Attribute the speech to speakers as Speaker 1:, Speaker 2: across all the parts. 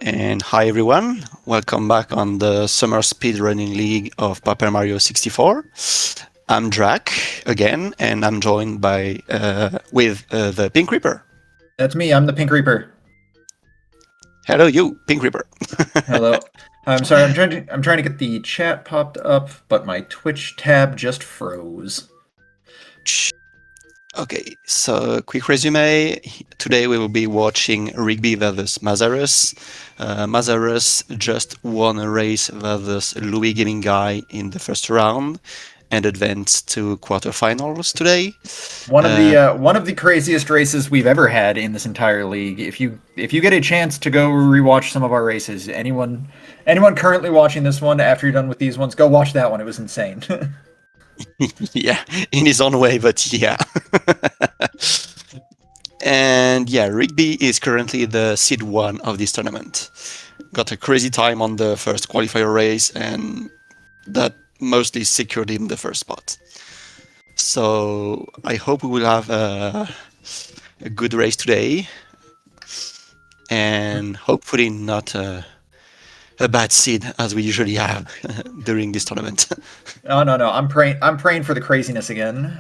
Speaker 1: And hi everyone, welcome back on the Summer Speedrunning League of Paper Mario 64. I'm Drac again, and I'm joined by with the Pink Reaper.
Speaker 2: That's me. I'm the Pink Reaper.
Speaker 1: Hello, you, Pink Reaper.
Speaker 2: Hello. I'm sorry. I'm trying to get the chat popped up, but my Twitch tab just froze.
Speaker 1: Okay, so quick resume. Today we will be watching Rigby versus Mazarus. Mazarus just won a race versus Louis Gaming Guy in the first round and advanced to quarterfinals today.
Speaker 2: One of the craziest races we've ever had in this entire league. If you get a chance to go rewatch some of our races, anyone currently watching this one after you're done with these ones, go watch that one. It was insane.
Speaker 1: Yeah, in his own way, but yeah. And yeah, Rigby is currently the seed 1 of this tournament. Got a crazy time on the first qualifier race, and that mostly secured him the first spot. So I hope we will have a good race today, and hopefully not a bad seed as we usually have during this tournament.
Speaker 2: Oh no. I'm praying for the craziness again.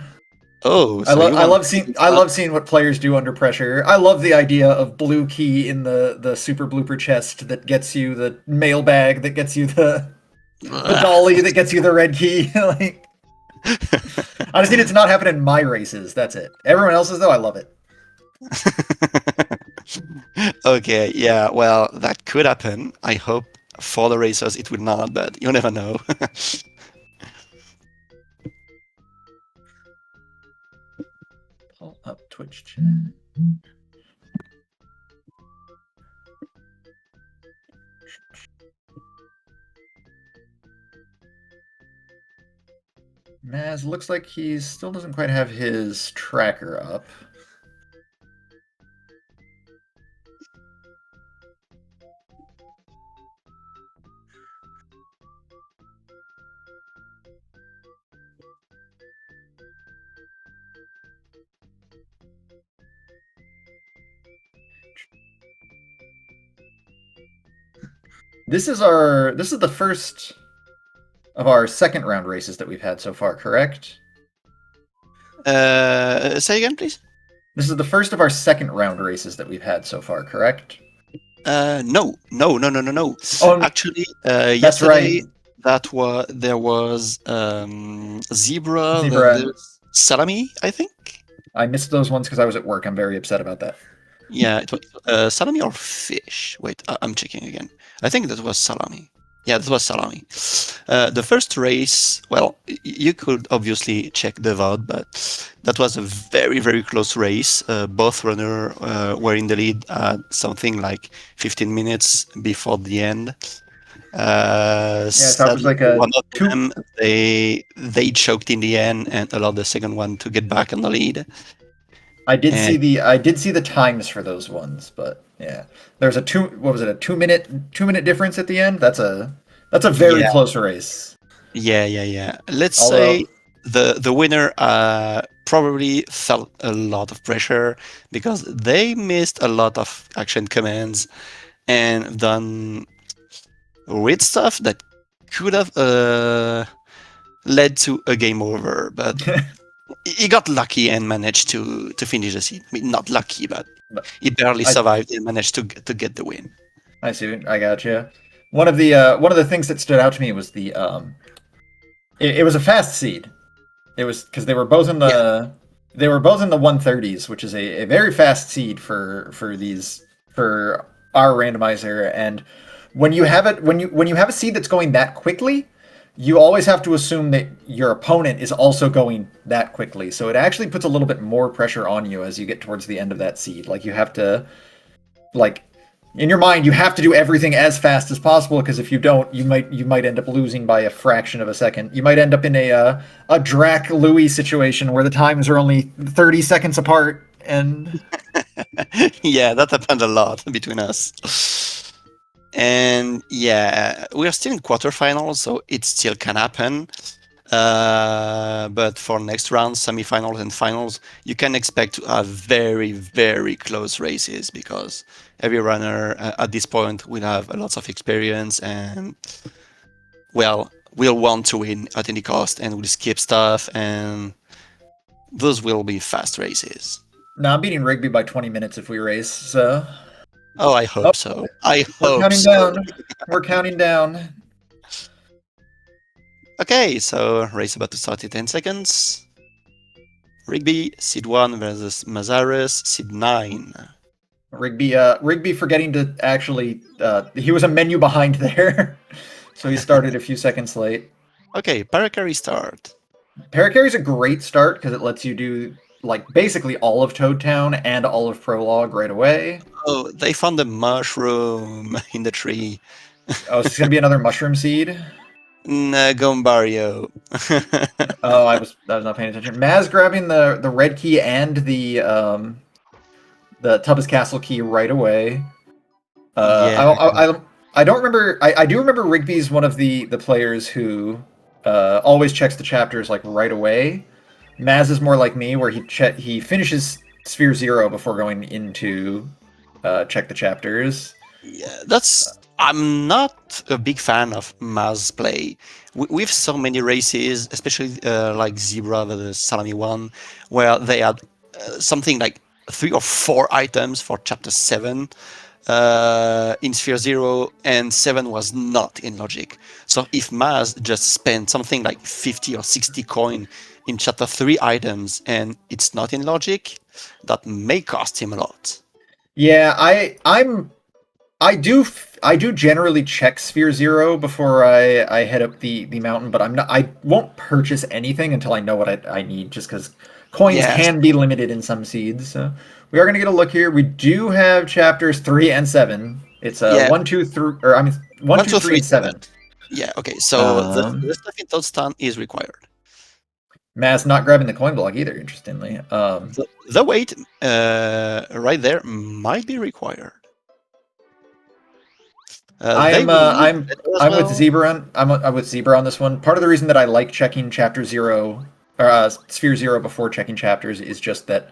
Speaker 1: Oh,
Speaker 2: I
Speaker 1: so
Speaker 2: love
Speaker 1: you
Speaker 2: I
Speaker 1: want
Speaker 2: love seeing I love seeing what players do under pressure. I love the idea of blue key in the super blooper chest that gets you the mailbag, that gets you the dolly, that gets you the red key. Like, I just need it to not happen in my races. That's it. Everyone else's though, I love it.
Speaker 1: Okay, yeah, well, that could happen. I hope for the racers it will not, but you never know.
Speaker 2: Pull up Twitch chat. Maz looks like he still doesn't quite have his tracker up. This is the first of our second round races that we've had so far, correct?
Speaker 1: Say again, please?
Speaker 2: This is the first of our second round races that we've had so far, correct?
Speaker 1: No.
Speaker 2: Oh,
Speaker 1: Actually,
Speaker 2: that's
Speaker 1: yesterday
Speaker 2: right.
Speaker 1: there was zebra
Speaker 2: Zebra.
Speaker 1: versus salami, I think.
Speaker 2: I missed those ones because I was at work. I'm very upset about that.
Speaker 1: Yeah, it was salami or fish. Wait, I'm checking again. I think that was salami. Yeah, that was salami. The first race, well, you could obviously check the VOD, but that was a very, very close race. Both runners were in the lead at something like 15 minutes before the end.
Speaker 2: Yeah, so it was
Speaker 1: Sadly,
Speaker 2: like
Speaker 1: one
Speaker 2: a
Speaker 1: of
Speaker 2: two.
Speaker 1: them, they choked in the end and allowed the second one to get back on the lead. And
Speaker 2: I did see the times for those ones, but yeah, there's a two. What was it? A 2 minute difference at the end. That's a very
Speaker 1: yeah,
Speaker 2: close race.
Speaker 1: yeah. Let's say
Speaker 2: Although,
Speaker 1: the winner probably felt a lot of pressure because they missed a lot of action commands and done weird stuff that could have led to a game over. But he got lucky and managed to finish the scene. I mean, not lucky, but he barely
Speaker 2: I
Speaker 1: survived and managed to get the win.
Speaker 2: I see. I got you. One of the things that stood out to me was it was a fast seed. It was because
Speaker 1: Yeah,
Speaker 2: they were both in the 130s, which is a very fast seed for our randomizer. And when you have a seed that's going that quickly, you always have to assume that your opponent is also going that quickly. So it actually puts a little bit more pressure on you as you get towards the end of that seed. Like you have to like in your mind you have to do everything as fast as possible, because if you don't, you might end up losing by a fraction of a second. You might end up in a Drac Louis situation where the times are only 30 seconds apart. And
Speaker 1: yeah, that happened a lot between us. And yeah, we are still in quarterfinals, so it still can happen. But for next round, semifinals and finals, you can expect to have very, very close races because every runner at this point will have a lot of experience and, well, will want to win at any cost and will skip stuff, and those will be fast races.
Speaker 2: Now I'm beating Rigby by 20 minutes if we race. So,
Speaker 1: Oh, I
Speaker 2: oh,
Speaker 1: hope so. I
Speaker 2: we're
Speaker 1: hope
Speaker 2: counting
Speaker 1: so.
Speaker 2: down. We're counting down.
Speaker 1: Okay, so race about to start in 10 seconds. Rigby, seed 1 versus Mazarus, seed 9.
Speaker 2: Rigby forgetting to actually. He was a menu behind there, so he started a few seconds late.
Speaker 1: Okay, Paracarry start.
Speaker 2: Paracarry's a great start because it lets you do like basically all of Toad Town and all of Prologue right away.
Speaker 1: Oh, they found a mushroom in the tree.
Speaker 2: Oh, is this gonna be another mushroom seed?
Speaker 1: Gombario.
Speaker 2: Oh, I was not paying attention. Maz grabbing the red key and the Tubbas Castle key right away.
Speaker 1: Yeah,
Speaker 2: I don't remember. I do remember Rigby's one of the players who always checks the chapters like right away. Maz is more like me, where he finishes Sphere Zero before going into check the chapters.
Speaker 1: yeah, that's. I'm not a big fan of Maz play. With so many races, especially like Zebra, the Salami one, where they had something like 3 or 4 items for chapter 7 in Sphere Zero, and 7 was not in Logic. So if Maz just spent something like 50 or 60 coin in chapter 3 items and it's not in Logic, that may cost him a lot.
Speaker 2: Yeah, I do generally check Sphere Zero before I head up the mountain, but I won't purchase anything until I know what I need, just because coins
Speaker 1: Yes,
Speaker 2: can be limited in some seeds. So we are gonna get a look here. We do have chapters 3 and 7. It's
Speaker 1: yeah,
Speaker 2: 1, 2, 3, or I mean one,
Speaker 1: one,
Speaker 2: two,
Speaker 1: two,
Speaker 2: three,
Speaker 1: three,
Speaker 2: and
Speaker 1: seven.
Speaker 2: 7.
Speaker 1: Yeah, okay, so the
Speaker 2: Um,
Speaker 1: stuff in Toadstown is required.
Speaker 2: Matt's not grabbing the coin block either. Interestingly,
Speaker 1: The weight right there might be required.
Speaker 2: I
Speaker 1: They
Speaker 2: am
Speaker 1: will need letter as
Speaker 2: I'm with
Speaker 1: well.
Speaker 2: Zebra on I'm with Zebra on this one. Part of the reason that I like checking chapter 0 or sphere 0 before checking chapters is just that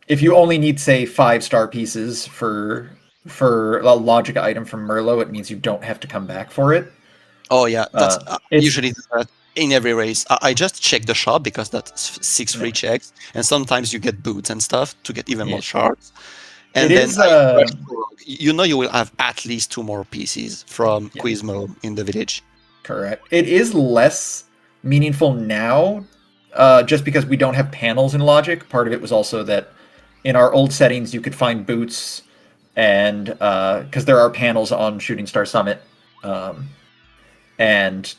Speaker 2: if you only need say 5-star pieces for a logic item from Merlot, it means you don't have to come back for it.
Speaker 1: Oh yeah, that's
Speaker 2: It's
Speaker 1: usually in every race. I just check the shop because that's 6 free
Speaker 2: yeah,
Speaker 1: checks, and sometimes you get boots and stuff to get even
Speaker 2: yeah.
Speaker 1: more shards.
Speaker 2: It
Speaker 1: And then
Speaker 2: is
Speaker 1: I rush Prologue. You know you will have at least 2 more pieces from
Speaker 2: yeah,
Speaker 1: Quizmo in the village.
Speaker 2: correct. It is less meaningful now just because we don't have panels in logic. Part of it was also that in our old settings you could find boots and because there are panels on Shooting Star Summit, um, and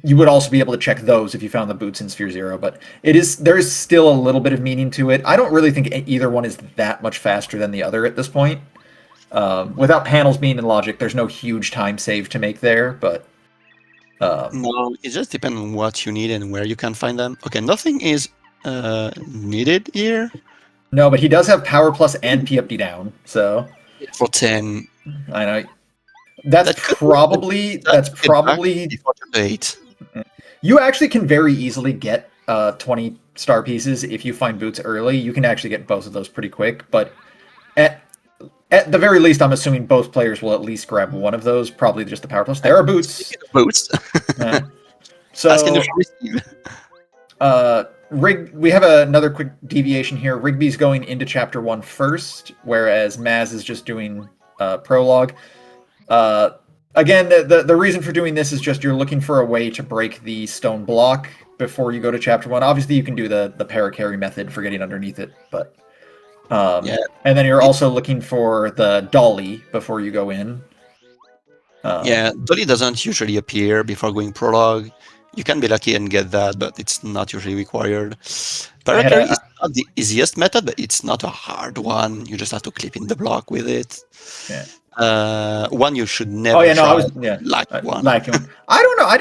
Speaker 2: you would also be able to check those if you found the boots in Sphere Zero. But there is still a little bit of meaning to it. I don't really think either one is that much faster than the other at this point. Without panels being in logic, there's no huge time save to make there. But
Speaker 1: No, it just depends on what you need and where you can find them. Okay, nothing is needed here
Speaker 2: no, but he does have Power Plus and P up D down. So
Speaker 1: for 10.
Speaker 2: I know that's
Speaker 1: That could
Speaker 2: probably
Speaker 1: that
Speaker 2: that's
Speaker 1: could get back
Speaker 2: probably
Speaker 1: before the 8.
Speaker 2: you actually can very easily get 20-star pieces if you find boots early. You can actually get both of those pretty quick. But at at the very least, I'm assuming both players will at least grab one of those. Probably just the Power Plus. There are boots.
Speaker 1: Speaking of boots,
Speaker 2: Uh,
Speaker 1: asking
Speaker 2: so
Speaker 1: if you receive.
Speaker 2: We have another quick deviation here. Rigby's going into chapter 1 first, whereas Maz is just doing prologue. Uh, Again, the reason for doing this is just you're looking for a way to break the stone block before you go to chapter 1. Obviously, you can do the para-carry method for getting underneath it, but
Speaker 1: Yeah,
Speaker 2: and then you're
Speaker 1: it,
Speaker 2: also looking for the dolly before you go in.
Speaker 1: yeah. Dolly doesn't usually appear before going prologue. You can be lucky and get that, but it's not usually required.
Speaker 2: I had
Speaker 1: Paracarry
Speaker 2: a
Speaker 1: is not the easiest method, but it's not a hard one. You just have to clip in the block with it.
Speaker 2: yeah.
Speaker 1: One you should
Speaker 2: Oh
Speaker 1: never
Speaker 2: yeah, no, I
Speaker 1: try.
Speaker 2: was yeah,
Speaker 1: Lucky one.
Speaker 2: lackey one. I don't know. I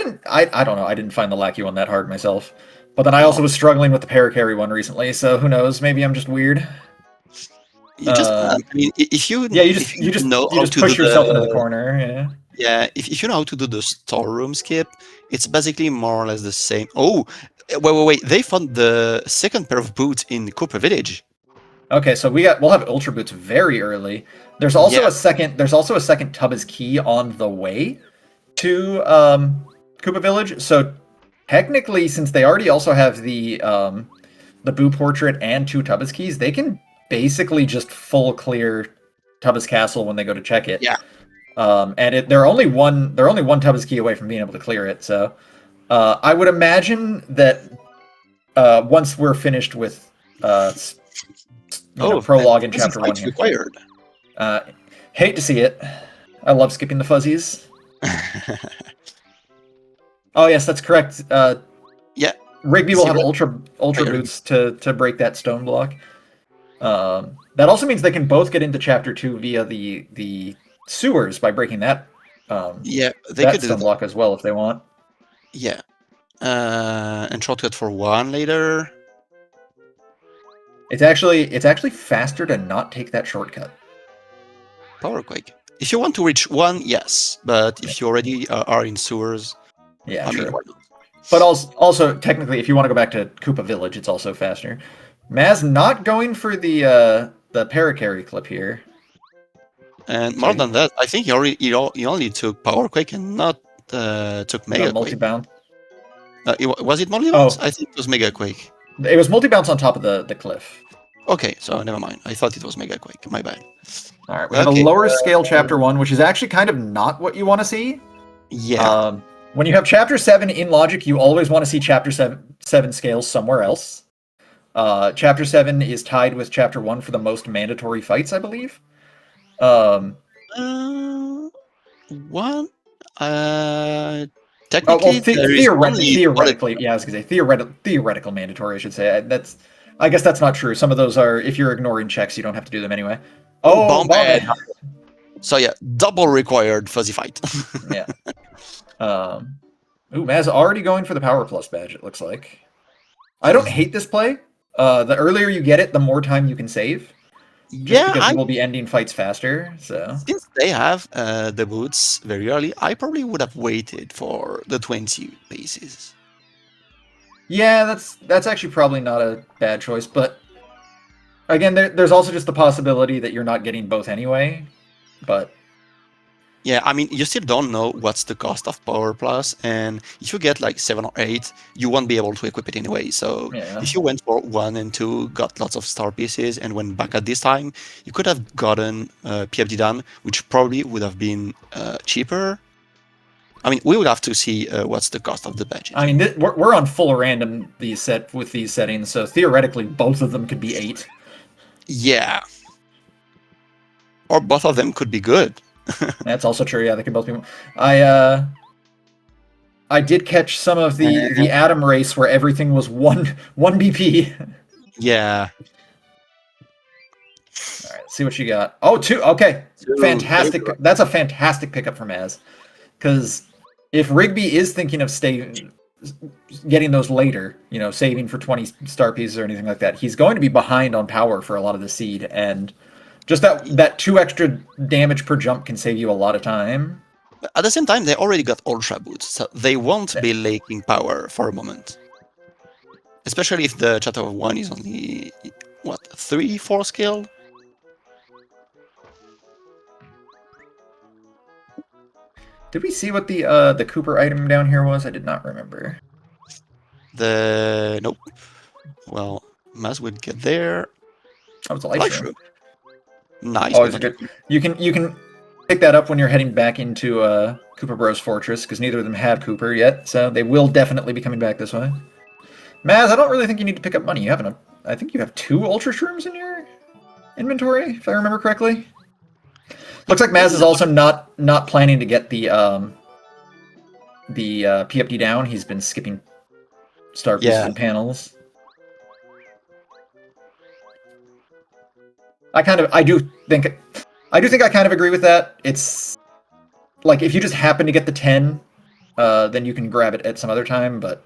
Speaker 2: don't know. I didn't find the lackey one that hard myself. But then I also
Speaker 1: No,
Speaker 2: was struggling with the para-carry one recently, so who knows? Maybe I'm just weird.
Speaker 1: you just
Speaker 2: Uh,
Speaker 1: I mean,
Speaker 2: yeah,
Speaker 1: if you know
Speaker 2: you
Speaker 1: how
Speaker 2: just
Speaker 1: to do
Speaker 2: push yourself into the
Speaker 1: the
Speaker 2: corner. Yeah.
Speaker 1: Yeah, if you know how to do the storeroom skip, it's basically more or less the same. Oh, wait! They found the second pair of boots in Cooper Village.
Speaker 2: Okay, so we'll have Ultra Boots very early.
Speaker 1: Yeah,
Speaker 2: There's also a second Tubba's Key on the way to Koopa Village. So technically, since they already also have the Boo portrait and two Tubba's keys, they can basically just full clear Tubba's castle when they go to check it.
Speaker 1: yeah,
Speaker 2: They're only one Tubba's key away from being able to clear it. So I would imagine that once we're finished with
Speaker 1: Oh,
Speaker 2: prologue in
Speaker 1: fuzzy
Speaker 2: chapter one
Speaker 1: fight
Speaker 2: here,
Speaker 1: required.
Speaker 2: uh, hate to see it. I love skipping the fuzzies. Oh yes, that's correct.
Speaker 1: Yeah,
Speaker 2: Rigby will have
Speaker 1: zero
Speaker 2: ultra
Speaker 1: required.
Speaker 2: boots to break that stone block. That also means they can both get into chapter 2 via the sewers by breaking
Speaker 1: Yeah, they
Speaker 2: that
Speaker 1: could do
Speaker 2: stone
Speaker 1: that.
Speaker 2: block as well if they want.
Speaker 1: Yeah, and shortcut for one later.
Speaker 2: It's actually faster to not take that shortcut.
Speaker 1: Power quake. If you want to reach one, yes, but if you already are in sewers,
Speaker 2: Yeah,
Speaker 1: I mean,
Speaker 2: true.
Speaker 1: why not?
Speaker 2: But also technically, if you want to go back to Koopa Village, it's also faster. Maz not going for the paracarry clip here.
Speaker 1: And
Speaker 2: So
Speaker 1: more than that, I think he only took power quake and not took
Speaker 2: the
Speaker 1: mega
Speaker 2: multi
Speaker 1: quake.
Speaker 2: bounce.
Speaker 1: Was it multi bounce?
Speaker 2: Oh,
Speaker 1: I think it was mega quake.
Speaker 2: it was multi bounce on top of the cliff.
Speaker 1: Okay, so never mind. I thought it was mega quake. My bad.
Speaker 2: All right, we have a
Speaker 1: Okay.
Speaker 2: lower scale chapter 1, which is actually kind of not what you want to see.
Speaker 1: Yeah.
Speaker 2: When you have chapter 7 in logic, you always want to see chapter 7 scales somewhere else. Chapter 7 is tied with chapter 1 for the most mandatory fights, I believe.
Speaker 1: Uh, one. Uh,
Speaker 2: Oh well,
Speaker 1: Technically, there is only bullet.
Speaker 2: theoretically, yeah, I was gonna say theoretical mandatory. I should say I guess that's not true. Some of those are if you're ignoring checks, you don't have to do them anyway.
Speaker 1: Oh,
Speaker 2: Oh,
Speaker 1: Bombay.
Speaker 2: Bombay.
Speaker 1: So yeah, double required fuzzy fight.
Speaker 2: Yeah. Ooh, Maz already going for the Power Plus badge. It looks like. I don't hate this play. The earlier you get it, the more time you can save. Just
Speaker 1: Yeah,
Speaker 2: because
Speaker 1: I
Speaker 2: you will be ending fights faster. So
Speaker 1: since they have the boots very early, I probably would have waited for the 20 paces.
Speaker 2: yeah, that's actually probably not a bad choice. But again, there's also just the possibility that you're not getting both anyway. But
Speaker 1: Yeah, I mean, you still don't know what's the cost of Power Plus, and if you get like 7 or 8, you won't be able to equip it anyway. So
Speaker 2: yeah.
Speaker 1: if you went for 1 and 2, got lots of star pieces, and went back at this time, you could have gotten PFD done, which probably would have been cheaper. I mean, we would have to see what's the cost of the badges.
Speaker 2: I mean, we're on full random with these settings, so theoretically both of them could be 8.
Speaker 1: Yeah. Or both of them could be good.
Speaker 2: That's also true. Yeah, they could both be. I did catch some of the Atom race where everything was one BP.
Speaker 1: Yeah.
Speaker 2: All right, let's see what you got. Oh, two. Okay,
Speaker 1: So,
Speaker 2: fantastic. That's a fantastic pickup from Az. Because if Rigby is thinking of getting those later, saving for 20 star pieces or anything like that, he's going to be behind on power for a lot of the seed, and just that 2 extra damage per jump can save you a lot of time.
Speaker 1: at the same time, they already got Ultra Boots, so they won't be lacking power for a moment. Especially if the chapter 1 is only, 3, 4 skill?
Speaker 2: Did we see what the Cooper item down here was? I did not remember.
Speaker 1: Nope. Well, Maz would get there.
Speaker 2: Oh, it's a life shroom.
Speaker 1: Nice.
Speaker 2: Always good. You can pick that up when you're heading back into Cooper Bros Fortress, because neither of them have Cooper yet, so they will definitely be coming back this way. Maz, I don't really think you need to pick up money. I think you have 2 Ultra Shrooms in your inventory, if I remember correctly. Looks like Maz is also not planning to get the PFD down. He's been skipping star pieces and panels. I do think I kind of agree with that. It's like if you just happen to get the 10, then you can grab it at some other time, but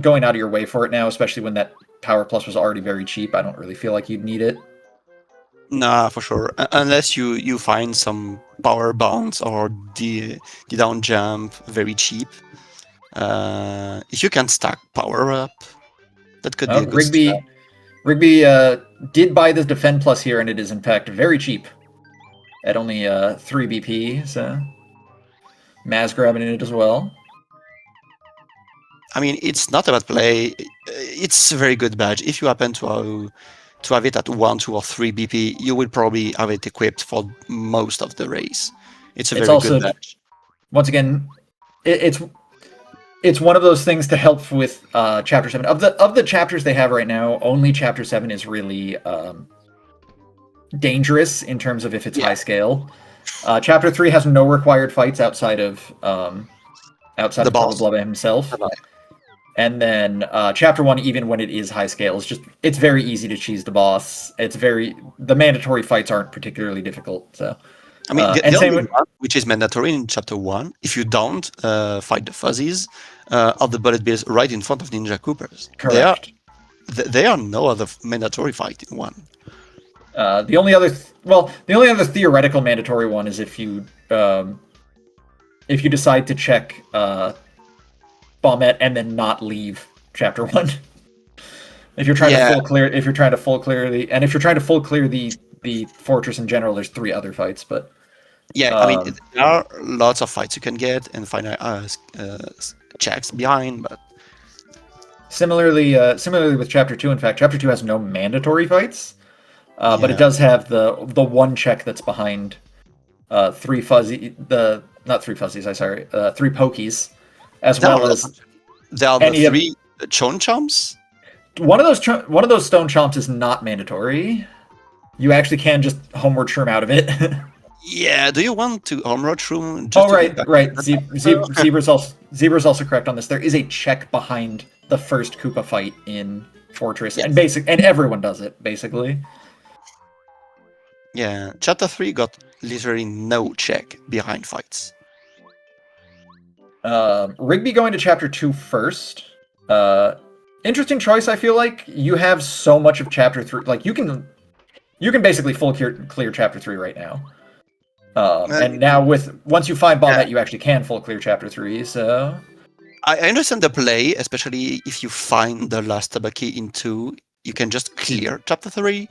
Speaker 2: going out of your way for it now, especially when that Power Plus was already very cheap, I don't really feel like you'd need it.
Speaker 1: Nah, for sure. Unless you find some power bounce or the down jump very cheap. If you can stack power up, that could be
Speaker 2: Oh,
Speaker 1: a good strat.
Speaker 2: Rigby did buy the defend plus here, and it is in fact very cheap at only 3 BP. So Maz grabbing it as well.
Speaker 1: I mean, it's not a bad play. It's a very good badge. If you happen to have it at 1, 2, or 3 BP, you will probably have it equipped for most of the race. It's a
Speaker 2: It's
Speaker 1: very good
Speaker 2: also
Speaker 1: badge.
Speaker 2: once again, it's one of those things to help with chapter 7 of the chapters they have right now. Only chapter 7 is really dangerous in terms of if it's
Speaker 1: Yeah,
Speaker 2: high scale. Chapter 3 has no required fights outside of
Speaker 1: the
Speaker 2: Toba
Speaker 1: boss.
Speaker 2: Blubba himself.
Speaker 1: Bye-bye.
Speaker 2: And then chapter 1, even when it is high scale, is just it's very easy to cheese the boss. The mandatory fights aren't particularly difficult. So
Speaker 1: I mean,
Speaker 2: and
Speaker 1: the
Speaker 2: same
Speaker 1: only
Speaker 2: with
Speaker 1: one which is mandatory in chapter 1, if you don't fight the fuzzies, are the bullet bills right in front of Ninja Coopers.
Speaker 2: correct.
Speaker 1: They are no other mandatory fight in 1.
Speaker 2: The only other theoretical mandatory one is if you decide to check Bombette and then not leave chapter 1. If you're trying to
Speaker 1: Yeah,
Speaker 2: full clear, if you're trying to full clear the fortress in general, there's 3 other fights. But
Speaker 1: yeah. I mean, there are lots of fights you can get and find checks behind, but
Speaker 2: similarly with chapter 2, in fact, chapter 2 has no mandatory fights, but it
Speaker 1: yeah.
Speaker 2: does have the one check that's behind 3 not 3 fuzzies, 3 pokies, as
Speaker 1: There are
Speaker 2: well
Speaker 1: lots.
Speaker 2: as
Speaker 1: There are the
Speaker 2: any of
Speaker 1: 3 Chon Chomps.
Speaker 2: one of those stone chomps is not mandatory. You actually can just homeward shroom out of it.
Speaker 1: Yeah, do you want to Armor Room just
Speaker 2: Oh
Speaker 1: to get
Speaker 2: right,
Speaker 1: back?
Speaker 2: right. Zebra's also correct on this. There is a check behind the first Koopa fight in Fortress, and
Speaker 1: Yes.
Speaker 2: everyone does it basically.
Speaker 1: Yeah, chapter 3 got literally no check behind fights.
Speaker 2: Rigby going to chapter 2 first. Interesting choice. I feel like you have so much of chapter 3. Like you can basically full clear chapter 3 right now.
Speaker 1: Uh,
Speaker 2: And now once you find
Speaker 1: yeah,
Speaker 2: Bombette, you actually can full clear chapter 3. So
Speaker 1: I understand the play, especially if you find the last Tabaki in 2, you can just clear chapter 3.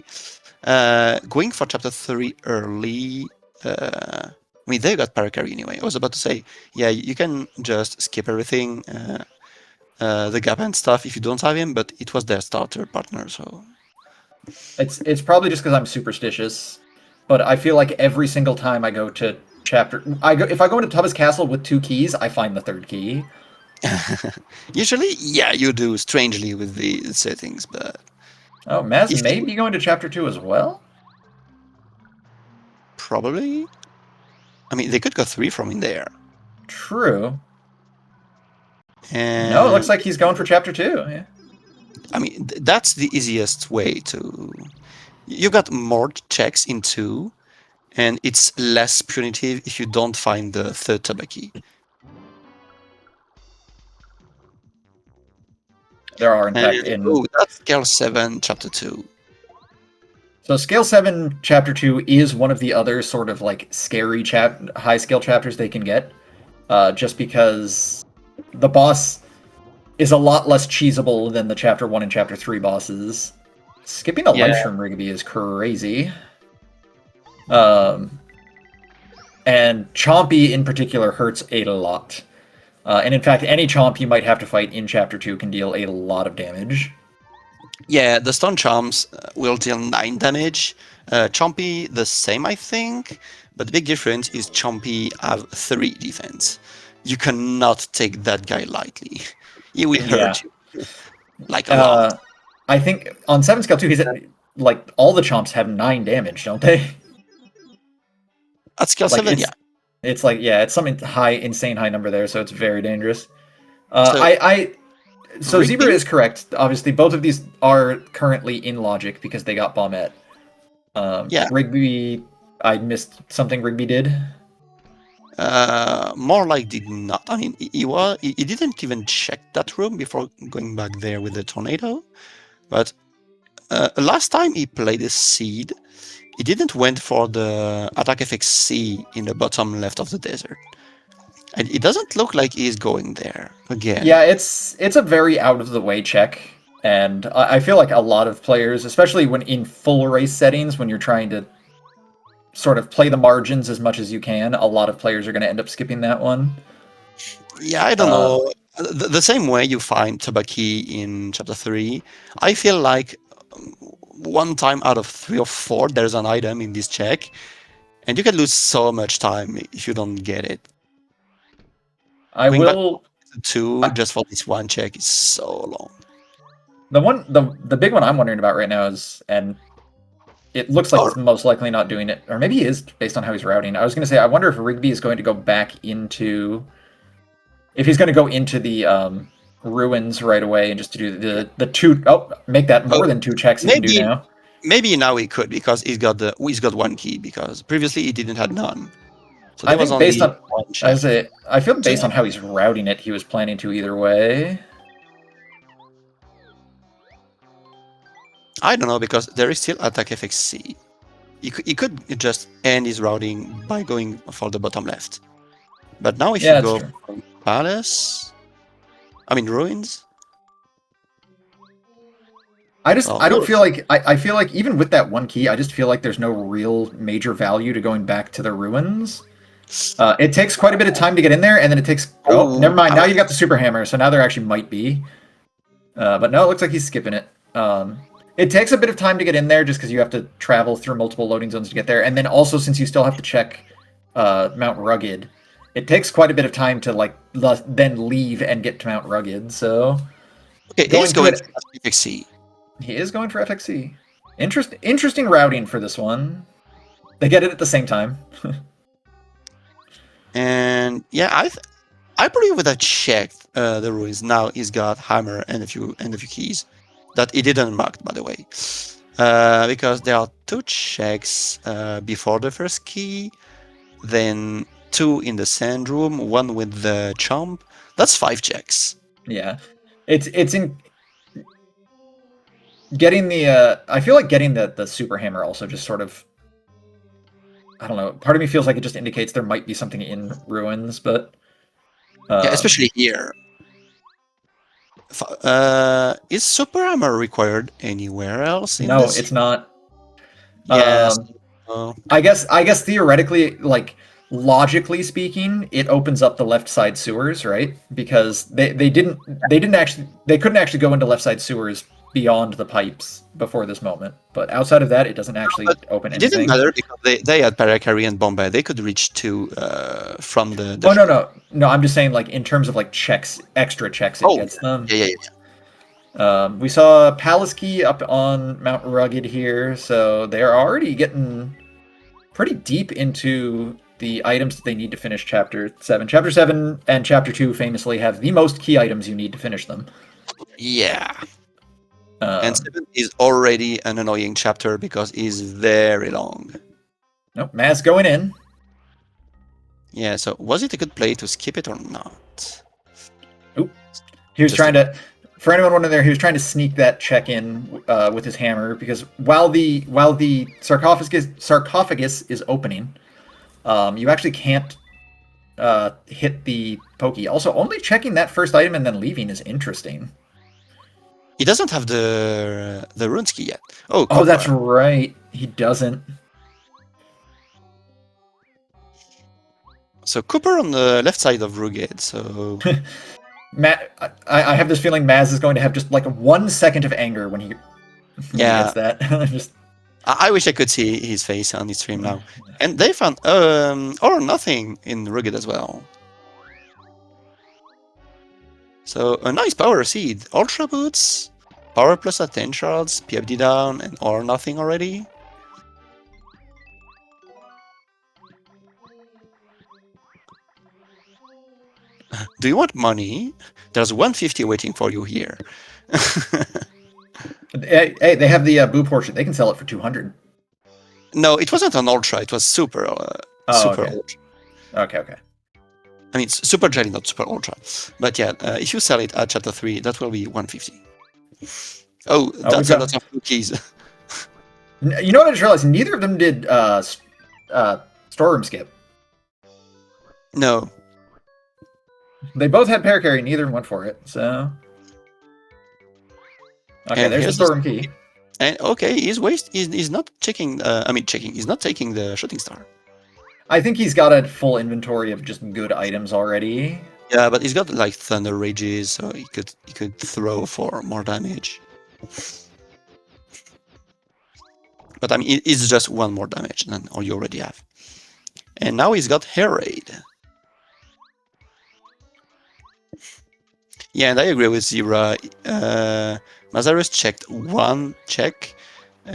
Speaker 1: Going for chapter 3 early, I mean, they got Parakarry anyway. I was about to say, yeah, you can just skip everything, the gap and stuff if you don't have him, but it was their starter partner, so.
Speaker 2: it's probably just because I'm superstitious, but I feel like every single time I go to if I go into Tubba's castle with 2 keys, I find the 3rd key.
Speaker 1: Usually, yeah, you do strangely with the settings, but
Speaker 2: Oh, Maz
Speaker 1: if
Speaker 2: may
Speaker 1: you
Speaker 2: be going to chapter 2 as well.
Speaker 1: probably, I mean, they could go 3 from in there.
Speaker 2: True. No, it looks
Speaker 1: And
Speaker 2: like he's going for chapter 2. Yeah.
Speaker 1: I mean, that's the easiest way to. You got more checks in 2, and it's less punitive if you don't find the 3rd Tabaki.
Speaker 2: There are, in fact,
Speaker 1: And oh, that's Scale 7, Chapter 2.
Speaker 2: So Scale 7 Chapter 2 is one of the other sort of like scary high scale chapters they can get. Just because the boss is a lot less cheesable than the Chapter 1 and Chapter 3 bosses. Skipping a
Speaker 1: Yeah.
Speaker 2: Life Shroom Rigby is crazy. And Chompy in particular hurts a lot. And in fact, any Chomp you might have to fight in Chapter 2 can deal a lot of damage.
Speaker 1: Yeah, the Stone Chomps will deal 9 damage. Chompy, the same, I think. But the big difference is Chompy have 3 defense. You cannot take that guy lightly. He will hurt you. Like a lot.
Speaker 2: I think on 7 scale 2, he's at, like, all the Chomps have 9 damage, don't they?
Speaker 1: At Scale
Speaker 2: Like,
Speaker 1: 7, yeah.
Speaker 2: it's like, yeah, it's some insane high number there, so it's very dangerous.
Speaker 1: So,
Speaker 2: So Zebra
Speaker 1: Rigby?
Speaker 2: is correct. Obviously, both of these are currently in logic because they got Bombette.
Speaker 1: Yeah.
Speaker 2: Rigby, I missed something Rigby did.
Speaker 1: More like did not. I mean, he didn't even check that room before going back there with the tornado. But last time he played a seed, he didn't went for the attack effect C in the bottom left of the desert. And it doesn't look like he's going there again.
Speaker 2: Yeah, it's a very out of the way check, and I feel like a lot of players, especially when in full race settings, when you're trying to sort of play the margins as much as you can, a lot of players are going to end up skipping that one.
Speaker 1: Yeah, I don't
Speaker 2: Uh,
Speaker 1: know. The same way you find Tabaki in chapter 3, I feel like one time out of 3 or 4, there's an item in this check, and you can lose so much time if you don't get it.
Speaker 2: I
Speaker 1: Going back
Speaker 2: will.
Speaker 1: to 2 just for this one check is so long.
Speaker 2: The big one I'm wondering about right now is, and it looks like
Speaker 1: Or
Speaker 2: he's most likely not doing it, or maybe he is based on how he's routing. I was going to say, I wonder if Rigby is going to go back into, if he's going to go into the ruins right away and just to do the two, make that
Speaker 1: oh,
Speaker 2: more than 2 checks he can do
Speaker 1: maybe
Speaker 2: now.
Speaker 1: maybe now he could because he's got 1 key because previously he didn't have none. So
Speaker 2: I
Speaker 1: there was
Speaker 2: think based
Speaker 1: only
Speaker 2: on,
Speaker 1: one check.
Speaker 2: I feel based
Speaker 1: So
Speaker 2: on how he's routing it, he was planning to either way.
Speaker 1: I don't know because there is still attack FXC. He could just end his routing by going for the bottom left. But now if you
Speaker 2: Yeah, that's
Speaker 1: go
Speaker 2: true.
Speaker 1: from palace, I mean ruins.
Speaker 2: I don't
Speaker 1: Well,
Speaker 2: feel like I feel like even with that 1 key, I just feel like there's no real major value to going back to the ruins. It takes quite a bit of time to get in there, and then it takes. Oh,
Speaker 1: oh,
Speaker 2: never mind. Now you got the super hammer, so now there actually might be. But no, it looks like he's skipping it. It takes a bit of time to get in there, just because you have to travel through multiple loading zones to get there, and then also since you still have to check Mount Rugged, it takes quite a bit of time to then leave and get to Mount Rugged. So
Speaker 1: okay, he's going for FXC.
Speaker 2: he is going for FXC. Interesting routing for this one. They get it at the same time.
Speaker 1: And yeah, I probably would have checked the ruins. Now he's got hammer and a few keys that he didn't mark, by the way, because there are 2 checks before the first key, then 2 in the sand room, 1 with the chomp. That's 5 checks.
Speaker 2: Yeah, it's in getting the. I feel like getting the super hammer also just sort of. I don't know. Part of me feels like it just indicates there might be something in ruins, but
Speaker 1: Yeah, especially here. Is super hammer required anywhere else in
Speaker 2: no,
Speaker 1: this?
Speaker 2: it's not.
Speaker 1: Yes.
Speaker 2: I guess theoretically, like logically speaking, it opens up the left side sewers, right? Because they couldn't actually go into left side sewers beyond the pipes before this moment. But outside of that, it doesn't actually
Speaker 1: But
Speaker 2: open
Speaker 1: it didn't
Speaker 2: anything.
Speaker 1: matter because they had Paracarry and Bombay. They could reach 2 from the.
Speaker 2: Oh no! I'm just saying, like in terms of like checks, extra checks, it gets them.
Speaker 1: Yeah.
Speaker 2: We saw Palace Key up on Mount Rugged here, so they're already getting pretty deep into the items that they need to finish Chapter 7. Chapter 7 and Chapter 2 famously have the most key items you need to finish them.
Speaker 1: Yeah. And 7 is already an annoying chapter because it's very long.
Speaker 2: Nope, Maz going in.
Speaker 1: Yeah, so was it a good play to skip it or not?
Speaker 2: Oop. He was trying to, for anyone wondering there, he was trying to sneak that check in with his hammer because while the sarcophagus is opening, you actually can't hit the pokey. Also, only checking that first item and then leaving is interesting.
Speaker 1: He doesn't have the runes key yet. Oh,
Speaker 2: that's right. He doesn't.
Speaker 1: So Cooper on the left side of Rugged, so...
Speaker 2: Matt, I have this feeling Maz is going to have just like 1 second of anger when he gets that. Just...
Speaker 1: I wish I could see his face on his stream now. And they found or nothing in Rugged as well. So a nice power seed. Ultra boots, power plus 10 shards, PFD down, and or nothing already. Do you want money? There's 150 waiting for you here.
Speaker 2: Hey, they have the boo portion. They can sell it for 200.
Speaker 1: No, it wasn't an ultra. It was super. Super
Speaker 2: okay.
Speaker 1: ultra.
Speaker 2: Okay.
Speaker 1: I mean, super jelly, not super ultra. But yeah, if you sell it at chapter 3, that will be 150. Oh, that's a lot of cookies.
Speaker 2: You know what I just realized? Neither of them did storeroom skip.
Speaker 1: No.
Speaker 2: They both had paracarry, neither went for it. So okay,
Speaker 1: And
Speaker 2: there's the
Speaker 1: here's this.
Speaker 2: storeroom key.
Speaker 1: And okay, he's not checking. Checking. He's not taking the shooting star.
Speaker 2: I think he's got a full inventory of just good items already.
Speaker 1: Yeah, but he's got like thunder rages, so he could throw for more damage. But I mean, it's just one more damage than all you already have. And now he's got hair raid. Yeah, and I agree with Zira. Mazarus checked one check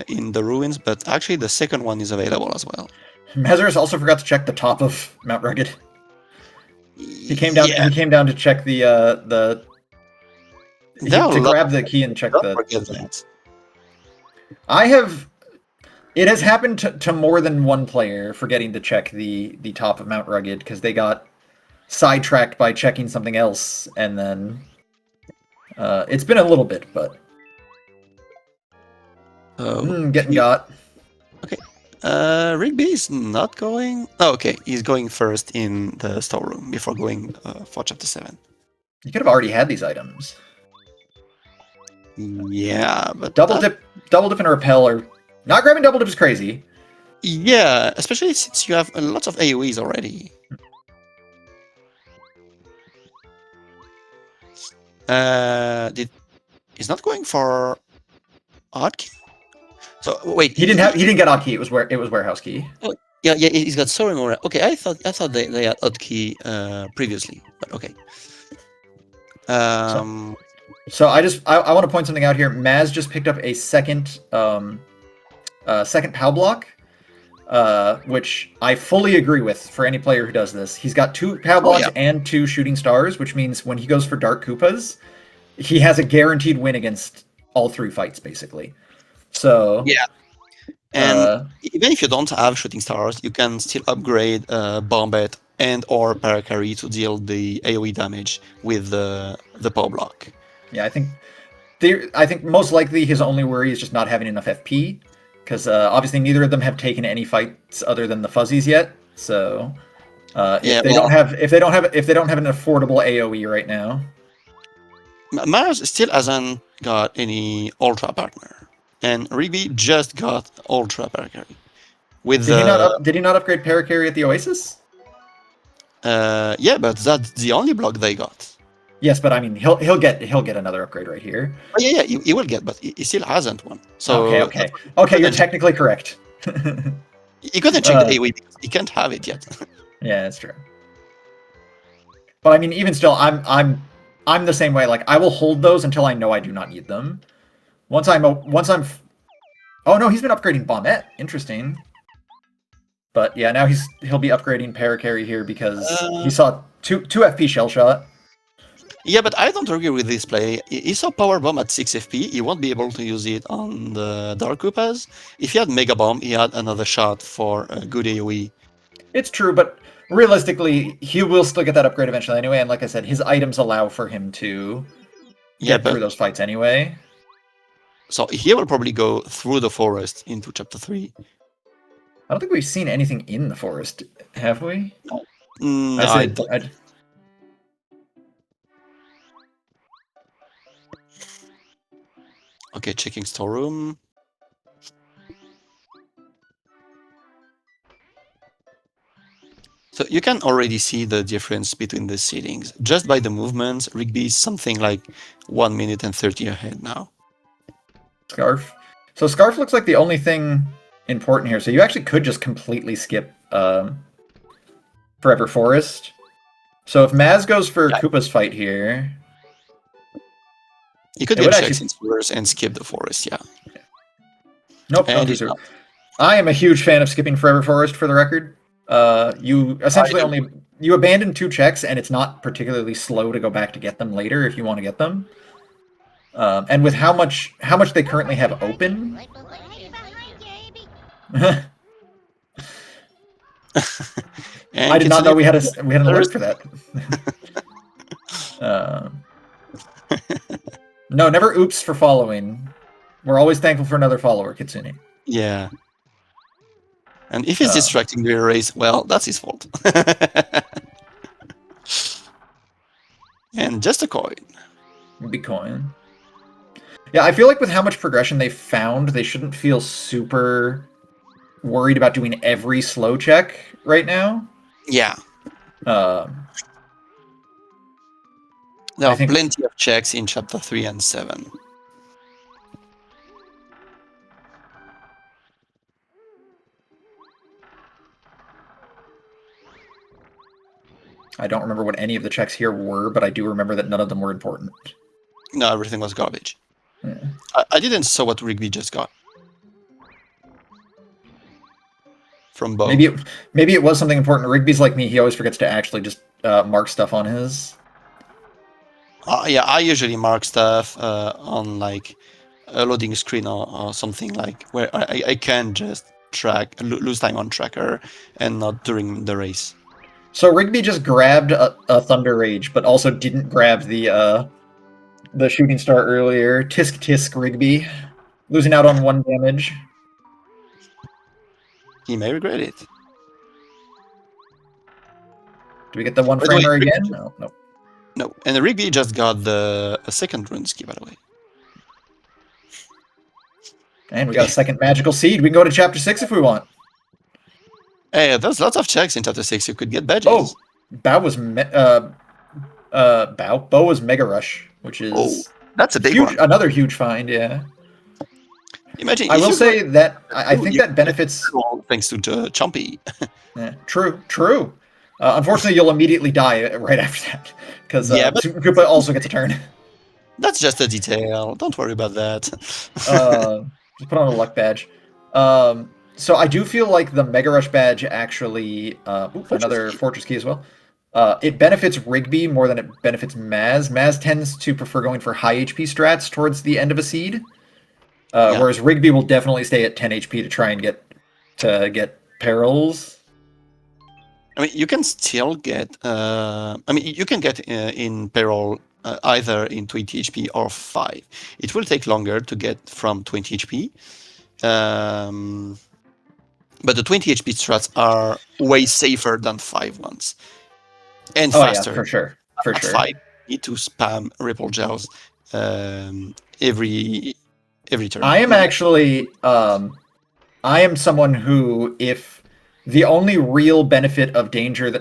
Speaker 1: in the ruins, but actually the second one is available as well.
Speaker 2: Mazarus also forgot to check the top of Mount Rugged. He came down.
Speaker 1: Yeah,
Speaker 2: He came down to check to grab the key and check the thing. I have. It has happened to more than one player forgetting to check the top of Mount Rugged because they got sidetracked by checking something else, and then it's been a little bit, but getting got.
Speaker 1: Okay. Rigby is not going. Oh, okay. He's going first in the storeroom before going for chapter 7.
Speaker 2: You could have already had these items.
Speaker 1: Yeah, but
Speaker 2: double dip and repel are not grabbing double dip is crazy.
Speaker 1: Yeah, especially since you have lots of AoEs already. He's not going for odd key. So wait,
Speaker 2: he didn't get odd key. It was warehouse key.
Speaker 1: Oh, yeah, he's got soaring aura. Okay, I thought they had odd key previously, but okay.
Speaker 2: So I want to point something out here. Maz just picked up a second POW block, which I fully agree with for any player who does this. He's got 2 POW blocks and 2 shooting stars, which means when he goes for Dark Koopas, he has a guaranteed win against all 3 fights, basically. So
Speaker 1: yeah, and even if you don't have shooting stars, you can still upgrade Bombet and or Paracarry to deal the AoE damage with the power block.
Speaker 2: Yeah, I think most likely his only worry is just not having enough FP, because obviously neither of them have taken any fights other than the fuzzies yet. So if they don't have an affordable AoE right now,
Speaker 1: Mars still hasn't got any ultra partner, and Rigby just got ultra Paracarry. With
Speaker 2: did he not upgrade Paracarry at the Oasis?
Speaker 1: Yeah, but that's the only block they got.
Speaker 2: Yes, but I mean he'll get another upgrade right here.
Speaker 1: Oh, yeah, he will get, but he still hasn't one. So
Speaker 2: okay, you're technically correct.
Speaker 1: He couldn't check the AoE because he can't have it yet.
Speaker 2: Yeah, that's true. But I mean, even still, I'm the same way. Like I will hold those until I know I do not need them. Once I'm oh no, he's been upgrading Bombette. Interesting. But yeah, now he'll be upgrading Paracarry here because he saw 2 FP shell shot.
Speaker 1: Yeah, but I don't agree with this play. He saw Power Bomb at 6 FP. He won't be able to use it on the Dark Koopas. If he had Mega Bomb, he had another shot for a good AoE.
Speaker 2: It's true, but realistically, he will still get that upgrade eventually anyway. And like I said, his items allow for him to get through those fights anyway.
Speaker 1: So he will probably go through the forest into chapter 3.
Speaker 2: I don't think we've seen anything in the forest, have we?
Speaker 1: No, I don't. Okay, checking storeroom. So you can already see the difference between the settings. Just by the movements, Rigby is something like 1 minute and 30 ahead now.
Speaker 2: Scarf. So Scarf looks like the only thing important here. So you actually could just completely skip Forever Forest. So if Maz goes for Koopa's fight here...
Speaker 1: You could get checks in forest and skip the forest, yeah.
Speaker 2: Nope, don't do so. I am a huge fan of skipping Forever Forest, for the record. You essentially you abandon 2 checks, and it's not particularly slow to go back to get them later if you want to get them. And with how much they currently have open. I did not know we had an alert for that. No, never oops for following. We're always thankful for another follower, Kitsune.
Speaker 1: Yeah. And if he's
Speaker 2: Uh,
Speaker 1: distracting the race, well, that's his fault. And just a coin.
Speaker 2: Bitcoin. Yeah, I feel like with how much progression they found, they shouldn't feel super worried about doing every slow check right now.
Speaker 1: Yeah.
Speaker 2: Um,
Speaker 1: There
Speaker 2: I
Speaker 1: are
Speaker 2: think
Speaker 1: plenty of checks in chapter 3 and 7.
Speaker 2: I don't remember what any of the checks here were, but I do remember that none of them were important.
Speaker 1: No, everything was garbage.
Speaker 2: Yeah.
Speaker 1: I didn't saw what Rigby just got from Bo.
Speaker 2: Maybe it was something important. Rigby's like me; he always forgets to actually just mark stuff on his.
Speaker 1: Yeah, I usually mark stuff on like a loading screen or something like where I can just lose time on tracker and not during the race.
Speaker 2: So Rigby just grabbed a Thunder Rage, but also didn't grab the shooting star earlier. Tisk tisk Rigby, losing out on 1 damage.
Speaker 1: He may regret it.
Speaker 2: Do we get the one
Speaker 1: By the way,
Speaker 2: framer again? No, no.
Speaker 1: no, and Rigby just got the a second rune ski, by the way.
Speaker 2: And we got a second magical seed. We can go to chapter 6 if we want.
Speaker 1: Hey, there's lots of checks in chapter 6. You could get badges.
Speaker 2: Oh, Bao was Bo was Mega Rush, which is
Speaker 1: that's a big
Speaker 2: huge,
Speaker 1: one.
Speaker 2: another huge find. Yeah.
Speaker 1: Imagine.
Speaker 2: I will say that I think that benefits.
Speaker 1: Thanks to Chompy.
Speaker 2: Yeah, true, true. Unfortunately, you'll immediately die right after that because
Speaker 1: Yeah, but
Speaker 2: Koopa also gets a turn.
Speaker 1: that's just a detail. Don't worry about that.
Speaker 2: Just put on a luck badge. So I do feel like the Mega Rush badge actually, another
Speaker 1: key.
Speaker 2: Fortress Key as well. It benefits Rigby more than it benefits Maz. Maz tends to prefer going for high HP strats towards the end of a seed,
Speaker 1: Yeah.
Speaker 2: whereas Rigby will definitely stay at 10 HP to try and get perils.
Speaker 1: I mean, you can still get. You can get in peril either in 20 HP or 5. It will take longer to get from 20 HP. But the 20 HP strats are way safer than 5 ones. And faster.
Speaker 2: Yeah, for sure. For
Speaker 1: At
Speaker 2: sure.
Speaker 1: 5, you need to spam Ripple Gels every turn.
Speaker 2: I am actually I am someone who, if the only real benefit of danger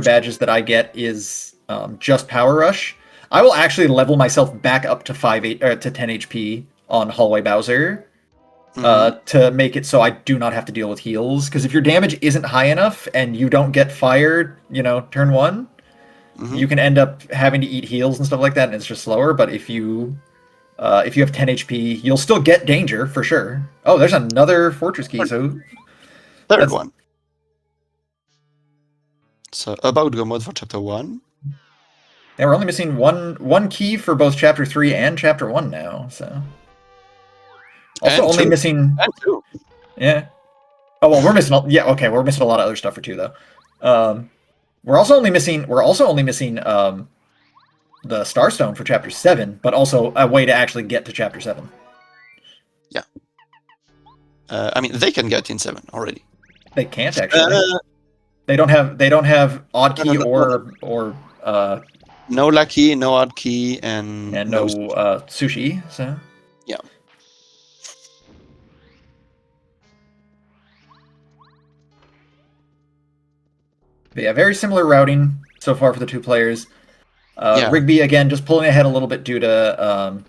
Speaker 2: badges that I get is just Power Rush, I will actually level myself back up to 10 HP on Hallway Bowser to make it so I do not have to deal with heals. Because if your damage isn't high enough and you don't get fired, turn 1, you can end up having to eat heals and stuff like that, and it's just slower. But if you have 10 HP, you'll still get danger for sure. Oh, there's another Fortress Key. So
Speaker 1: third one. So about Go mode for chapter 1.
Speaker 2: Yeah, we're only missing one key for both chapter 3 and chapter 1 now. So also
Speaker 1: And
Speaker 2: only
Speaker 1: 2.
Speaker 2: missing.
Speaker 1: And 2.
Speaker 2: Yeah. Oh well, we're missing. Okay, we're missing a lot of other stuff for 2 though. We're also only missing the Starstone for chapter 7, but also a way to actually get to chapter 7.
Speaker 1: Yeah. They can get in 7 already.
Speaker 2: They can't actually. They don't have odd key or
Speaker 1: no lucky, no odd key, and
Speaker 2: no sushi. So
Speaker 1: yeah.
Speaker 2: But yeah, very similar routing so far for the 2 players. Rigby again just pulling ahead a little bit due to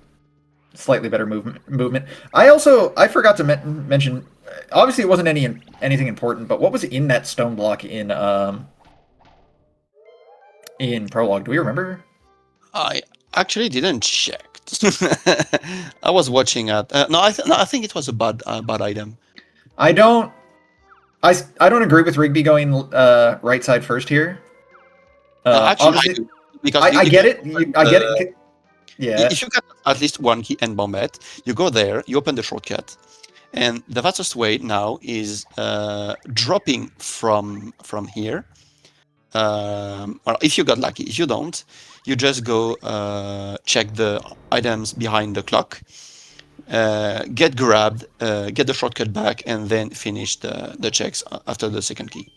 Speaker 2: slightly better movement. I forgot to mention. Obviously, it wasn't anything important, but what was in that stone block in prologue? Do we remember?
Speaker 1: I actually didn't check. I was watching at. I think it was a bad item.
Speaker 2: I don't agree with Rigby going right side first here.
Speaker 1: Actually, I do, because
Speaker 2: I get it. I get it. Yeah.
Speaker 1: If you got at least 1 key and Bombette, you go there, you open the shortcut, and the fastest way now is dropping from here. Well, if you got lucky. If you don't, you just go check the items behind the clock, get grabbed, get the shortcut back, and then finish the checks after the second key.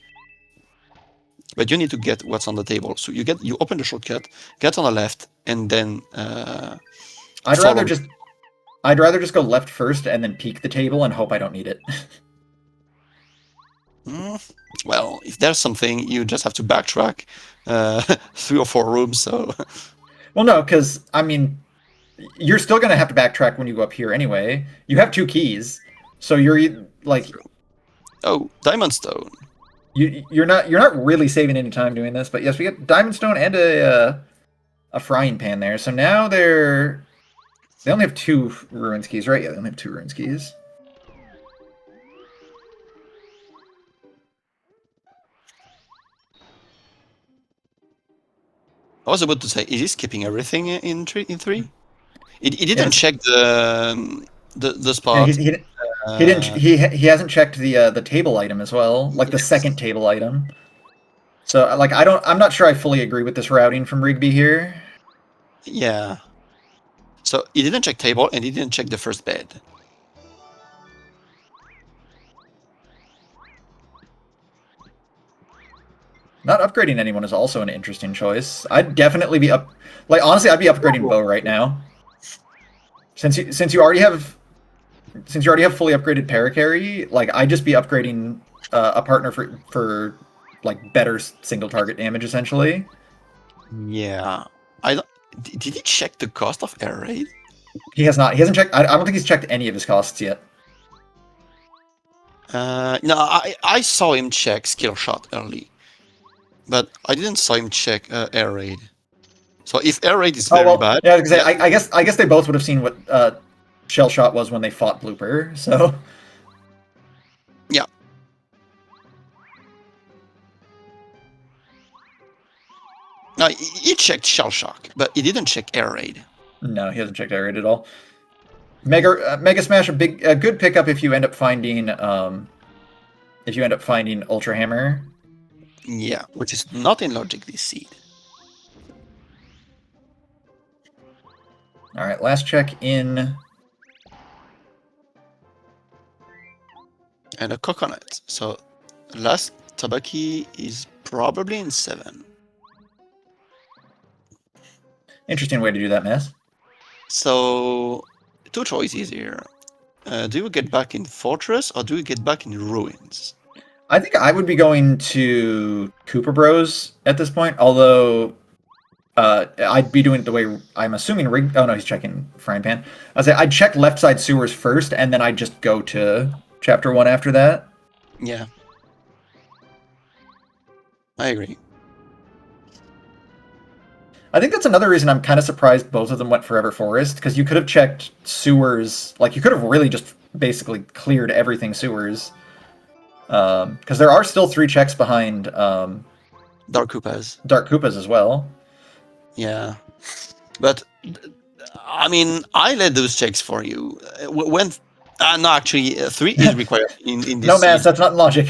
Speaker 1: But you need to get what's on the table. So you open the shortcut, get on the left, and then
Speaker 2: I'd
Speaker 1: follow.
Speaker 2: rather just I'd rather just go left first and then peek the table and hope I don't need it.
Speaker 1: Well, if there's something, you just have to backtrack 3 or 4 rooms. So
Speaker 2: Well, no, because I mean, you're still gonna have to backtrack when you go up here anyway. You have 2 keys, so you're like,
Speaker 1: oh, diamond stone.
Speaker 2: you're not really saving any time doing this. But yes, we get diamond stone and a frying pan there. So now they only have 2 ruins keys, right? Yeah, they only have 2 ruins keys.
Speaker 1: I was about to say, is he skipping everything in three? He
Speaker 2: Yeah,
Speaker 1: didn't check the
Speaker 2: yeah,
Speaker 1: spot.
Speaker 2: he didn't he hasn't checked the table item as well, like the
Speaker 1: Yes.
Speaker 2: second table item. So like I'm not sure I fully agree with this routing from Rigby here.
Speaker 1: Yeah. So he didn't check table and he didn't check the first bed.
Speaker 2: Not upgrading anyone is also an interesting choice. I'd definitely be honestly, I'd be upgrading Bo right now. Since you already have fully upgraded Paracarry, like I'd just be upgrading a partner for like better single target damage essentially.
Speaker 1: Yeah. I don't, did he check the cost of air raid?
Speaker 2: He has not. He hasn't checked. I don't think he's checked any of his costs yet.
Speaker 1: No, I saw him check skill shot early, but I didn't saw him check air raid. So if air raid is very bad,
Speaker 2: yeah, because I guess they both would have seen what shell shot was when they fought Blooper. So
Speaker 1: yeah. No, he checked shell shock, but he didn't check air raid.
Speaker 2: no, he hasn't checked air raid at all. Mega Smash, a good pickup if you end up finding Ultra Hammer.
Speaker 1: Yeah, which is not in logic this seed.
Speaker 2: All right, last check in.
Speaker 1: And a coconut. So last Tabaki is probably in 7.
Speaker 2: Interesting way to do that, Mess.
Speaker 1: So 2 choices here. Do you get back in Fortress or do you get back in Ruins?
Speaker 2: I think I would be going to Cooper Bros at this point, although I'd be doing it the way I'm assuming Rig. Oh no, he's checking Frying Pan. I'd say I'd check left side sewers first, and then I'd just go to Chapter 1 after that.
Speaker 1: Yeah. I agree.
Speaker 2: I think that's another reason I'm kind of surprised both of them went Forever Forest, because you could have checked sewers, like you could have really just basically cleared everything sewers. Because there are still 3 checks behind
Speaker 1: Dark Koopas.
Speaker 2: Dark Koopas as well.
Speaker 1: Yeah. But, I mean, I led those checks for you. When... no, actually, 3 is required in this
Speaker 2: No, man,
Speaker 1: seed.
Speaker 2: that's not in logic.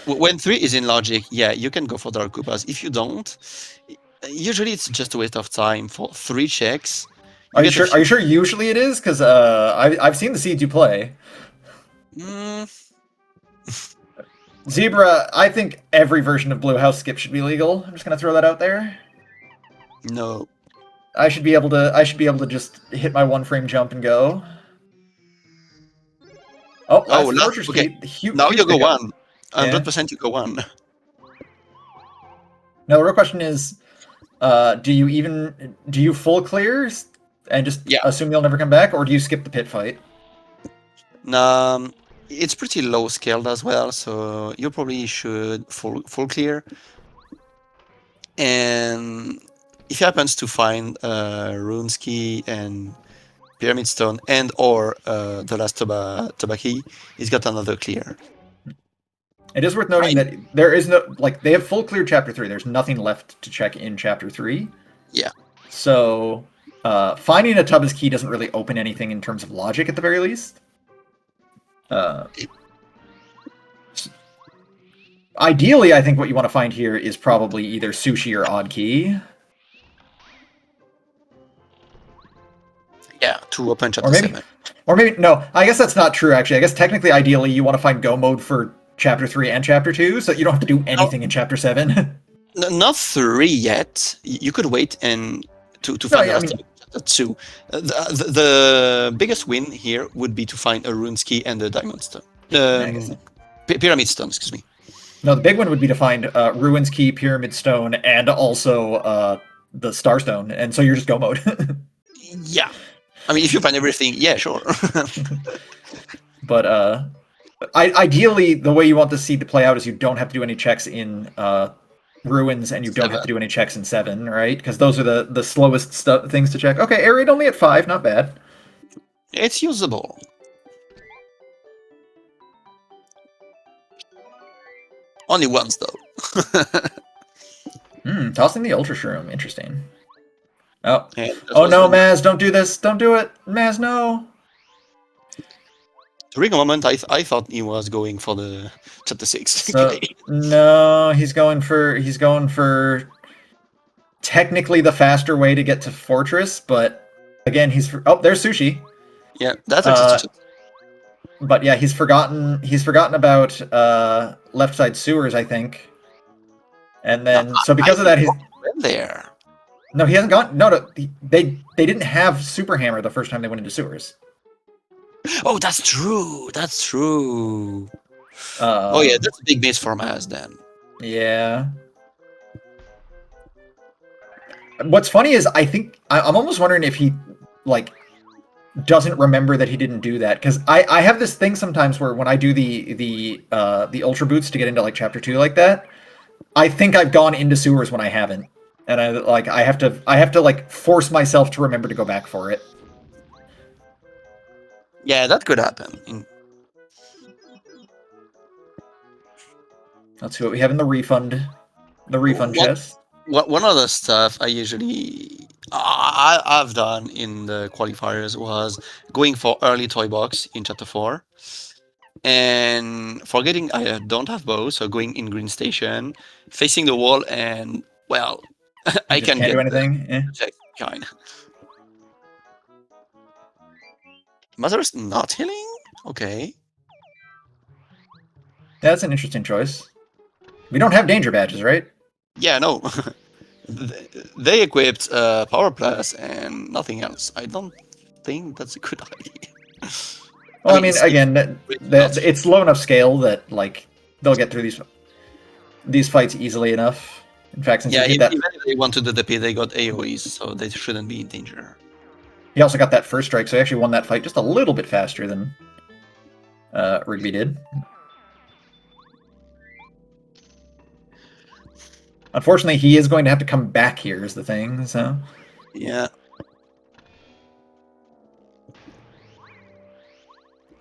Speaker 1: When 3 is in logic, yeah, you can go for Dark Koopas. If you don't, usually it's just a waste of time for 3 checks.
Speaker 2: Are you sure? Are you sure? Usually it is, because I've seen the seeds you play. Zebra, I think every version of Blue House Skip should be legal. I'm just gonna throw that out there.
Speaker 1: No.
Speaker 2: I should be able to just hit my 1-frame jump and go. Oh, that's Fortress
Speaker 1: okay.
Speaker 2: Key.
Speaker 1: Now you go 1. 100% you go 1.
Speaker 2: Now the real question is, do you full clear and just assume you'll never come back, or do you skip the pit fight?
Speaker 1: It's pretty low scaled as well, so you probably should full clear. And if he happens to find Runes Key and Pyramid Stone and or the last Tabaki, he's got another clear.
Speaker 2: It is worth noting that there is no, like, they have full clear Chapter 3. There's nothing left to check in Chapter 3.
Speaker 1: Yeah.
Speaker 2: So finding a Tubba's Key doesn't really open anything in terms of logic at the very least. Ideally, I think what you want to find here is probably either Sushi or Odd Key.
Speaker 1: Yeah, to open
Speaker 2: Or
Speaker 1: chapter
Speaker 2: maybe,
Speaker 1: 7.
Speaker 2: or maybe no. I guess that's not true. Actually, I guess technically, ideally, you want to find go mode for chapter 3 and chapter 2, so you don't have to do
Speaker 1: No,
Speaker 2: anything in chapter 7.
Speaker 1: not 3 yet. You could wait and to
Speaker 2: No,
Speaker 1: find the
Speaker 2: yeah, I
Speaker 1: rest of
Speaker 2: mean,
Speaker 1: it. Chapter 2. The biggest win here would be to find a runes key and the diamond stone.
Speaker 2: yeah, I guess.
Speaker 1: Pyramid stone, excuse me.
Speaker 2: No, the big one would be to find Ruins Key, Pyramid Stone, and also the Starstone, and so you're just go mode.
Speaker 1: Yeah. I mean, if you find everything, yeah, sure.
Speaker 2: But ideally, the way you want the seed to play out is you don't have to do any checks in Ruins, and you don't have to
Speaker 1: 7.
Speaker 2: do any checks in 7, right? Because those are the slowest things to check. Okay, air raid only at 5, not bad.
Speaker 1: It's usable. Only once, though.
Speaker 2: Tossing the Ultra Shroom, interesting. Oh,
Speaker 1: Yeah,
Speaker 2: oh no, Maz, don't do this! Don't do it, Maz, no!
Speaker 1: during a moment, I thought he was going for the chapter 6.
Speaker 2: So no, he's going for technically the faster way to get to Fortress, but again, oh, there's Sushi.
Speaker 1: Yeah, that's
Speaker 2: Uh,
Speaker 1: actually.
Speaker 2: but yeah, he's forgotten about left side sewers, I think. And
Speaker 1: No,
Speaker 2: then so
Speaker 1: I
Speaker 2: because of
Speaker 1: think
Speaker 2: that, he's
Speaker 1: went there.
Speaker 2: no, he hasn't gone. No, they didn't have Super Hammer the first time they went into sewers.
Speaker 1: Oh, that's true. That's true. Oh yeah,
Speaker 2: Uh,
Speaker 1: that's a big miss for Maz then.
Speaker 2: yeah. What's funny is I'm almost wondering if he like doesn't remember that he didn't do that, because I have this thing sometimes where when I do the ultra boots to get into like chapter 2 like that, I think I've gone into sewers when I haven't, and I have to like force myself to remember to go back for it.
Speaker 1: Yeah, that could happen.
Speaker 2: Let's see what we have in the refund
Speaker 1: What
Speaker 2: chest.
Speaker 1: one of the stuff I've done in the qualifiers was going for early toy box in chapter 4 and forgetting I don't have bow, so going in green station, facing the wall, and well,
Speaker 2: You
Speaker 1: I
Speaker 2: just
Speaker 1: can
Speaker 2: can't do
Speaker 1: get the
Speaker 2: anything.
Speaker 1: check kind. Mazarus not healing? Okay.
Speaker 2: That's an interesting choice. We don't have danger badges, right?
Speaker 1: Yeah, no. They equipped Power Plus and nothing else. I don't think that's a good idea.
Speaker 2: Well, I mean, again,
Speaker 1: Not
Speaker 2: it's low enough scale that like they'll get through these fights easily enough. In fact, since
Speaker 1: yeah,
Speaker 2: he hit
Speaker 1: even
Speaker 2: that,
Speaker 1: if they want to do the P, they got AoEs, so they shouldn't be in danger.
Speaker 2: he also got that first strike, so he actually won that fight just a little bit faster than Rigby did. Unfortunately, he is going to have to come back here, is the thing, so...
Speaker 1: Yeah.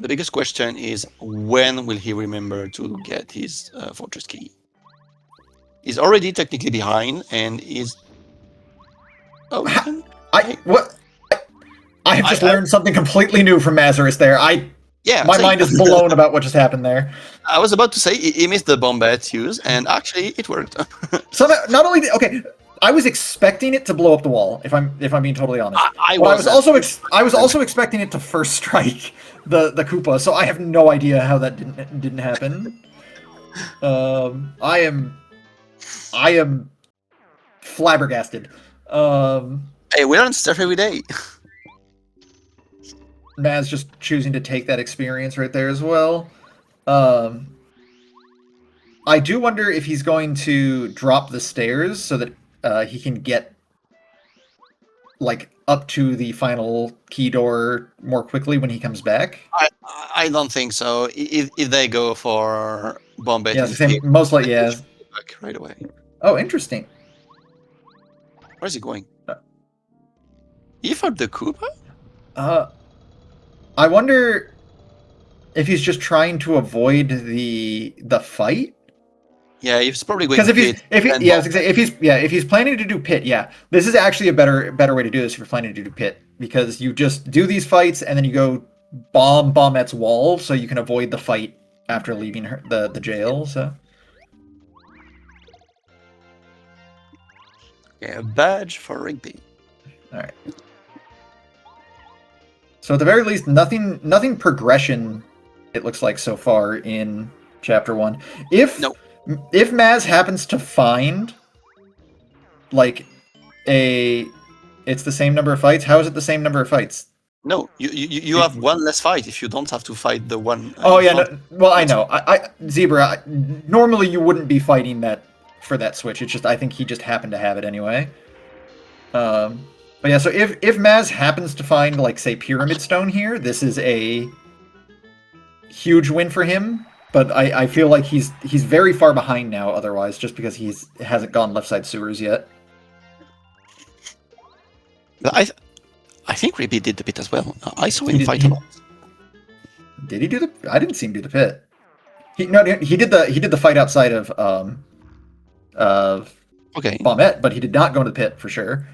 Speaker 1: The biggest question is, when will he remember to get his fortress key? He's already technically behind, and is... Oh, you can...
Speaker 2: What? I have just learned something completely new from Mazarus there.
Speaker 1: Yeah,
Speaker 2: My mind is blown about what just happened there.
Speaker 1: I was about to say he missed the bombette use, and actually it worked.
Speaker 2: So not only okay, I was expecting it to blow up the wall. If I'm being totally honest,
Speaker 1: I
Speaker 2: but
Speaker 1: was
Speaker 2: I was also expecting it to first strike the Koopa. So I have no idea how that didn't happen. I am flabbergasted.
Speaker 1: Hey, we learn stuff every day.
Speaker 2: Maz just choosing to take that experience right there as well. I do wonder if he's going to drop the stairs so that he can get like up to the final key door more quickly when he comes back.
Speaker 1: I don't think so. If they go for bombette,
Speaker 2: Yeah, same, most likely. Yeah.
Speaker 1: Back right away.
Speaker 2: Oh, interesting.
Speaker 1: Where's he going? He fought the Koopa?
Speaker 2: I wonder if he's just trying to avoid the fight.
Speaker 1: Yeah, he's probably going
Speaker 2: Because if he's planning to do pit, yeah, this is actually a better way to do this if you're planning to do pit, because you just do these fights and then you go bomb Bombett's wall so you can avoid the fight after leaving the jail. So
Speaker 1: yeah, a badge for Rigby.
Speaker 2: all right. So at the very least, nothing progression. It looks like so far in chapter 1. If
Speaker 1: No,
Speaker 2: if Maz happens to find like a, it's the same number of fights. How is it the same number of fights?
Speaker 1: no, you have one less fight if you don't have to fight the one
Speaker 2: Oh
Speaker 1: in
Speaker 2: yeah,
Speaker 1: front.
Speaker 2: no, well I know. Zebra. Normally you wouldn't be fighting that for that switch. It's just I think he just happened to have it anyway. But yeah, so if Maz happens to find like say Pyramid Stone here, this is a huge win for him. But I feel like he's very far behind now. Otherwise, just because he's hasn't gone left side sewers yet.
Speaker 1: But I think Rigby did the bit as well. I saw him
Speaker 2: He did.
Speaker 1: fight a lot.
Speaker 2: Did he do the? I didn't see him do the pit. He did the fight outside of
Speaker 1: Okay.
Speaker 2: Bombette, but he did not go into the pit for sure.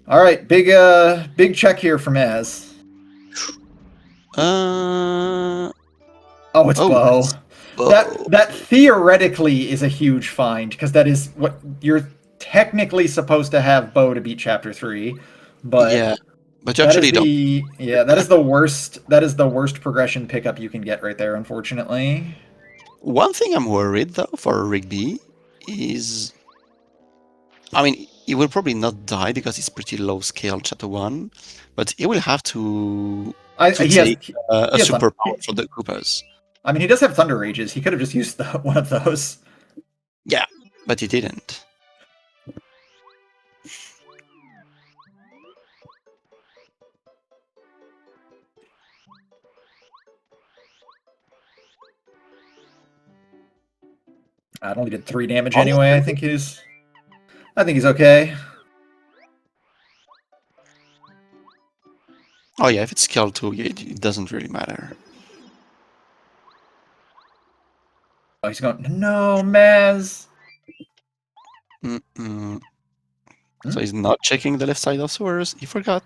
Speaker 2: All right, big check here from Az.
Speaker 1: Uh,
Speaker 2: Oh, it's Bo.
Speaker 1: Bo.
Speaker 2: That theoretically is a huge find because that is what you're technically supposed to have Bo to beat Chapter 3, but
Speaker 1: Yeah, but you
Speaker 2: that
Speaker 1: actually
Speaker 2: is
Speaker 1: don't.
Speaker 2: that is the worst. That is the worst progression pickup you can get right there. Unfortunately,
Speaker 1: One thing I'm worried though for Rigby is, I mean, he will probably not die because it's pretty low scale Chapter 1, but he will have to
Speaker 2: he has
Speaker 1: take a
Speaker 2: he has
Speaker 1: superpower for the Koopas.
Speaker 2: I mean, he does have Thunder Rages. He could have just used one of those.
Speaker 1: Yeah, but he didn't.
Speaker 2: I only did 3 damage
Speaker 1: Almost
Speaker 2: anyway.
Speaker 1: perfect.
Speaker 2: I think he's okay.
Speaker 1: Oh yeah, if it's scale 2, it doesn't really matter.
Speaker 2: Oh, he's going. No, Maz.
Speaker 1: Mm-mm. So he's not checking the left side of sewers. He forgot.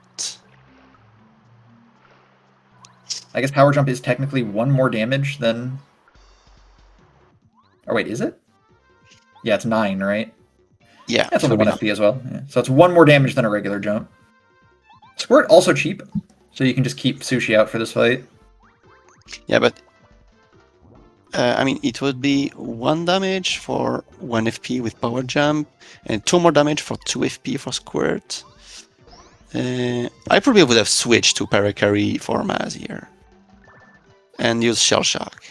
Speaker 2: I guess Power Jump is technically 1 more damage than. Or wait, is it? Yeah, it's 9, right?
Speaker 1: Yeah,
Speaker 2: That's
Speaker 1: it
Speaker 2: only
Speaker 1: will
Speaker 2: 1
Speaker 1: be
Speaker 2: FP as well. Yeah. So it's 1 more damage than a regular jump. Squirt also cheap, so you can just keep Sushi out for this fight.
Speaker 1: Yeah, but I mean, it would be 1 damage for 1 FP with power jump, and 2 more damage for 2 FP for squirt. I probably would have switched to Paracarry for Maz here, and use Shell Shock.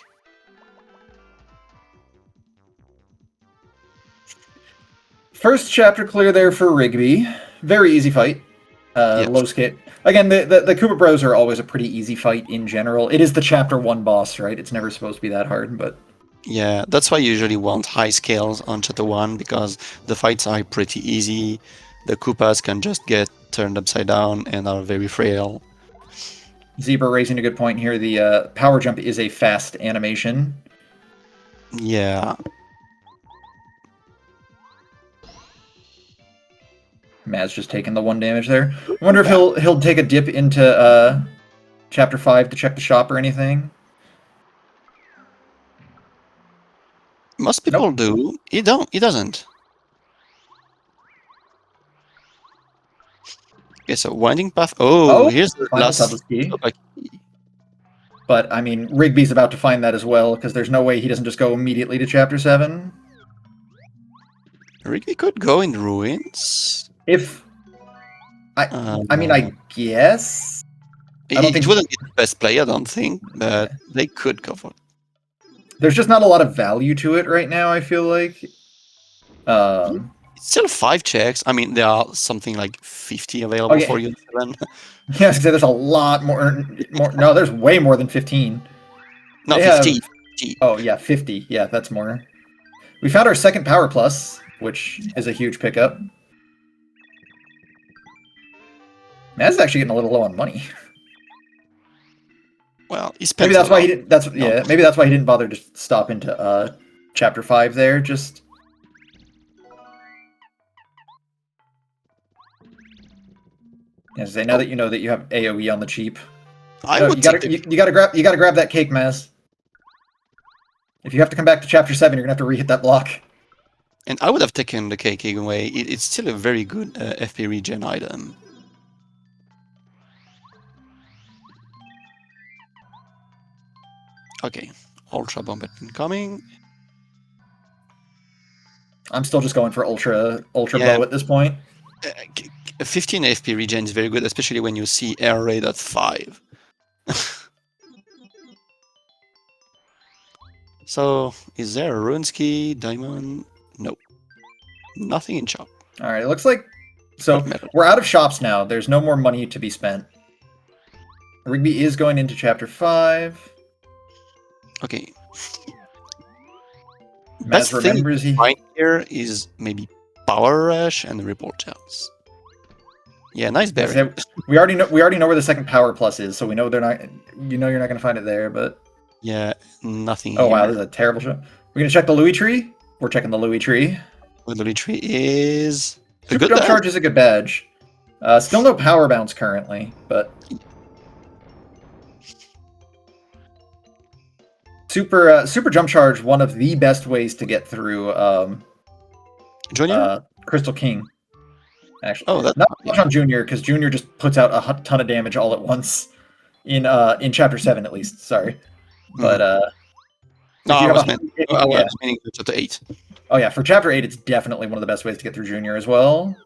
Speaker 2: First chapter clear there for Rigby. Very easy fight.
Speaker 1: Yes.
Speaker 2: Low scale. Again, the Koopa Bros are always a pretty easy fight in general. It is the chapter 1 boss, right? It's never supposed to be that hard, but
Speaker 1: Yeah, that's why I usually want high scales on Chapter 1, because the fights are pretty easy. The Koopas can just get turned upside down and are very frail.
Speaker 2: Zebra raising a good point here. The Power Jump is a fast animation.
Speaker 1: Yeah.
Speaker 2: Maz just taking the 1 damage there. I wonder if he'll take a dip into chapter 5 to check the shop or anything.
Speaker 1: Most people do. He doesn't. Okay, so winding path. Oh, here's the
Speaker 2: final
Speaker 1: last.
Speaker 2: toughest key. But I mean, Rigby's about to find that as well, because there's no way he doesn't just go immediately to chapter 7.
Speaker 1: Rigby could go in ruins.
Speaker 2: If I mean, I guess I don't think
Speaker 1: it wouldn't be the best play, I don't think, but they could go for it.
Speaker 2: there's just not a lot of value to it right now. I feel like.
Speaker 1: It's still 5 checks. I mean, there are something like 50 available for you.
Speaker 2: Yeah, there's a lot more. No, there's way more than 15.
Speaker 1: No,
Speaker 2: They
Speaker 1: 50.
Speaker 2: have-
Speaker 1: 50.
Speaker 2: Oh yeah, 50. Yeah, that's more. We found our second Power Plus, which is a huge pickup. Maz is actually getting a little low on money.
Speaker 1: Well, he spent
Speaker 2: Maybe that's
Speaker 1: a
Speaker 2: why
Speaker 1: lot.
Speaker 2: he didn't. Maybe that's why he didn't bother to stop into chapter 5 there. Just. As I say, now that you know that you have AOE on the cheap,
Speaker 1: I
Speaker 2: no,
Speaker 1: would take the...
Speaker 2: you gotta grab that cake, Maz. If you have to come back to chapter 7, you're gonna have to re-hit that block.
Speaker 1: And I would have taken the cake anyway. It's still a very good FP regen item. Okay, Ultra Bomb incoming.
Speaker 2: I'm still just going for ultra
Speaker 1: Yeah,
Speaker 2: bow at this point.
Speaker 1: 15 FP regen is very good, especially when you see air raid at 5. So, is there a Runesky, Diamond? No, nothing in shop.
Speaker 2: All right, it looks like so
Speaker 1: But metal.
Speaker 2: we're out of shops now. There's no more money to be spent. Rigby is going into chapter 5.
Speaker 1: Okay.
Speaker 2: Maz
Speaker 1: Best thing you
Speaker 2: remembers
Speaker 1: can
Speaker 2: he.
Speaker 1: find here is maybe Power Rush and Report Shells. Yeah, nice
Speaker 2: I
Speaker 1: berry.
Speaker 2: said, we already know where the second power plus is, so we know they're not. You know you're not going to find it there, but
Speaker 1: Yeah, nothing
Speaker 2: oh wow,
Speaker 1: here.
Speaker 2: this is a terrible shot. We're gonna check the Louis tree. We're checking the Louis tree.
Speaker 1: Lily Tree is a
Speaker 2: Super
Speaker 1: good
Speaker 2: jump
Speaker 1: badge.
Speaker 2: charge is a good badge. Still no power bounce currently, but super jump charge, one of the best ways to get through
Speaker 1: Junior?
Speaker 2: Crystal King. Actually,
Speaker 1: Oh, that's
Speaker 2: not
Speaker 1: fine,
Speaker 2: much
Speaker 1: yeah.
Speaker 2: on Junior because Junior just puts out a ton of damage all at once in chapter 7 at least. Sorry, but
Speaker 1: Mhm. No,
Speaker 2: if
Speaker 1: I
Speaker 2: you have
Speaker 1: was
Speaker 2: a
Speaker 1: meant.
Speaker 2: yeah,
Speaker 1: Was meaning chapter 8.
Speaker 2: oh yeah, for chapter 8, it's definitely one of the best ways to get through Junior as well.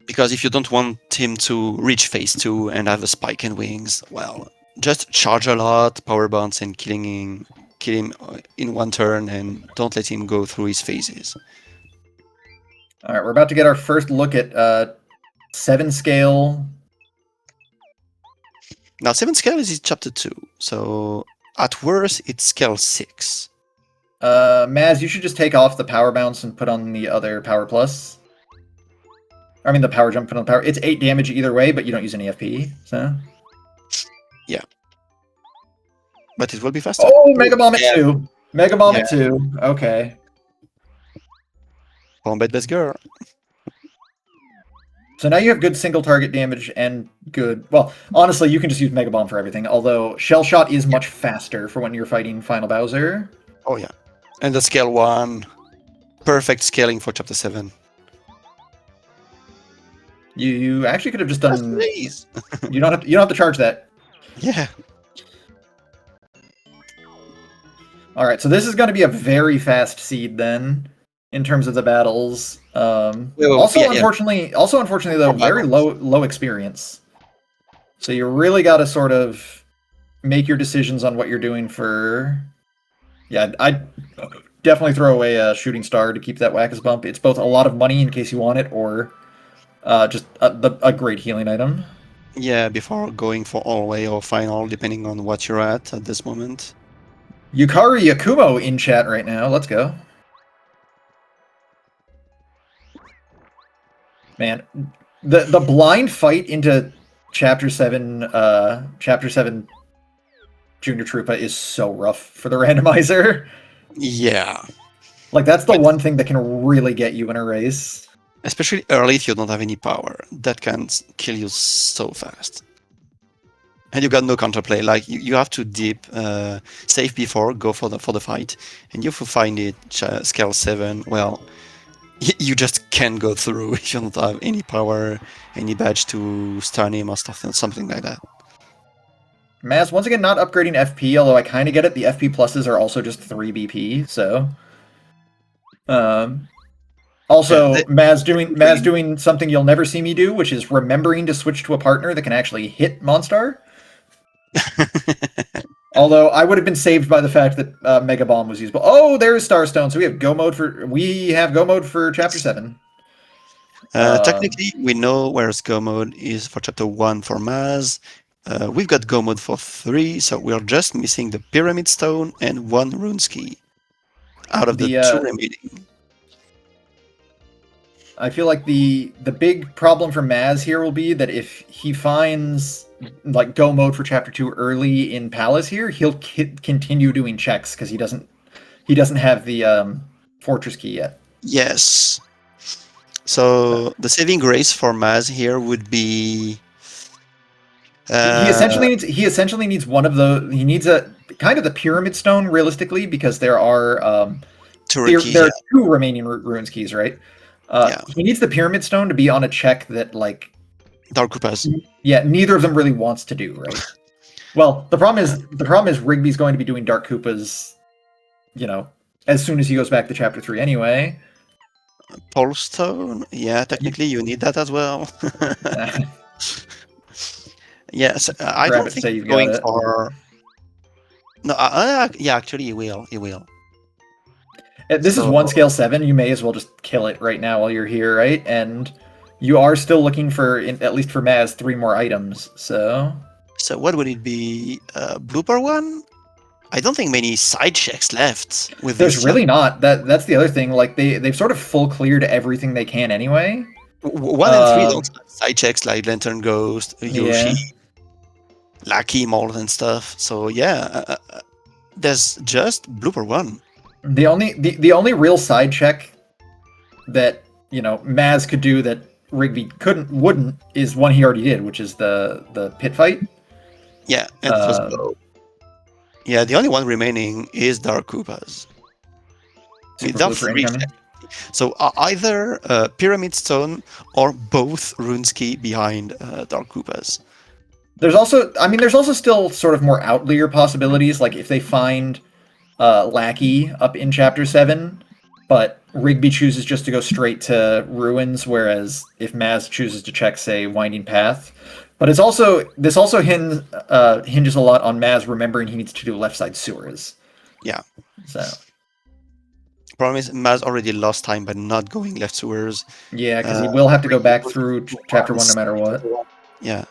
Speaker 1: Because if you don't want him to reach phase 2 and have a spike and wings, well, just charge a lot, power bounce, and kill him in one turn, and don't let him go through his phases.
Speaker 2: All right, we're about to get our first look at 7 scale.
Speaker 1: Now, 7 scale is chapter 2, so at worst, it's scale 6.
Speaker 2: Maz, you should just take off the power bounce and put on the other power plus. I mean, the power jump, put on the power. It's 8 damage either way, but you don't use any FP, so.
Speaker 1: Yeah. But it will be faster.
Speaker 2: Oh, Mega Bomb at
Speaker 1: Yeah.
Speaker 2: 2. Mega Bomb
Speaker 1: Yeah.
Speaker 2: at 2. Okay.
Speaker 1: Combat best girl.
Speaker 2: So now you have good single target damage and good. Well, honestly, you can just use Mega Bomb for everything. Although Shell Shot is much faster for when you're fighting Final Bowser.
Speaker 1: Oh, yeah. And the scale 1. Perfect scaling for chapter 7.
Speaker 2: You actually could have just done.
Speaker 1: Please.
Speaker 2: You don't have to charge that.
Speaker 1: Yeah.
Speaker 2: All right, so this is going to be a very fast seed then, in terms of the battles. Unfortunately, though,
Speaker 1: For
Speaker 2: very
Speaker 1: battles.
Speaker 2: low experience. So you really got to sort of make your decisions on what you're doing for. Yeah, I'd definitely throw away a shooting star to keep that Wackus bump. It's both a lot of money in case you want it, or just a great healing item.
Speaker 1: Yeah, before going for all way or final, depending on what you're at this moment.
Speaker 2: Yukari Yakumo in chat right now. Let's go. Man, the blind fight into chapter 7 Junior Troopa is so rough for the randomizer.
Speaker 1: Yeah.
Speaker 2: Like that's the
Speaker 1: But
Speaker 2: one thing that can really get you in a race.
Speaker 1: especially early if you don't have any power. That can kill you so fast. And you got no counterplay. Like you have to deep save before, go for the fight. And if you find it scale 7, well, you just can't go through if you don't have any power, any badge to stun him or something like that.
Speaker 2: Maz, once again, not upgrading FP, although I kind of get it. The FP pluses are also just 3 BP, so. Also,
Speaker 1: Yeah,
Speaker 2: Maz doing something you'll never see me do, which is remembering to switch to a partner that can actually hit Monstar. Although I would have been saved by the fact that Mega Bomb was usable. Oh, there's Starstone. So we have go mode for Chapter 7.
Speaker 1: Technically, we know where go mode is for chapter 1 for Maz. We've got go mode for 3, so we're just missing the Pyramid Stone and 1 Runesky out of the 2 remaining.
Speaker 2: I feel like the big problem for Maz here will be that if he finds like go mode for chapter 2 early in Palace here, he'll continue doing checks because he doesn't have the fortress key yet.
Speaker 1: Yes. So the saving grace for Maz here would be
Speaker 2: he essentially needs one of the he needs a kind of the pyramid stone realistically because there are there are 2 remaining ruins keys, right? He needs the pyramid stone to be on a check that like
Speaker 1: Dark Group has.
Speaker 2: Yeah, neither of them really wants to do, right? Well, the problem is Rigby's going to be doing Dark Koopas, as soon as he goes back to Chapter 3 anyway.
Speaker 1: Pole Stone, yeah, technically you need that as well. Yes, I
Speaker 2: Grab
Speaker 1: don't
Speaker 2: it and
Speaker 1: think
Speaker 2: say
Speaker 1: he's
Speaker 2: you've got
Speaker 1: going
Speaker 2: it.
Speaker 1: for. No, yeah, actually, he will. He will.
Speaker 2: This is
Speaker 1: So,
Speaker 2: one scale 7. You may as well just kill it right now while you're here, right? And you are still looking for, at least for Maz, 3 more items. So
Speaker 1: so what would it be? Blooper one? I don't think many side checks left with
Speaker 2: there's
Speaker 1: this chapter.
Speaker 2: really not. That's the other thing. Like they've sort of full cleared everything they can anyway.
Speaker 1: 1 and 3
Speaker 2: Uh,
Speaker 1: don't have side checks like Lantern Ghost, Yoshi,
Speaker 2: yeah.
Speaker 1: Lucky Mold, and stuff. So yeah, there's just Blooper one.
Speaker 2: The only real side check that Maz could do that Rigby wouldn't is one he already did, which is the pit fight.
Speaker 1: Yeah, and it was low. Yeah, the only one remaining is Dark Koopas.
Speaker 2: Super
Speaker 1: There are
Speaker 2: blooper
Speaker 1: 3.
Speaker 2: incoming.
Speaker 1: So either Pyramid Stone or both Runesky behind Dark Koopas.
Speaker 2: There's also still sort of more outlier possibilities, like if they find Lackey up in Chapter 7, but Rigby chooses just to go straight to Ruins, whereas if Maz chooses to check, say, Winding Path. But this also hinges a lot on Maz remembering he needs to do left side sewers.
Speaker 1: Yeah.
Speaker 2: So
Speaker 1: Problem is, Maz already lost time by not going left sewers.
Speaker 2: yeah, because he will have to go back through Chapter 1 no
Speaker 1: Once.
Speaker 2: matter what.
Speaker 1: Yeah.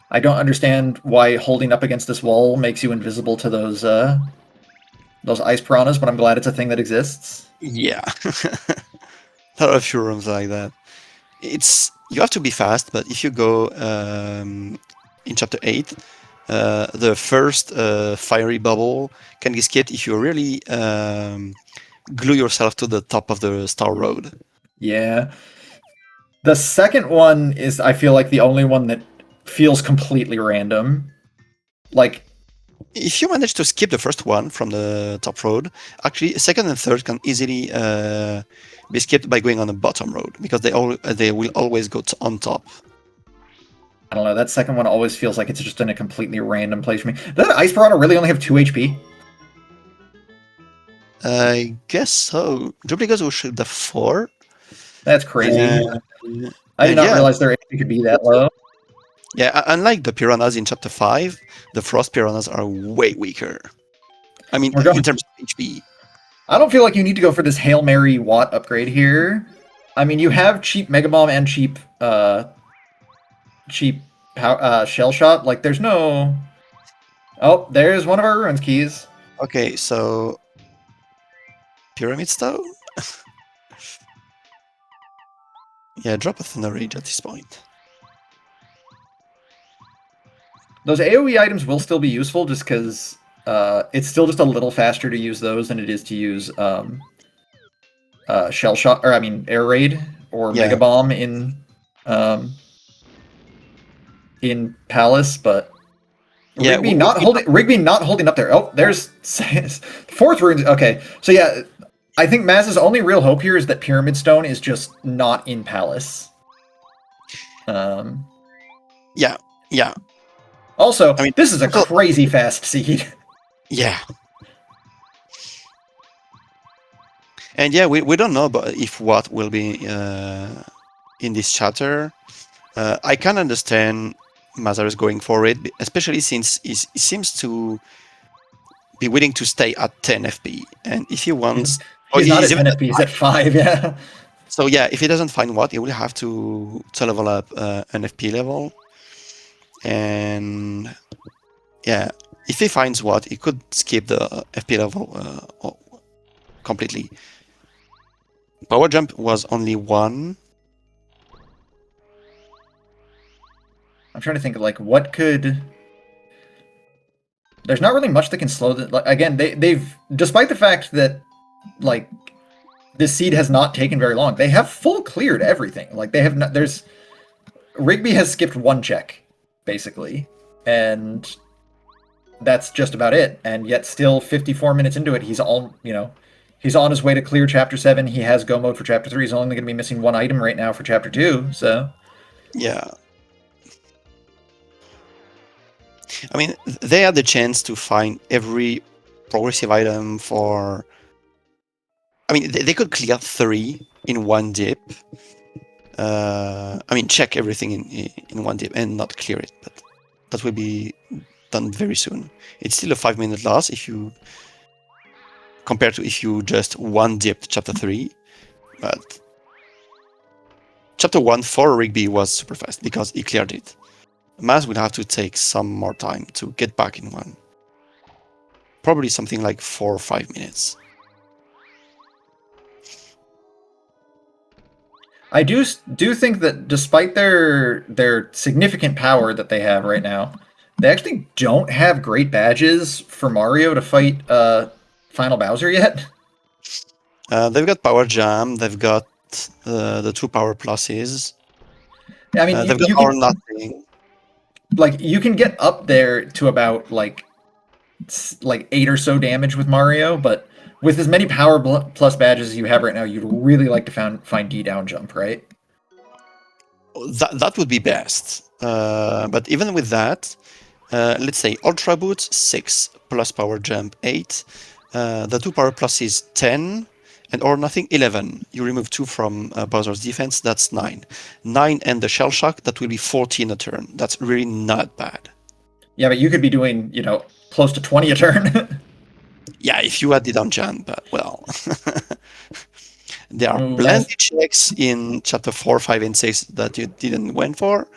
Speaker 2: I don't understand why holding up against this wall makes you invisible to those ice piranhas, but I'm glad it's a thing that exists.
Speaker 1: Yeah. There are a few rooms like that. You have to be fast, but if you go in chapter 8, the first fiery bubble can be skipped if you really glue yourself to the top of the Star Road.
Speaker 2: Yeah. The second one is, I feel like, the only one that feels completely random. Like,
Speaker 1: if you manage to skip the first one from the top road, actually second and third can easily be skipped by going on the bottom road because they will always go on top.
Speaker 2: I don't know, that second one always feels like it's just in a completely random place for me. Does that ice piranha really only have 2 HP?
Speaker 1: I guess so. Duplicates will shoot the 4.
Speaker 2: That's crazy. I did
Speaker 1: And
Speaker 2: not
Speaker 1: yeah,
Speaker 2: realize their HP could be that low.
Speaker 1: yeah. Unlike the piranhas in chapter 5, the frost piranhas are way weaker. I mean,
Speaker 2: We're going-
Speaker 1: in terms of HP.
Speaker 2: I don't feel like you need to go for this Hail Mary Watt upgrade here. I mean, you have cheap Mega Bomb and cheap Shell Shot. Like, there's no... Oh, there's one of our ruins keys.
Speaker 1: Okay, so Pyramid Stone? Yeah, drop a Thunder Rage at this point.
Speaker 2: Those AoE items will still be useful just because it's still just a little faster to use those than it is to use Shell Shot, or I mean Air Raid or
Speaker 1: Yeah.
Speaker 2: Mega Bomb in Palace, but
Speaker 1: Yeah,
Speaker 2: Rigby not holding up there. Oh, there's 4th runes. Okay, so yeah, I think Maz's only real hope here is that Pyramid Stone is just not in Palace.
Speaker 1: Yeah.
Speaker 2: Also,
Speaker 1: I mean,
Speaker 2: this is a crazy fast seed.
Speaker 1: Yeah. And yeah, we don't know about if what will be in this chapter. I can understand Mazarus going for it, especially since he seems to be willing to stay at 10 FP. And if he wants...
Speaker 2: He's not at
Speaker 1: even
Speaker 2: 10 FP, he's at 5, yeah.
Speaker 1: So yeah, if he doesn't find what, he will have to level up an FP level. And yeah, if he finds what, he could skip the FP level completely. Power jump was only 1.
Speaker 2: I'm trying to think of, like, what could... There's not really much that can slow the... Like, again, they've... Despite the fact that, like, this seed has not taken very long, they have full cleared everything. Like, they have not... There's... Rigby has skipped 1 check, basically. And that's just about it. And yet still 54 minutes into it, he's all, He's on his way to clear Chapter 7. He has go mode for Chapter 3. He's only going to be missing one item right now for Chapter 2, so...
Speaker 1: Yeah. I mean, they had the chance to find every progressive item for... I mean, they could clear 3 in one dip. I mean, check everything in one dip and not clear it, but that will be done very soon. It's still a 5-minute loss if you... compared to if you just one dipped Chapter 3, but... Chapter 1 for Rigby was super fast because he cleared it. Maz will have to take some more time to get back in one. Probably something like 4 or 5 minutes.
Speaker 2: I do think that despite their significant power that they have right now, they actually don't have great badges for Mario to fight Final Bowser yet.
Speaker 1: They've got Power Jam, they've got the 2 Power Pluses.
Speaker 2: I mean,
Speaker 1: they've got
Speaker 2: you
Speaker 1: Power
Speaker 2: can
Speaker 1: Nothing.
Speaker 2: like you can get up there to about like 8 or so damage with Mario, but with as many Power Plus badges as you have right now, you'd really like to find D down jump, right?
Speaker 1: That would be best. But even with that, let's say Ultra Boots 6 plus Power Jump 8. The 2 Power Pluses 10. And or nothing 11. You remove 2 from Bowser's defense, that's 9. 9 and the Shell Shock, that will be 14 a turn. That's really not bad.
Speaker 2: Yeah, but you could be doing, close to 20 a turn.
Speaker 1: Yeah, if you had it on Jan, but well. There are
Speaker 2: Ooh,
Speaker 1: plenty checks in Chapter 4, 5, and 6 that you didn't went for.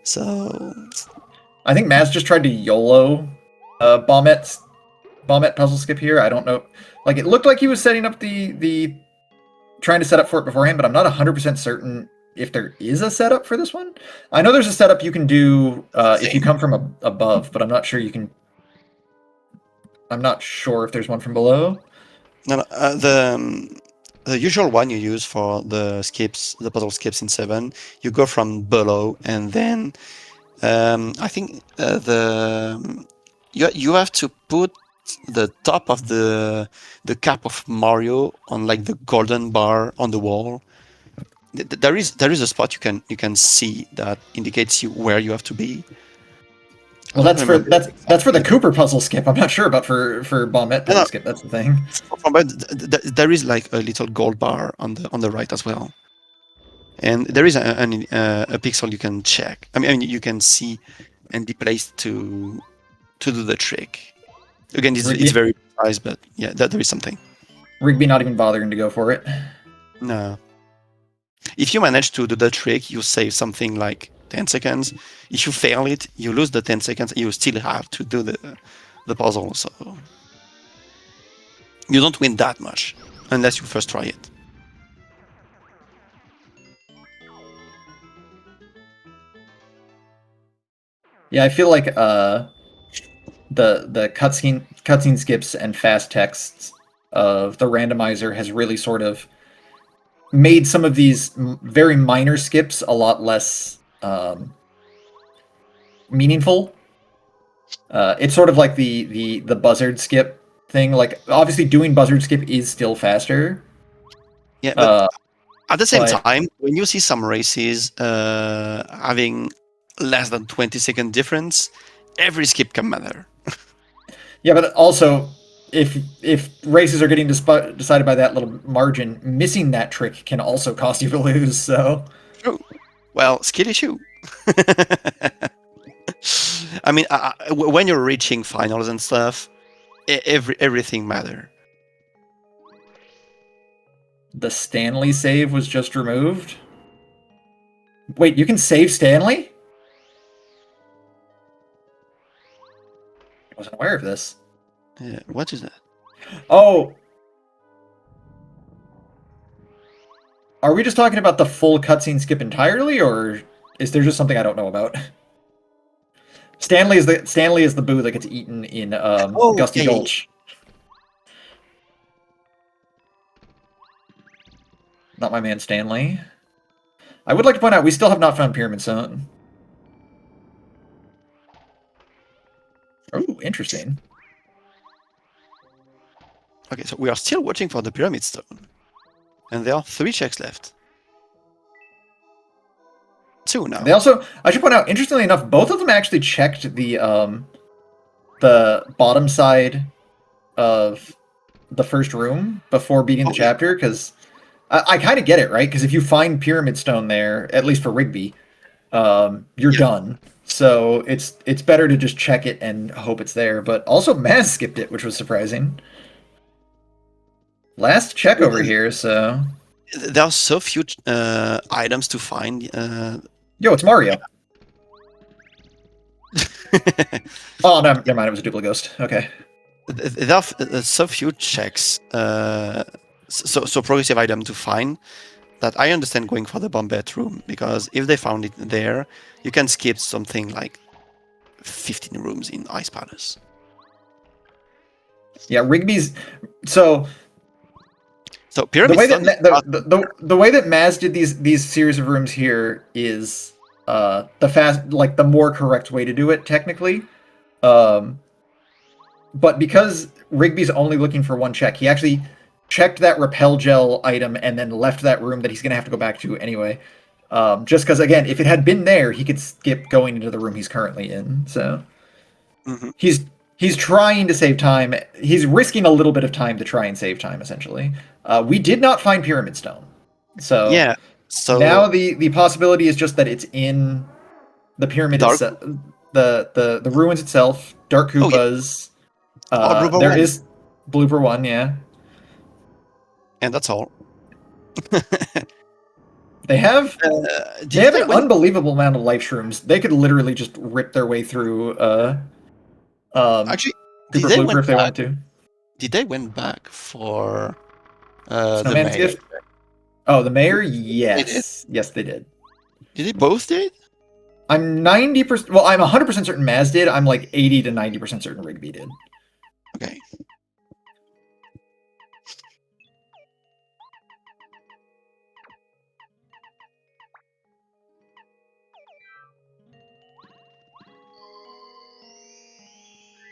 Speaker 1: So...
Speaker 2: I think Maz just tried to YOLO Bombette puzzle skip here. I don't know. Like, it looked like he was setting up the trying to set up for it beforehand, but I'm not 100% certain if there is a setup for this one. I know there's a setup you can do if you come from above, but I'm not sure you can... I'm not sure if there's one from below.
Speaker 1: No, the usual one you use for the skips, the puzzle skips in 7, you go from below, and then I think you have to put the top of the cap of Mario on like the golden bar on the wall. There is a spot you can see that indicates you where you have to be.
Speaker 2: Well, that's for the Cooper puzzle skip. I'm not sure about for Bombette puzzle skip. That's the thing.
Speaker 1: But there is like a little gold bar on the right as well, and there is a pixel you can check. I mean you can see and be placed to do the trick. Again, it's very precise, but yeah, there is something.
Speaker 2: Rigby not even bothering to go for it.
Speaker 1: No. If you manage to do the trick, you save something like 10 seconds. If you fail it, you lose the 10 seconds, and you still have to do the puzzle. So you don't win that much unless you first try it.
Speaker 2: Yeah, I feel like the cutscene skips and fast texts of the randomizer has really sort of made some of these very minor skips a lot less meaningful. It's sort of like the buzzard skip thing. Like, obviously doing buzzard skip is still faster.
Speaker 1: Yeah, but at the same time, when you see some races having less than 20-second difference, every skip can matter.
Speaker 2: Yeah, but also, if races are getting decided by that little margin, missing that trick can also cost you to lose. So,
Speaker 1: true. Well, skill issue. I mean, when you're reaching finals and stuff, everything matters.
Speaker 2: The Stanley save was just removed. Wait, you can save Stanley? I wasn't aware of this.
Speaker 1: Yeah, what is that?
Speaker 2: Oh. Are we just talking about the full cutscene skip entirely, or is there just something I don't know about? Stanley is the boo that gets eaten in Gusty Gulch. Not my man Stanley. I would like to point out we still have not found Pyramid Zone. Oh, interesting.
Speaker 1: Okay, so we are still watching for the pyramid stone. And there are 3 checks left. 2 now.
Speaker 2: They also, I should point out, interestingly enough, both of them actually checked the bottom side of the first room before beating the
Speaker 1: Oh, yeah.
Speaker 2: chapter, because I kind of get it, right? Because if you find pyramid stone there, at least for Rigby, you're
Speaker 1: Yeah.
Speaker 2: done. So it's better to just check it and hope it's there. But also, Maz skipped it, which was surprising. Last check over here, so
Speaker 1: There are so few items to find.
Speaker 2: yo, it's Mario. Oh no, never mind. It was a duplicate ghost. Okay.
Speaker 1: There are so few checks, so progressive item to find, that I understand going for the Bombette room, because if they found it there, you can skip something like 15 rooms in Ice Palace.
Speaker 2: Yeah, Rigby's. So
Speaker 1: So
Speaker 2: the
Speaker 1: Pyramid
Speaker 2: way
Speaker 1: Stone
Speaker 2: that the way that Maz did these series of rooms here is the more correct way to do it technically. But because Rigby's only looking for one check, he actually checked that repel gel item and then left that room that he's gonna have to go back to anyway. Just because again, if it had been there, he could skip going into the room he's currently in. So
Speaker 1: Mhm.
Speaker 2: he's trying to save time. He's risking a little bit of time to try and save time. Essentially, we did not find Pyramid Stone, so
Speaker 1: Yeah, so
Speaker 2: now the possibility is just that it's in the pyramid
Speaker 1: Dark.
Speaker 2: itself, the ruins itself. Dark
Speaker 1: Oh, yeah.
Speaker 2: Koopas.
Speaker 1: Oh, Blooper
Speaker 2: There
Speaker 1: 1.
Speaker 2: is blooper one, yeah.
Speaker 1: And that's all.
Speaker 2: They have they
Speaker 1: Did
Speaker 2: have
Speaker 1: they
Speaker 2: an
Speaker 1: win?
Speaker 2: unbelievable amount of life shrooms. They could literally just rip their way through
Speaker 1: Actually, did
Speaker 2: Cooper
Speaker 1: they
Speaker 2: Blooper
Speaker 1: win
Speaker 2: if they
Speaker 1: back?
Speaker 2: wanted to.
Speaker 1: Did they win back for the
Speaker 2: Snowman's
Speaker 1: mayor?
Speaker 2: gift. Oh, the mayor.
Speaker 1: They did.
Speaker 2: Yes, they did.
Speaker 1: Did they both did?
Speaker 2: I'm 90%. Well, I'm 100% certain Maz did. I'm like 80 to 90% certain Rigby did.
Speaker 1: Okay.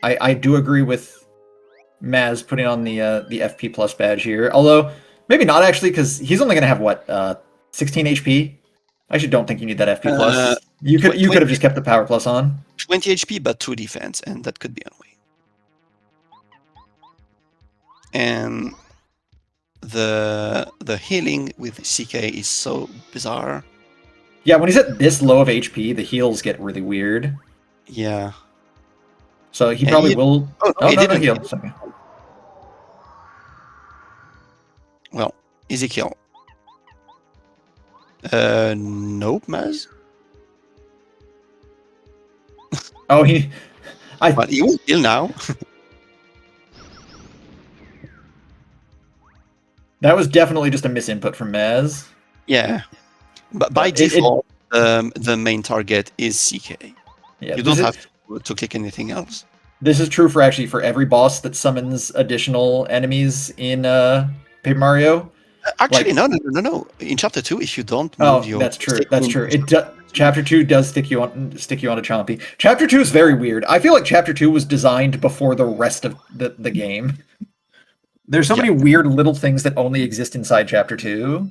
Speaker 2: I do agree with Maz putting on the FP plus badge here. Although maybe not actually, because he's only gonna have what 16 HP. I actually don't think you need that FP
Speaker 1: Uh,
Speaker 2: plus. You could
Speaker 1: 20,
Speaker 2: have just kept the power plus on.
Speaker 1: 20 HP, but 2 defense, and that could be annoying. And the healing with CK is so bizarre.
Speaker 2: Yeah, when he's at this low of HP, the heals get really weird.
Speaker 1: Yeah.
Speaker 2: So he
Speaker 1: And
Speaker 2: probably will.
Speaker 1: oh no,
Speaker 2: Oh
Speaker 1: he
Speaker 2: no, no
Speaker 1: didn't.
Speaker 2: heal. Sorry.
Speaker 1: Well, easy kill. Nope, Maz.
Speaker 2: Oh, he.
Speaker 1: But he will kill now.
Speaker 2: That was definitely just a misinput from Maz.
Speaker 1: Yeah. But by default, the main target is CK.
Speaker 2: Yeah,
Speaker 1: You don't have to click anything else.
Speaker 2: this is true for actually for every boss that summons additional enemies in Paper Mario.
Speaker 1: Actually,
Speaker 2: Like,
Speaker 1: no. In chapter 2, if you don't
Speaker 2: oh,
Speaker 1: move your
Speaker 2: that's true.
Speaker 1: stick
Speaker 2: That's
Speaker 1: room,
Speaker 2: true. Chapter 2 does stick you on a Chompy. Chapter 2 is very weird. I feel like Chapter 2 was designed before the rest of the game. There's so many weird little things that only exist inside Chapter 2.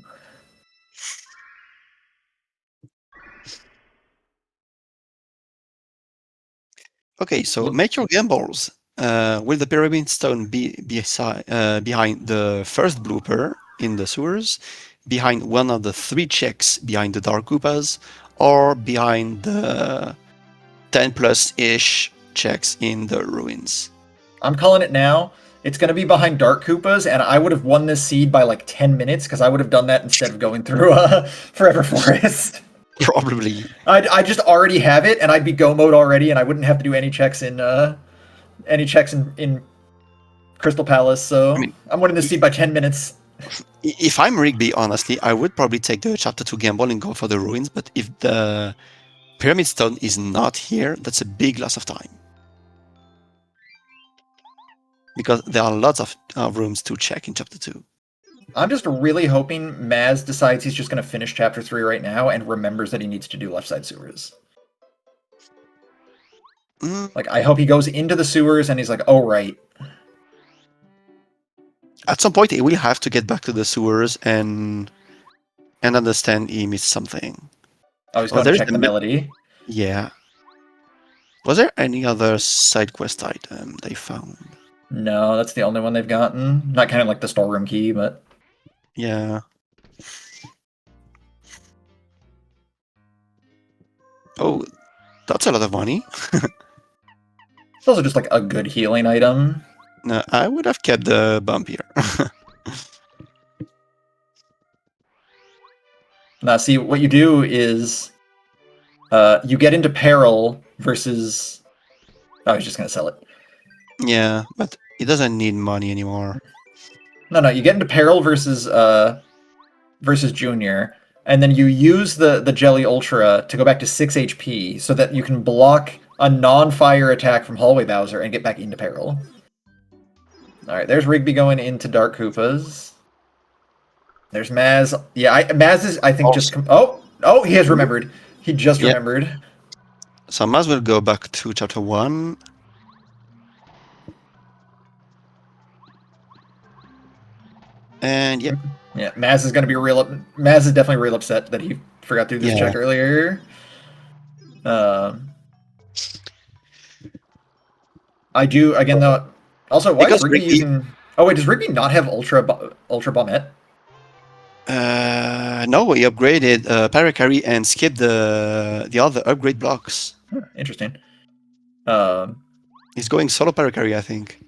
Speaker 1: Okay, so make your gambles. Will the pyramid stone be behind the first blooper in the sewers, behind one of the 3 checks behind the Dark Koopas, or behind the 10 plus ish checks in the ruins?
Speaker 2: I'm calling it now. It's going to be behind Dark Koopas, and I would have won this seed by like 10 minutes because I would have done that instead of going through Forever Forest.
Speaker 1: Probably.
Speaker 2: I just already have it, and I'd be go mode already, and I wouldn't have to do any checks in Crystal Palace. So
Speaker 1: I mean,
Speaker 2: I'm winning this seed by 10 minutes.
Speaker 1: if I'm Rigby, honestly, I would probably take the chapter 2 gamble and go for the ruins, but if the pyramid stone is not here, that's a big loss of time. Because there are lots of rooms to check in chapter 2.
Speaker 2: I'm just really hoping Maz decides he's just going to finish Chapter 3 right now and remembers that he needs to do left side sewers.
Speaker 1: Mm.
Speaker 2: Like, I hope he goes into the sewers and he's like, oh, right.
Speaker 1: at some point he will have to get back to the sewers and understand he missed something.
Speaker 2: Oh, he's
Speaker 1: Oh,
Speaker 2: going to
Speaker 1: there's
Speaker 2: check the melody.
Speaker 1: yeah. Was there any other side quest item they found?
Speaker 2: No, that's the only one they've gotten. Not kind of like the storeroom key, but
Speaker 1: Yeah. Oh, that's a lot of money.
Speaker 2: it's also just like a good healing item.
Speaker 1: No, I would have kept the bump here.
Speaker 2: Now, see, what you do is you get into peril versus. Oh, I was just going to sell it.
Speaker 1: Yeah, but it doesn't need money anymore.
Speaker 2: No, you get into peril versus Junior, and then you use the Jelly Ultra to go back to 6 HP so that you can block a non-fire attack from Hallway Bowser and get back into peril. Alright, there's Rigby going into Dark Koopas. There's Maz. Yeah, Maz is, I think, just... Oh, he has remembered. He just
Speaker 1: Yeah.
Speaker 2: remembered.
Speaker 1: So I might as well go back to chapter 1. And yeah.
Speaker 2: Yeah, Maz is going to be Maz is definitely real upset that he forgot to do this check earlier. I do, again, though... Also, why is Rigby using... Oh, wait, does Rigby not have Ultra Bombette?
Speaker 1: No, he upgraded Paracarry and skipped the other upgrade blocks.
Speaker 2: Interesting.
Speaker 1: He's going solo Paracarry, I think.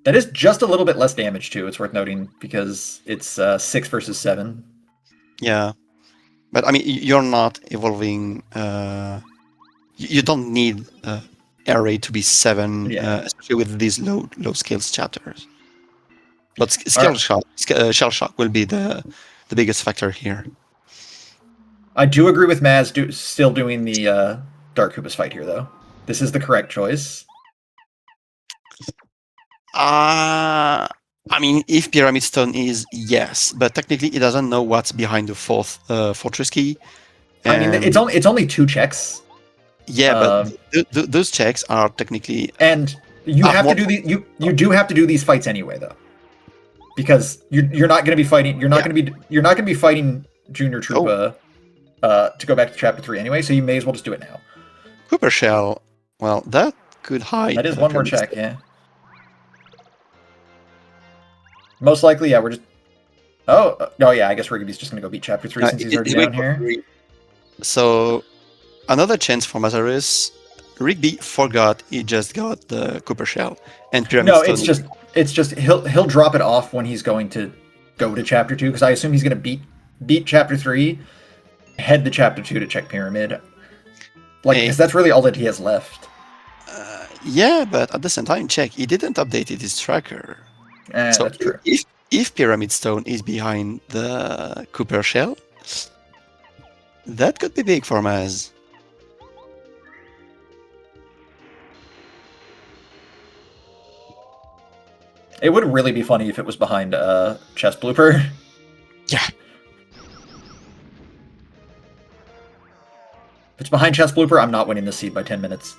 Speaker 2: That is just a little bit less damage, too. It's worth noting, because it's 6 versus 7.
Speaker 1: Yeah. But, I mean, you're not evolving... you don't need array to be 7, especially with these low skills chapters. But shell shock will be the biggest factor here.
Speaker 2: I do agree with Maz still doing the Dark Koopas fight here, though. This is the correct choice.
Speaker 1: I mean, if Pyramid Stone is, yes, but technically he doesn't know what's behind the fourth fortress key.
Speaker 2: I mean, it's only 2 checks.
Speaker 1: Yeah, but those checks are technically...
Speaker 2: And you have to do you do have to do these fights anyway, though, because you're not going to be fighting. You're not going to be fighting Junior Troopa to go back to chapter 3 anyway. So you may as well just do it now.
Speaker 1: Cooper Shell. Well, that could hide.
Speaker 2: That is one more check, yeah. Most likely, yeah. We're just. Oh yeah. I guess Rigby's just going to go beat chapter 3 since he's already down here.
Speaker 1: So, another chance for Mazarus. Rigby forgot he just got the Cooper Shell and Pyramid Stone.
Speaker 2: It's just he'll drop it off when he's going to go to chapter 2, because I assume he's going to beat chapter 3, head to chapter 2 to check Pyramid. Like, because that's really all that he has left.
Speaker 1: Yeah, but at the same time, check, he didn't update his tracker. So
Speaker 2: that's true.
Speaker 1: If Pyramid Stone is behind the Cooper Shell, that could be big for Maz.
Speaker 2: It would really be funny if it was behind Chest Blooper.
Speaker 1: Yeah.
Speaker 2: If it's behind Chest Blooper, I'm not winning this seed by 10 minutes.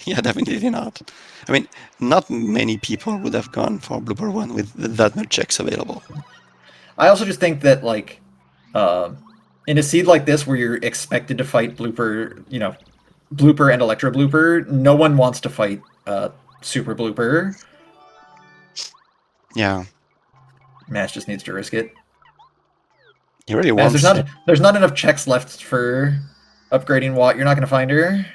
Speaker 1: Yeah, definitely not. I mean, not many people would have gone for Blooper 1 with that much checks available.
Speaker 2: I also just think that, like, in a seed like this where you're expected to fight Blooper, Blooper and Electro Blooper, no one wants to fight Super Blooper.
Speaker 1: Yeah.
Speaker 2: Mash just needs to risk it.
Speaker 1: He really wants
Speaker 2: there's not enough checks left for upgrading Watt. You're not going to find her.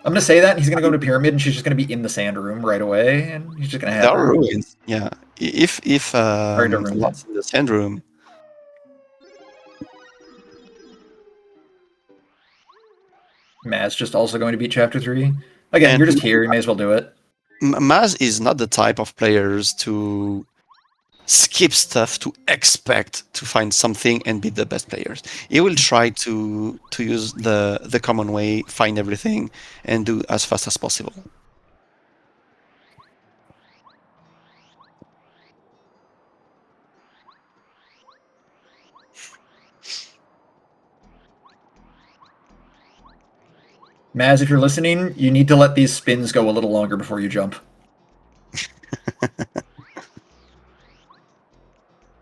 Speaker 2: I'm going to say that, and he's going to go to Pyramid, and she's just going to be in the sand room right away, and he's just going to have her.
Speaker 1: Ruins. Yeah. If Watt's in the sand room...
Speaker 2: Maz just also going to beat Chapter 3. Again, you're just here, you may as well do it.
Speaker 1: Maz is not the type of players to skip stuff to expect to find something and beat the best players. He will try to use the common way, find everything, and do as fast as possible.
Speaker 2: Maz, if you're listening, you need to let these spins go a little longer before you jump.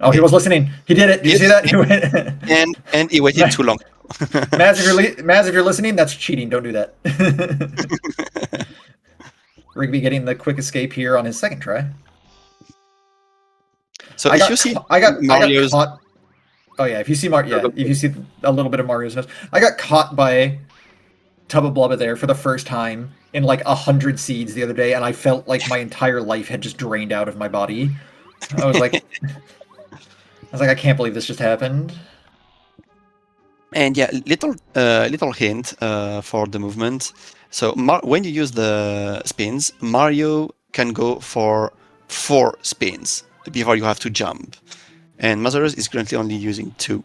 Speaker 2: Oh, he was listening. He did it. Did you see that? He went.
Speaker 1: And he waited too long.
Speaker 2: Maz, if you're listening, that's cheating. Don't do that. Rigby getting the quick escape here on his second try.
Speaker 1: So
Speaker 2: I
Speaker 1: if you
Speaker 2: got
Speaker 1: see
Speaker 2: I got
Speaker 1: Mario's,
Speaker 2: caught. Oh yeah, if you see if you see a little bit of Mario's nose, I got caught by Tub of Blubber there for the first time in like 100 seeds the other day, and I felt like my entire life had just drained out of my body. I was like, I can't believe this just happened.
Speaker 1: and yeah, little hint for the movement. So when you use the spins, Mario can go for 4 spins before you have to jump, and Mazarus is currently only using 2,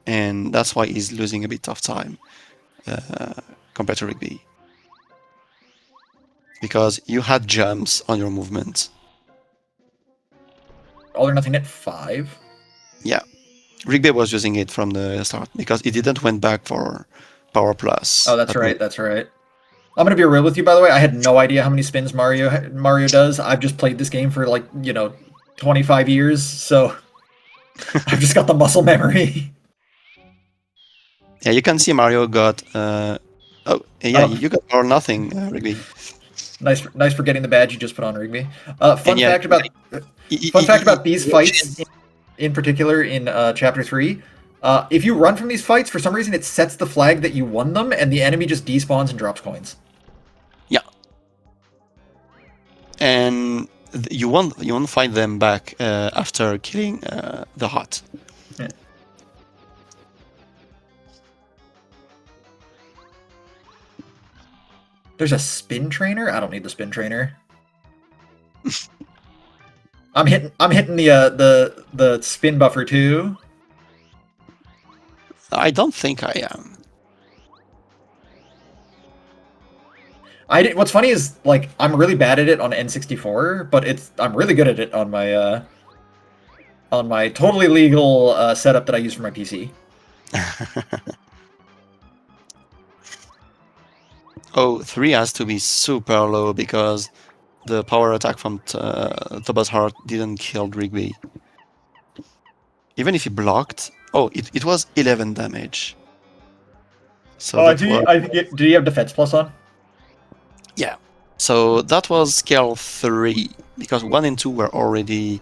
Speaker 1: and that's why he's losing a bit of time compared to Rigby, because you had jumps on your movement.
Speaker 2: All or nothing at 5.
Speaker 1: Yeah, Rigby was using it from the start because it didn't went back for Power Plus.
Speaker 2: Oh, that's right. That's right. I'm gonna be real with you, by the way. I had no idea how many spins Mario does. I've just played this game for like 25 years, so I've just got the muscle memory.
Speaker 1: Yeah, you can see Mario got. You got or nothing, Rigby.
Speaker 2: Nice for getting the badge you just put on, Rigby. Fun
Speaker 1: yeah,
Speaker 2: fact about these fights in particular in Chapter 3. If you run from these fights, for some reason it sets the flag that you won them, and the enemy just despawns and drops coins.
Speaker 1: Yeah, and you won't find them back after killing the hot.
Speaker 2: Yeah. There's a spin trainer? I don't need the spin trainer. I'm hitting the spin buffer too.
Speaker 1: I don't think I am.
Speaker 2: What's funny is like I'm really bad at it on N64, but I'm really good at it on my totally legal setup that I use for my PC.
Speaker 1: Oh, 3 has to be super low because the power attack from Toba's Heart didn't kill Rigby. Even if he blocked, it was 11 damage. So
Speaker 2: did he have defense plus on?
Speaker 1: Yeah. So that was scale 3 because 1 and 2 were already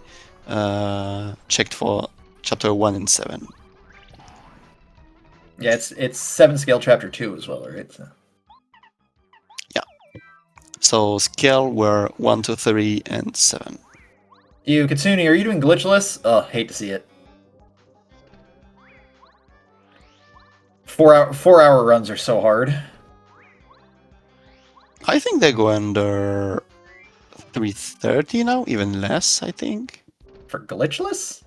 Speaker 1: checked for chapter 1 and 7.
Speaker 2: Yeah, it's 7 scale chapter 2 as well, right?
Speaker 1: So scale were 1 to 3 and 7.
Speaker 2: Katsuni, are you doing glitchless? Oh, hate to see it. 4-hour runs are so hard.
Speaker 1: I think they go under 330 now, even less, I think.
Speaker 2: For glitchless?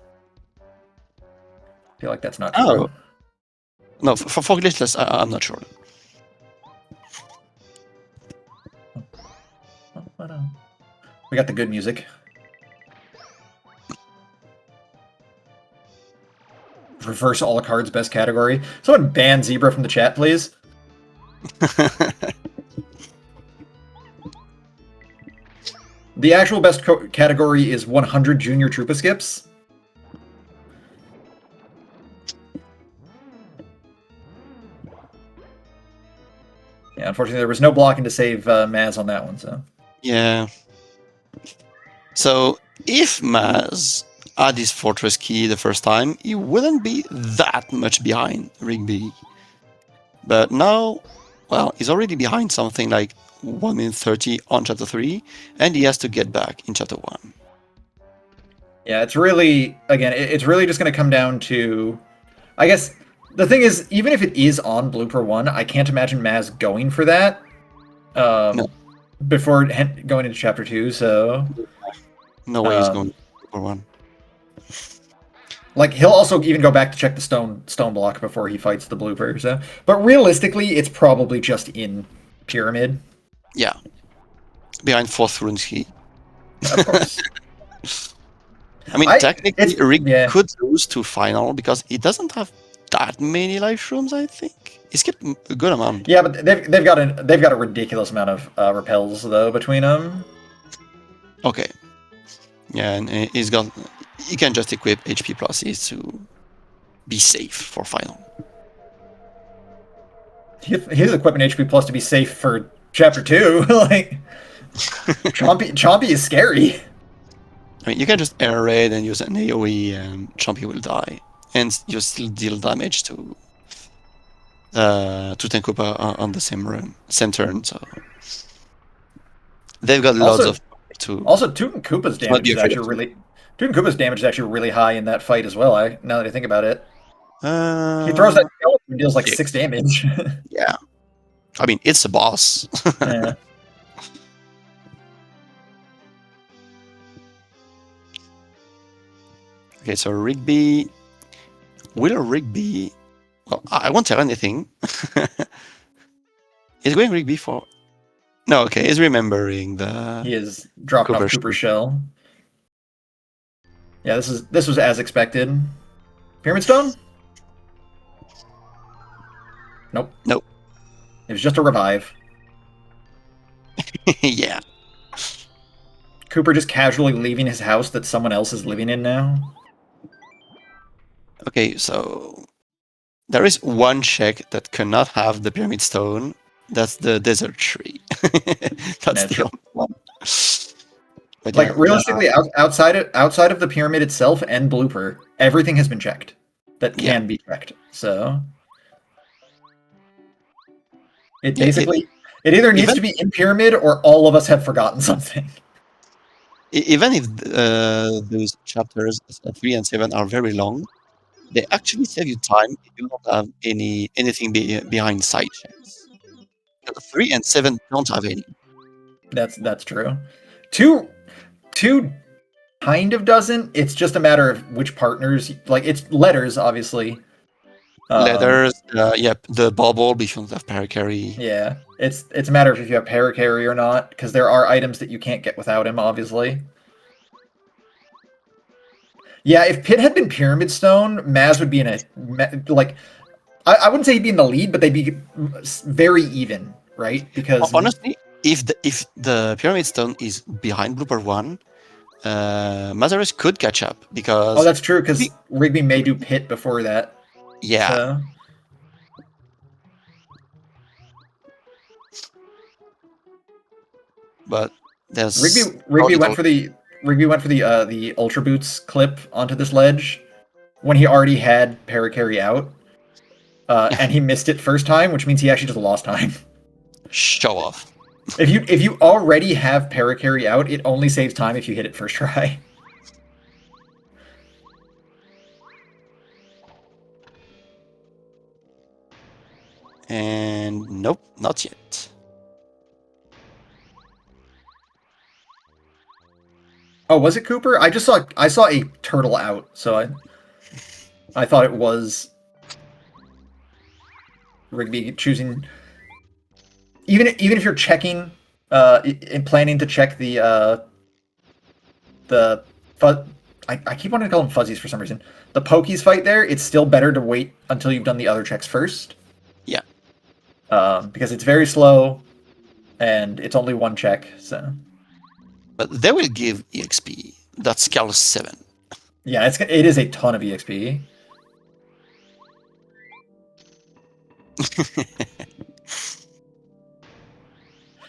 Speaker 2: I feel like that's not true.
Speaker 1: No, for glitchless, I'm not sure.
Speaker 2: We got the good music. Reverse all cards best category. Someone ban Zebra from the chat, please. The actual best category is 100 Junior Troopa skips. Yeah, unfortunately, there was no blocking to save Maz on that one, so.
Speaker 1: Yeah. So, if Maz had his Fortress key the first time, he wouldn't be that much behind Rigby. But now, well, he's already behind something like 1 minute 30 on chapter 3, and he has to get back in chapter 1.
Speaker 2: Yeah, it's really, again, it's really just going to come down to, I guess, the thing is, even if it is on Blooper 1, I can't imagine Maz going for that
Speaker 1: No.
Speaker 2: before going into chapter 2, so...
Speaker 1: No way he's going for 1.
Speaker 2: Like, he'll also even go back to check the stone block before he fights the blooper, so... But realistically, it's probably just in Pyramid.
Speaker 1: Yeah. Behind 4th rune key.
Speaker 2: Of course.
Speaker 1: I mean, technically, Rigby could lose to Final because he doesn't have that many life rooms, I think. He skipped a good amount.
Speaker 2: Yeah, but they've got a ridiculous amount of repels, though, between them.
Speaker 1: Okay. Yeah, and you can just equip HP pluses to be safe for final.
Speaker 2: He's equipping HP plus to be safe for chapter 2. Like Chompy is scary.
Speaker 1: I mean, you can just air raid and use an AoE, and Chompy will die, and you still deal damage to Tenkupa on the same turn. So they've got lots
Speaker 2: Also,
Speaker 1: of to
Speaker 2: also Toot Koopa's
Speaker 1: not
Speaker 2: damage
Speaker 1: be
Speaker 2: is
Speaker 1: afraid
Speaker 2: actually
Speaker 1: of.
Speaker 2: really Toot Koopa's damage is actually really high in that fight as well. Now that I think about it, he throws that
Speaker 1: Uh,
Speaker 2: skeleton and deals like
Speaker 1: yeah,
Speaker 2: 6 damage.
Speaker 1: yeah. I mean, it's a boss.
Speaker 2: Yeah.
Speaker 1: Okay, so Rigby. Will Rigby? Well, I won't tell anything. He's going Rigby for. No, okay, he's remembering the
Speaker 2: He is dropping off
Speaker 1: Cooper
Speaker 2: Cooper's
Speaker 1: shoot.
Speaker 2: shell. Yeah, this was as expected. Pyramid Stone? Nope.
Speaker 1: Nope.
Speaker 2: It was just a revive.
Speaker 1: Yeah.
Speaker 2: Cooper just casually leaving his house that someone else is living in now.
Speaker 1: Okay, so there is one check that cannot have the pyramid stone. That's the desert tree. That's
Speaker 2: That's
Speaker 1: the
Speaker 2: true.
Speaker 1: only one. But yeah,
Speaker 2: Like realistically, outside of the pyramid itself and blooper, everything has been checked that
Speaker 1: yeah,
Speaker 2: can be checked. So it
Speaker 1: yeah.
Speaker 2: basically it either needs
Speaker 1: Even
Speaker 2: to be in pyramid or all of us have forgotten something.
Speaker 1: even if those chapters 3 and 7 are very long, they actually save you time if you don't have anything behind side checks. 3 and 7 don't have any.
Speaker 2: That's true. Two kind of doesn't. It's just a matter of which partners. Like it's letters, obviously.
Speaker 1: Letters, yep, the bubble if you don't have paracarry.
Speaker 2: Yeah, it's a matter of if you have paracarry or not, because there are items that you can't get without him, obviously. Yeah, if Pit had been Pyramid Stone, Maz would be in a like. I wouldn't say he'd be in the lead, but they'd be very even, right? Because
Speaker 1: Honestly, if the pyramid stone is behind blooper 1, Mazarus could catch up
Speaker 2: oh,
Speaker 1: because
Speaker 2: that's true. Because Rigby may do Pit before that.
Speaker 1: yeah,
Speaker 2: So
Speaker 1: but
Speaker 2: Rigby
Speaker 1: there's how
Speaker 2: Rigby went
Speaker 1: little.
Speaker 2: for the Ultra Boots clip onto this ledge when he already had Paracarry out,
Speaker 1: Yeah,
Speaker 2: and he missed it first time, which means he actually just lost time.
Speaker 1: show off.
Speaker 2: If you already have Paracarry out, it only saves time if you hit it first try.
Speaker 1: And nope, not yet.
Speaker 2: Oh, was it Cooper? I saw a turtle out, so I thought it was Rigby choosing. Even if you're checking, in planning to check the I keep wanting to call them fuzzies for some reason. The pokies fight there, it's still better to wait until you've done the other checks first.
Speaker 1: Yeah,
Speaker 2: Because it's very slow, and it's only one check. So
Speaker 1: but they will give EXP. That's Scale 7.
Speaker 2: yeah, it is a ton of exp.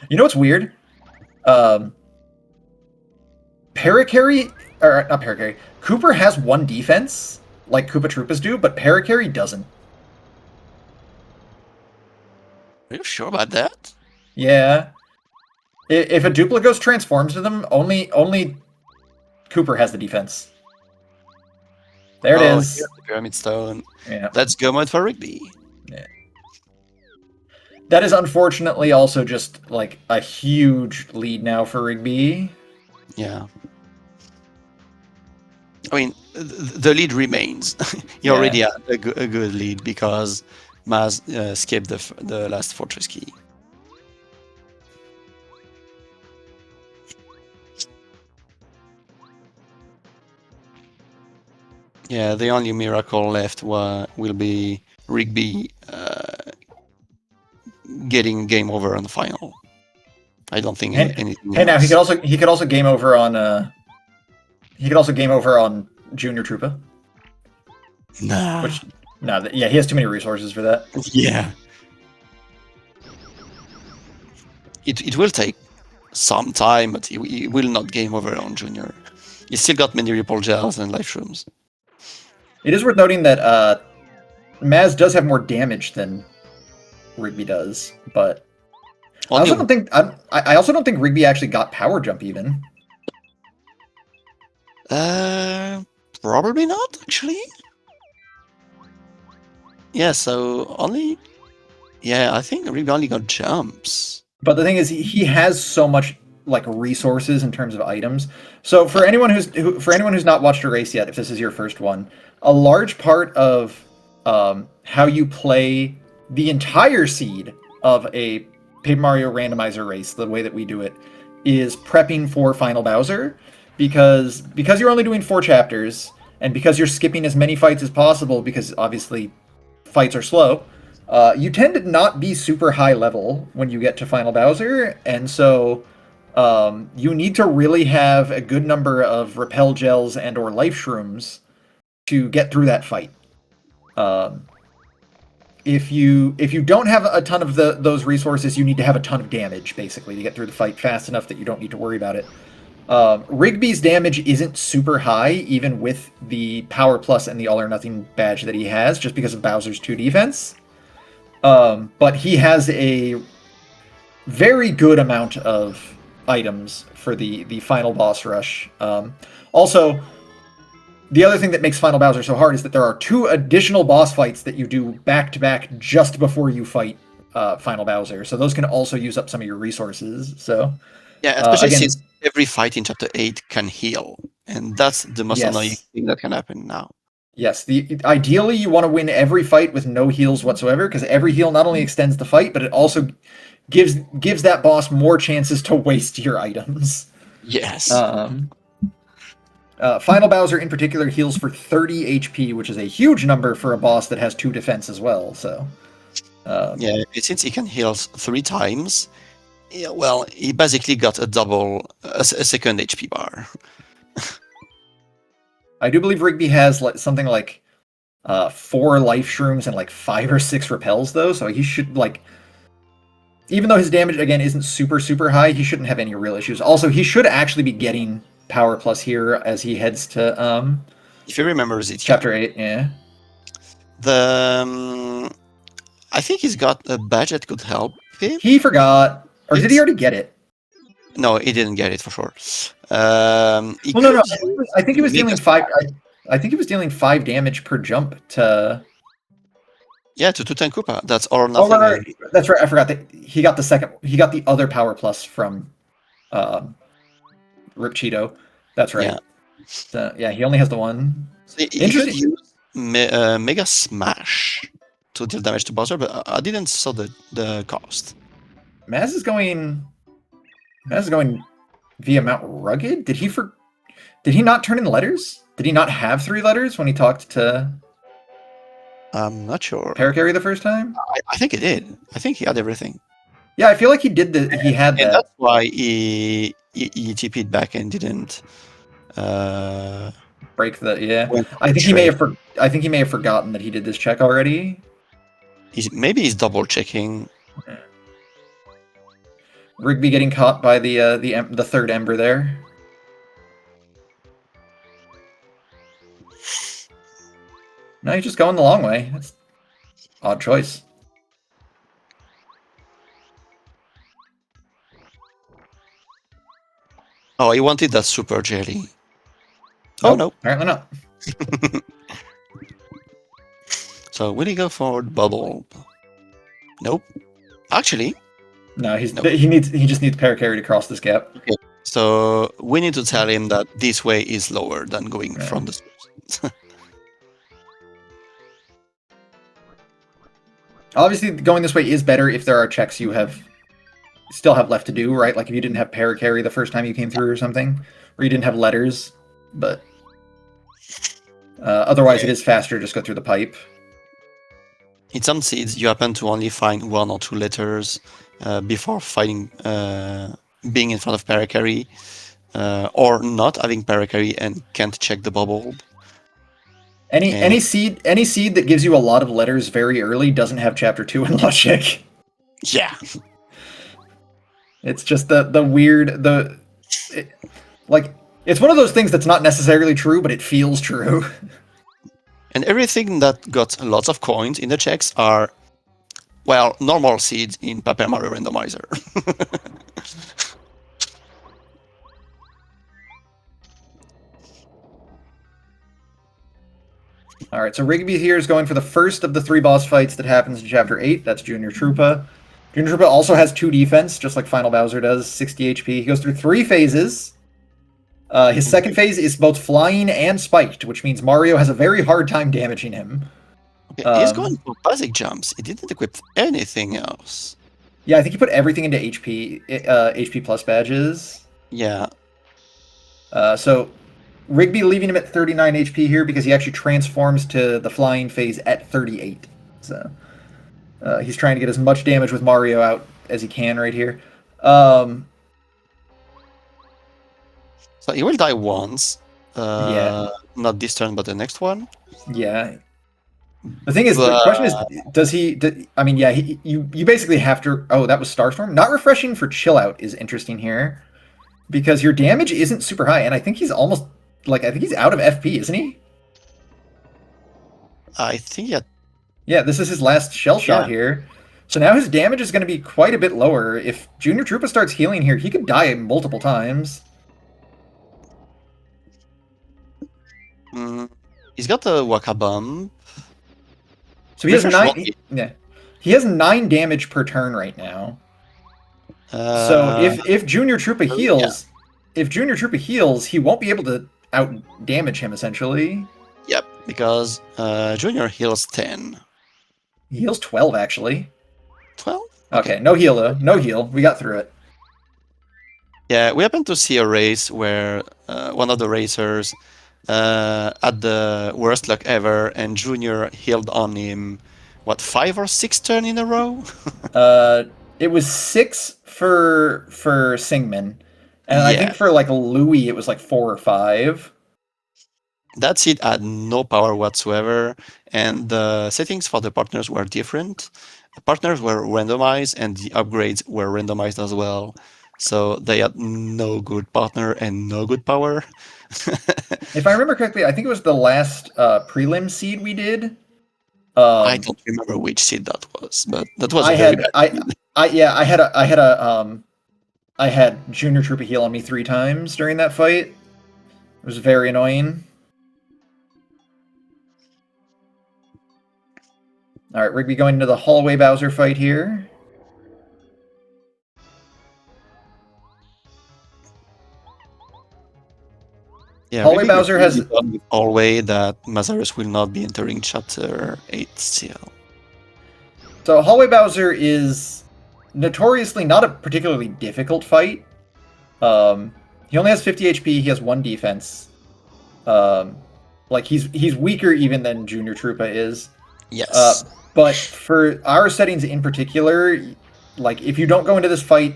Speaker 2: You know what's weird? Paracarry, or not Paracarry, Cooper has one defense, like Koopa Troopas do, but Paracarry doesn't.
Speaker 1: Are you sure about that?
Speaker 2: Yeah. If a Dupligos transforms to them, only Cooper has the defense. There it
Speaker 1: Oh,
Speaker 2: is.
Speaker 1: here's the pyramid stone.
Speaker 2: Yeah.
Speaker 1: Let's go mode for Rigby.
Speaker 2: Yeah. That is unfortunately also just like a huge lead now for Rigby.
Speaker 1: Yeah. I mean, the lead remains. He
Speaker 2: Yeah.
Speaker 1: already had a good lead because Maz skipped the last fortress key. Yeah, the only miracle left will be Rigby getting game over on the final. I don't think anything
Speaker 2: Hey, now
Speaker 1: else.
Speaker 2: he could also game over on Junior Troopa.
Speaker 1: Nah.
Speaker 2: Which, no, yeah, he has too many resources for that.
Speaker 1: Yeah. It will take some time, but he will not game over on Junior. He's still got many Ripple Gels and Life Shrooms.
Speaker 2: It is worth noting that Maz does have more damage than Rigby does, but I
Speaker 1: Only
Speaker 2: also don't think I also don't think Rigby actually got Power Jump even.
Speaker 1: Probably not actually. Yeah, so only. Yeah, I think Rigby only got jumps.
Speaker 2: But the thing is, he has so much like resources in terms of items. So for anyone who's not watched a race yet, if this is your first one, a large part of how you play the entire seed of a Paper Mario randomizer race, the way that we do it, is prepping for Final Bowser, because you're only doing 4 chapters, and because you're skipping as many fights as possible, because obviously fights are slow. You tend to not be super high level when you get to Final Bowser, and so you need to really have a good number of repel gels and or life shrooms to get through that fight. If you don't have a ton of those resources, you need to have a ton of damage basically to get through the fight fast enough that you don't need to worry about it. Rigby's damage isn't super high, even with the Power Plus and the All or Nothing badge that he has, just because of Bowser's 2 defense. But he has a very good amount of items for the final boss rush. Also, the other thing that makes Final Bowser so hard is that there are 2 additional boss fights that you do back to back just before you fight Final Bowser. So those can also use up some of your resources. So
Speaker 1: Yeah, especially
Speaker 2: again,
Speaker 1: since every fight in Chapter 8 can heal. And that's the most annoying
Speaker 2: yes.
Speaker 1: thing that can happen now.
Speaker 2: Yes, ideally you want to win every fight with no heals whatsoever, because every heal not only extends the fight, but it also gives that boss more chances to waste your items.
Speaker 1: Yes.
Speaker 2: Final Bowser in particular heals for 30 HP, which is a huge number for a boss that has 2 defense as well. So
Speaker 1: yeah, since he can heal 3 times, yeah, well, he basically got a second HP bar.
Speaker 2: I do believe Rigby has something like 4 life shrooms and like 5 or 6 repels though, so he should like, even though his damage again isn't super high, he shouldn't have any real issues. Also, he should actually be getting Power Plus here as he heads to
Speaker 1: if he remembers it,
Speaker 2: Chapter 8. Yeah.
Speaker 1: I think he's got a badge that could help him.
Speaker 2: He forgot, or did he already get it?
Speaker 1: No, he didn't get it for sure.
Speaker 2: No. I think he was dealing 5. I think he was dealing 5 damage per jump to.
Speaker 1: Yeah, to Tutan Koopa. That's All or Nothing.
Speaker 2: Oh, right. That's right. I forgot that he got the second. He got the other Power Plus from Rip Cheeto. That's right.
Speaker 1: Yeah.
Speaker 2: So, yeah, he only has the one.
Speaker 1: So he could use Mega Smash to deal damage to Bowser, but I didn't saw the cost.
Speaker 2: Maz is going via Mount Rugged. Did he not turn in letters? Did he not have 3 letters when he talked to
Speaker 1: I'm not sure.
Speaker 2: Parakarry the first time?
Speaker 1: I think he did. I think he had everything.
Speaker 2: Yeah, I feel like he did. He had that.
Speaker 1: And that's why he TP'd back and didn't
Speaker 2: break the. Yeah, I think he may have forgotten that he did this check already.
Speaker 1: Maybe he's double checking.
Speaker 2: Rigby getting caught by the third Ember there. No, you're just going the long way. That's odd choice.
Speaker 1: Oh, he wanted that super jelly.
Speaker 2: Nope,
Speaker 1: oh no,
Speaker 2: apparently not.
Speaker 1: So will he go for bubble? Nope. Actually,
Speaker 2: no. He just needs Parakarry to cross this gap.
Speaker 1: Okay. So we need to tell him that this way is lower than going from the source.
Speaker 2: Obviously, going this way is better if there are checks you still have left to do, right? Like if you didn't have Parakarry the first time you came through or something, or you didn't have letters, but otherwise it is faster to just go through the pipe.
Speaker 1: In some seeds, you happen to only find 1 or 2 letters before fighting, being in front of Parakarry, or not having Parakarry and can't check the bubble. And
Speaker 2: Any seed that gives you a lot of letters very early doesn't have chapter 2 in logic.
Speaker 1: yeah,
Speaker 2: It's just the weird it, like it's one of those things that's not necessarily true, but it feels true.
Speaker 1: and everything that got lots of coins in the checks are, well, normal seeds in Paper Mario Randomizer.
Speaker 2: All right, so Rigby here is going for the first of the 3 boss fights that happens in Chapter 8. That's Junior Troopa. Junior Troopa also has 2 defense, just like Final Bowser does, 60 HP. He goes through 3 phases. His second phase is both flying and spiked, which means Mario has a very hard time damaging him.
Speaker 1: Okay, he's going for basic jumps. He didn't equip anything else.
Speaker 2: Yeah, I think he put everything into HP plus badges.
Speaker 1: Yeah.
Speaker 2: So Rigby leaving him at 39 HP here because he actually transforms to the flying phase at 38. So he's trying to get as much damage with Mario out as he can right here.
Speaker 1: So he will die once.
Speaker 2: Yeah.
Speaker 1: Not this turn, but the next one.
Speaker 2: Yeah. The thing is, the
Speaker 1: But
Speaker 2: question is, does he? I mean, yeah, you basically have to. Oh, that was Starstorm. Not refreshing for Chill Out is interesting here because your damage isn't super high, and I think he's almost I think he's out of FP, isn't he?
Speaker 1: I think yeah.
Speaker 2: Yeah, this is his last shell shot here. So now his damage is going to be quite a bit lower. If Junior Troopa starts healing here, he could die multiple times.
Speaker 1: He's got the Waka Bomb.
Speaker 2: So he has 9. Yeah, he has 9 damage per turn right now. So if Junior Troopa heals, he won't be able to out damage him essentially.
Speaker 1: Yep, because Junior heals 10.
Speaker 2: He heals 12 actually.
Speaker 1: 12?
Speaker 2: Okay, no heal though. No heal. We got through it.
Speaker 1: Yeah, we happened to see a race where one of the racers had the worst luck ever, and Junior healed on him, what, 5 or 6 turn in a row?
Speaker 2: It was 6 for Singman, and I think
Speaker 1: Yeah.
Speaker 2: for Louis it was 4 or 5.
Speaker 1: That seed had no power whatsoever, and the settings for the partners were different. The partners were randomized, and the upgrades were randomized as well. So they had no good partner and no good power.
Speaker 2: If I remember correctly, I think it was the last prelim seed we did.
Speaker 1: I don't remember which seed that was, but that was very bad.
Speaker 2: I had Junior Troopa heal on me 3 times during that fight. It was very annoying. All right, Rigby going into the hallway Bowser fight here.
Speaker 1: Yeah,
Speaker 2: hallway Bowser has
Speaker 1: hallway that Mazarus will not be entering chapter 8 still.
Speaker 2: So hallway Bowser is notoriously not a particularly difficult fight. He only has 50 HP. He has 1 defense. He's weaker even than Junior Troopa is.
Speaker 1: Yes.
Speaker 2: But for our settings in particular, if you don't go into this fight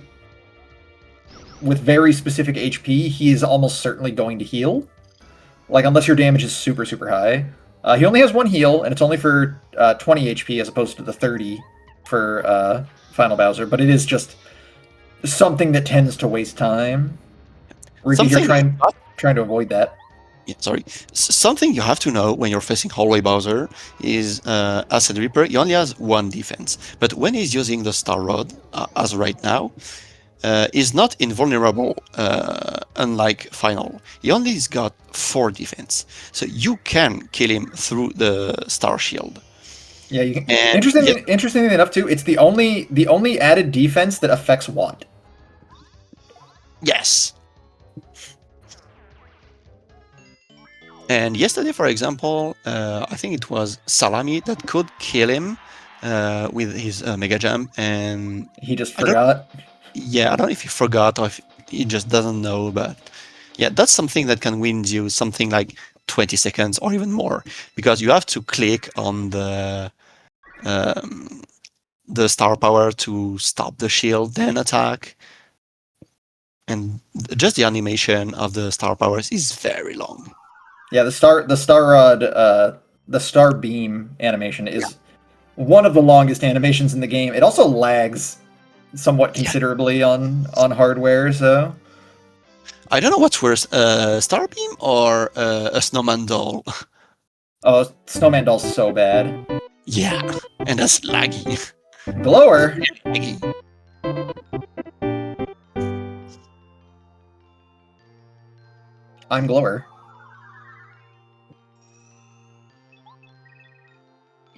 Speaker 2: with very specific HP, he is almost certainly going to heal. Unless your damage is super, super high. He only has 1 heal, and it's only for 20 HP as opposed to the 30 for Final Bowser. But it is just something that tends to waste time. Rigby here trying to avoid that.
Speaker 1: Yeah, sorry. Something you have to know when you're facing hallway Bowser is Acid Reaper, he only has 1 defense. But when he's using the Star Rod, as right now, is not invulnerable, unlike Final. He only's got 4 defense, so you can kill him through the Star Shield.
Speaker 2: Yeah, you can. Interestingly enough, too, it's the only added defense that affects Watt.
Speaker 1: Yes. And yesterday, for example, I think it was Salami that could kill him with his Mega Jump, and
Speaker 2: he just forgot.
Speaker 1: Yeah, I don't know if he forgot or if he just doesn't know, but yeah, that's something that can win you something like 20 seconds or even more, because you have to click on the star power to stop the shield, then attack. And just the animation of the star powers is very long.
Speaker 2: Yeah, the star beam animation
Speaker 1: Yeah,
Speaker 2: is one of the longest animations in the game. It also lags somewhat
Speaker 1: yeah.
Speaker 2: considerably on hardware, so
Speaker 1: I don't know what's worse, a Starbeam or a Snowman doll.
Speaker 2: oh, Snowman Doll's so bad.
Speaker 1: Yeah, and that's laggy.
Speaker 2: Glower,
Speaker 1: Laggy.
Speaker 2: I'm Glower.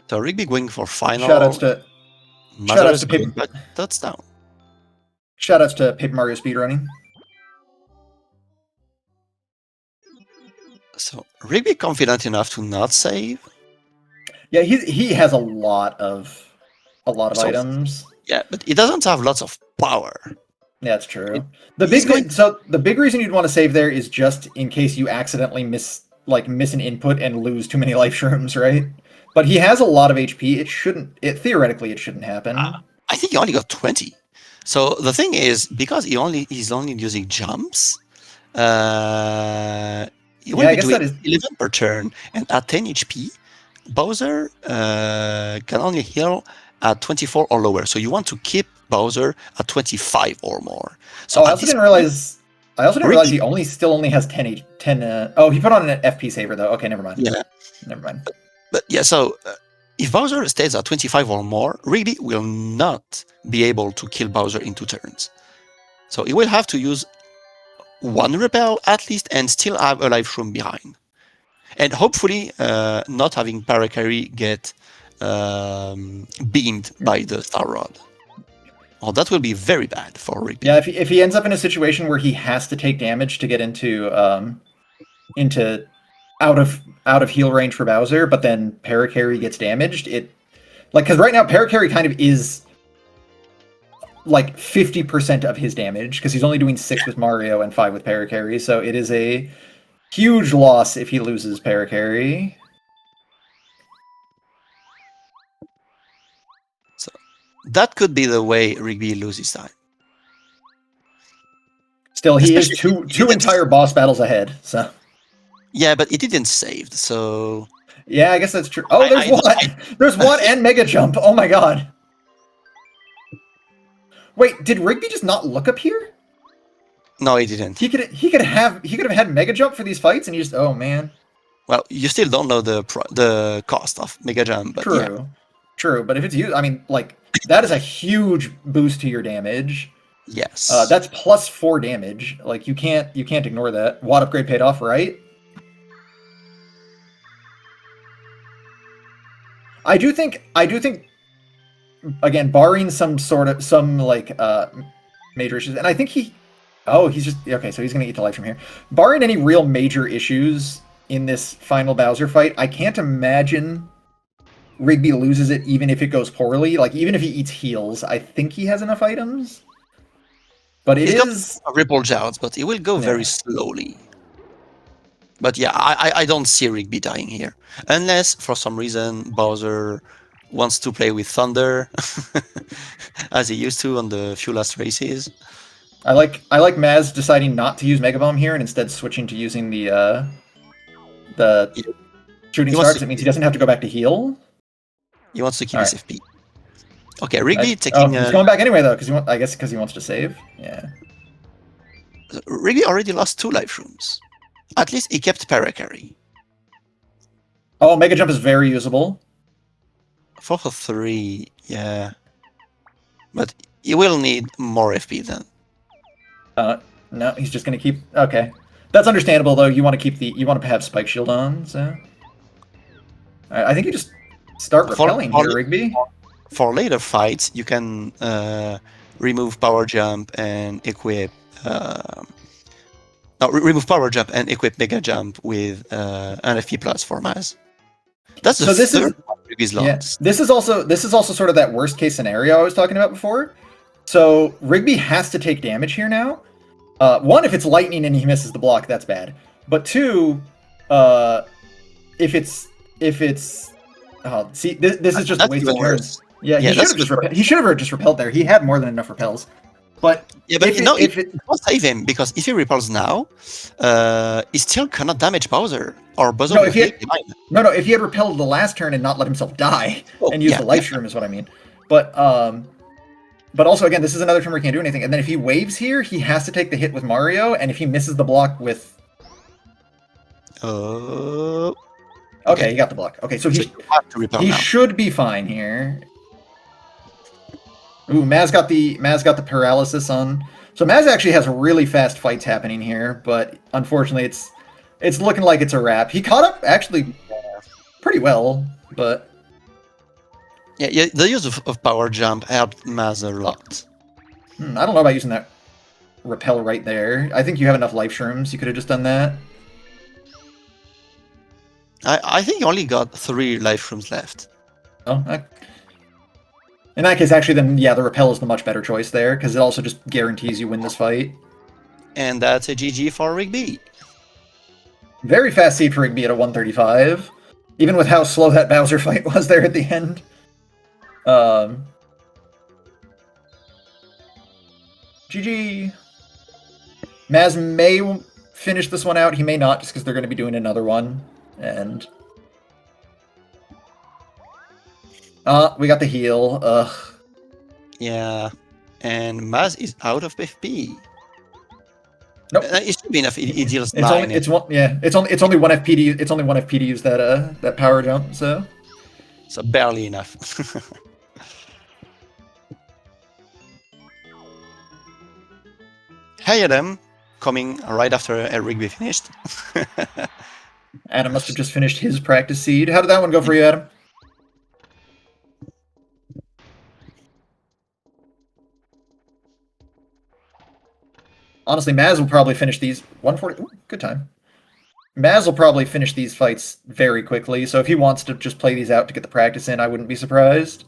Speaker 1: So Rigby going for
Speaker 2: Shoutouts
Speaker 1: final.
Speaker 2: to shoutouts
Speaker 1: Mazarus
Speaker 2: to
Speaker 1: going
Speaker 2: Paper
Speaker 1: back touchdown.
Speaker 2: shoutouts to Paper Mario speedrunning.
Speaker 1: So Rigby confident enough to not save.
Speaker 2: Yeah, he has a lot of
Speaker 1: So
Speaker 2: items.
Speaker 1: yeah, but he doesn't have lots of power.
Speaker 2: Yeah, that's true.
Speaker 1: He's going.
Speaker 2: The big reason you'd want to save there is just in case you accidentally miss an input and lose too many life shrooms, right? But he has a lot of HP. Theoretically it shouldn't happen.
Speaker 1: I think he only got 20. So the thing is, because he's only using jumps, he will
Speaker 2: Yeah, I
Speaker 1: be
Speaker 2: guess
Speaker 1: doing
Speaker 2: that is
Speaker 1: 11 per turn, and at 10 HP, Bowser can only heal at 24 or lower. So you want to keep Bowser at 25 or more. So
Speaker 2: Oh,
Speaker 1: at this point,
Speaker 2: I also didn't realize
Speaker 1: Rigby,
Speaker 2: he only has 10 oh, he put on an FP saver though. Okay, never mind.
Speaker 1: yeah,
Speaker 2: Never mind.
Speaker 1: but yeah, so if Bowser stays at 25 or more, Rigby will not be able to kill Bowser in 2 turns. So he will have to use one repel at least and still have a life room behind. And hopefully not having Parakarry get beamed by the Star Rod. Oh, that will be very bad for Rigby.
Speaker 2: Yeah, if he ends up in a situation where he has to take damage to get into out of heal range for Bowser, but then Parakarry gets damaged, because right now Parakarry kind of is like 50% of his damage because he's only doing 6 with Mario and 5 with Parakarry, so it is a huge loss if he loses Parakarry.
Speaker 1: So that could be the way Rigby loses time.
Speaker 2: Still, he is
Speaker 1: Especially
Speaker 2: two entire boss battles ahead, so
Speaker 1: yeah, but it didn't save, so
Speaker 2: yeah, I guess that's true. Oh, there's
Speaker 1: I
Speaker 2: there's one and Mega Jump. Oh my god. Wait, did Rigby just not look up here?
Speaker 1: no, he didn't.
Speaker 2: He could have had Mega Jump for these fights, and he just oh man.
Speaker 1: Well, you still don't know the cost of Mega Jump, but yeah.
Speaker 2: True. But if it's used, I mean, like that is a huge boost to your damage.
Speaker 1: Yes.
Speaker 2: That's plus 4 damage. Like you can't ignore that. Watt upgrade paid off, right? I do think again, barring some major issues, and I think he's just okay. So he's gonna eat the life from here. Barring any real major issues in this final Bowser fight, I can't imagine Rigby loses it even if it goes poorly. Like even if he eats heals, I think he has enough items. But
Speaker 1: He's got ripple jouts, but he will go very slowly. But yeah, I don't see Rigby dying here. Unless, for some reason, Bowser wants to play with Thunder, as he used to on the few last races.
Speaker 2: I like Maz deciding not to use Mega Bomb here and instead switching to using the shooting star, because it means he doesn't have to go back to heal.
Speaker 1: He wants to keep his FP. Okay, Rigby taking...
Speaker 2: he's going back anyway, though, because he wants to save. Yeah.
Speaker 1: Rigby already lost 2 life rooms. At least he kept Parakarry.
Speaker 2: Oh, Mega Jump is very usable.
Speaker 1: 4 for 3, yeah. But he will need more FP then.
Speaker 2: No, he's just going to keep... Okay. That's understandable, though. You want to have Spike Shield on, so... Right, I think you just start repelling here, Rigby.
Speaker 1: For later fights, you can remove Power Jump and equip... remove Power Jump and equip Mega Jump with an FP plus for Maz. That's the third Rigby's loss.
Speaker 2: This is also sort of that worst case scenario I was talking about before. So Rigby has to take damage here now. One, if it's lightning and he misses the block, that's bad. But two, if it's this is just a waste of turns. Yeah, he should have just repelled there. He had more than enough repels. But
Speaker 1: Yeah, but
Speaker 2: if
Speaker 1: no, it
Speaker 2: it
Speaker 1: won't save him because if he repels now, he still cannot damage Bowser, or Bowser
Speaker 2: no,
Speaker 1: will
Speaker 2: if he
Speaker 1: heal
Speaker 2: had,
Speaker 1: him.
Speaker 2: no, if he had repelled the last turn and not let himself die
Speaker 1: Oh,
Speaker 2: and use
Speaker 1: yeah,
Speaker 2: the
Speaker 1: yeah.
Speaker 2: life shroom is what I mean. But also again, this is another turn where he can't do anything. And then if he waves here, he has to take the hit with Mario, and if he misses the block with
Speaker 1: Oh,
Speaker 2: okay,
Speaker 1: okay.
Speaker 2: he got the block. Okay, so
Speaker 1: So you have to repel
Speaker 2: he
Speaker 1: now.
Speaker 2: should be fine here. Ooh, Maz got the paralysis on. So Maz actually has really fast fights happening here, but unfortunately it's looking like it's a wrap. He caught up actually pretty well, but
Speaker 1: Yeah, yeah. The use of power jump helped Maz a lot.
Speaker 2: I don't know about using that repel right there. I think you have enough life shrooms. You could have just done that.
Speaker 1: I think he only got 3 life rooms left.
Speaker 2: Oh, in that case, actually, then yeah, the repel is the much better choice there because it also just guarantees you win this fight.
Speaker 1: And that's a GG for Rigby.
Speaker 2: Very fast seed for Rigby at a 135, even with how slow that Bowser fight was there at the end. GG. Maz may finish this one out. He may not, just because they're going to be doing another one. And we got the heal. Ugh.
Speaker 1: Yeah, and Maz is out of FP.
Speaker 2: Nope.
Speaker 1: It should be enough. It deals
Speaker 2: It's
Speaker 1: 9.
Speaker 2: only it's one yeah. It's only one FP to use that power jump. So
Speaker 1: barely enough. Hey Adam, coming right after Rigby finished.
Speaker 2: Adam must have just finished his practice seed. How did that one go for you, Adam? Honestly, Maz will probably finish these 140. Ooh, good time. Maz will probably finish these fights very quickly, so if he wants to just play these out to get the practice in, I wouldn't be surprised.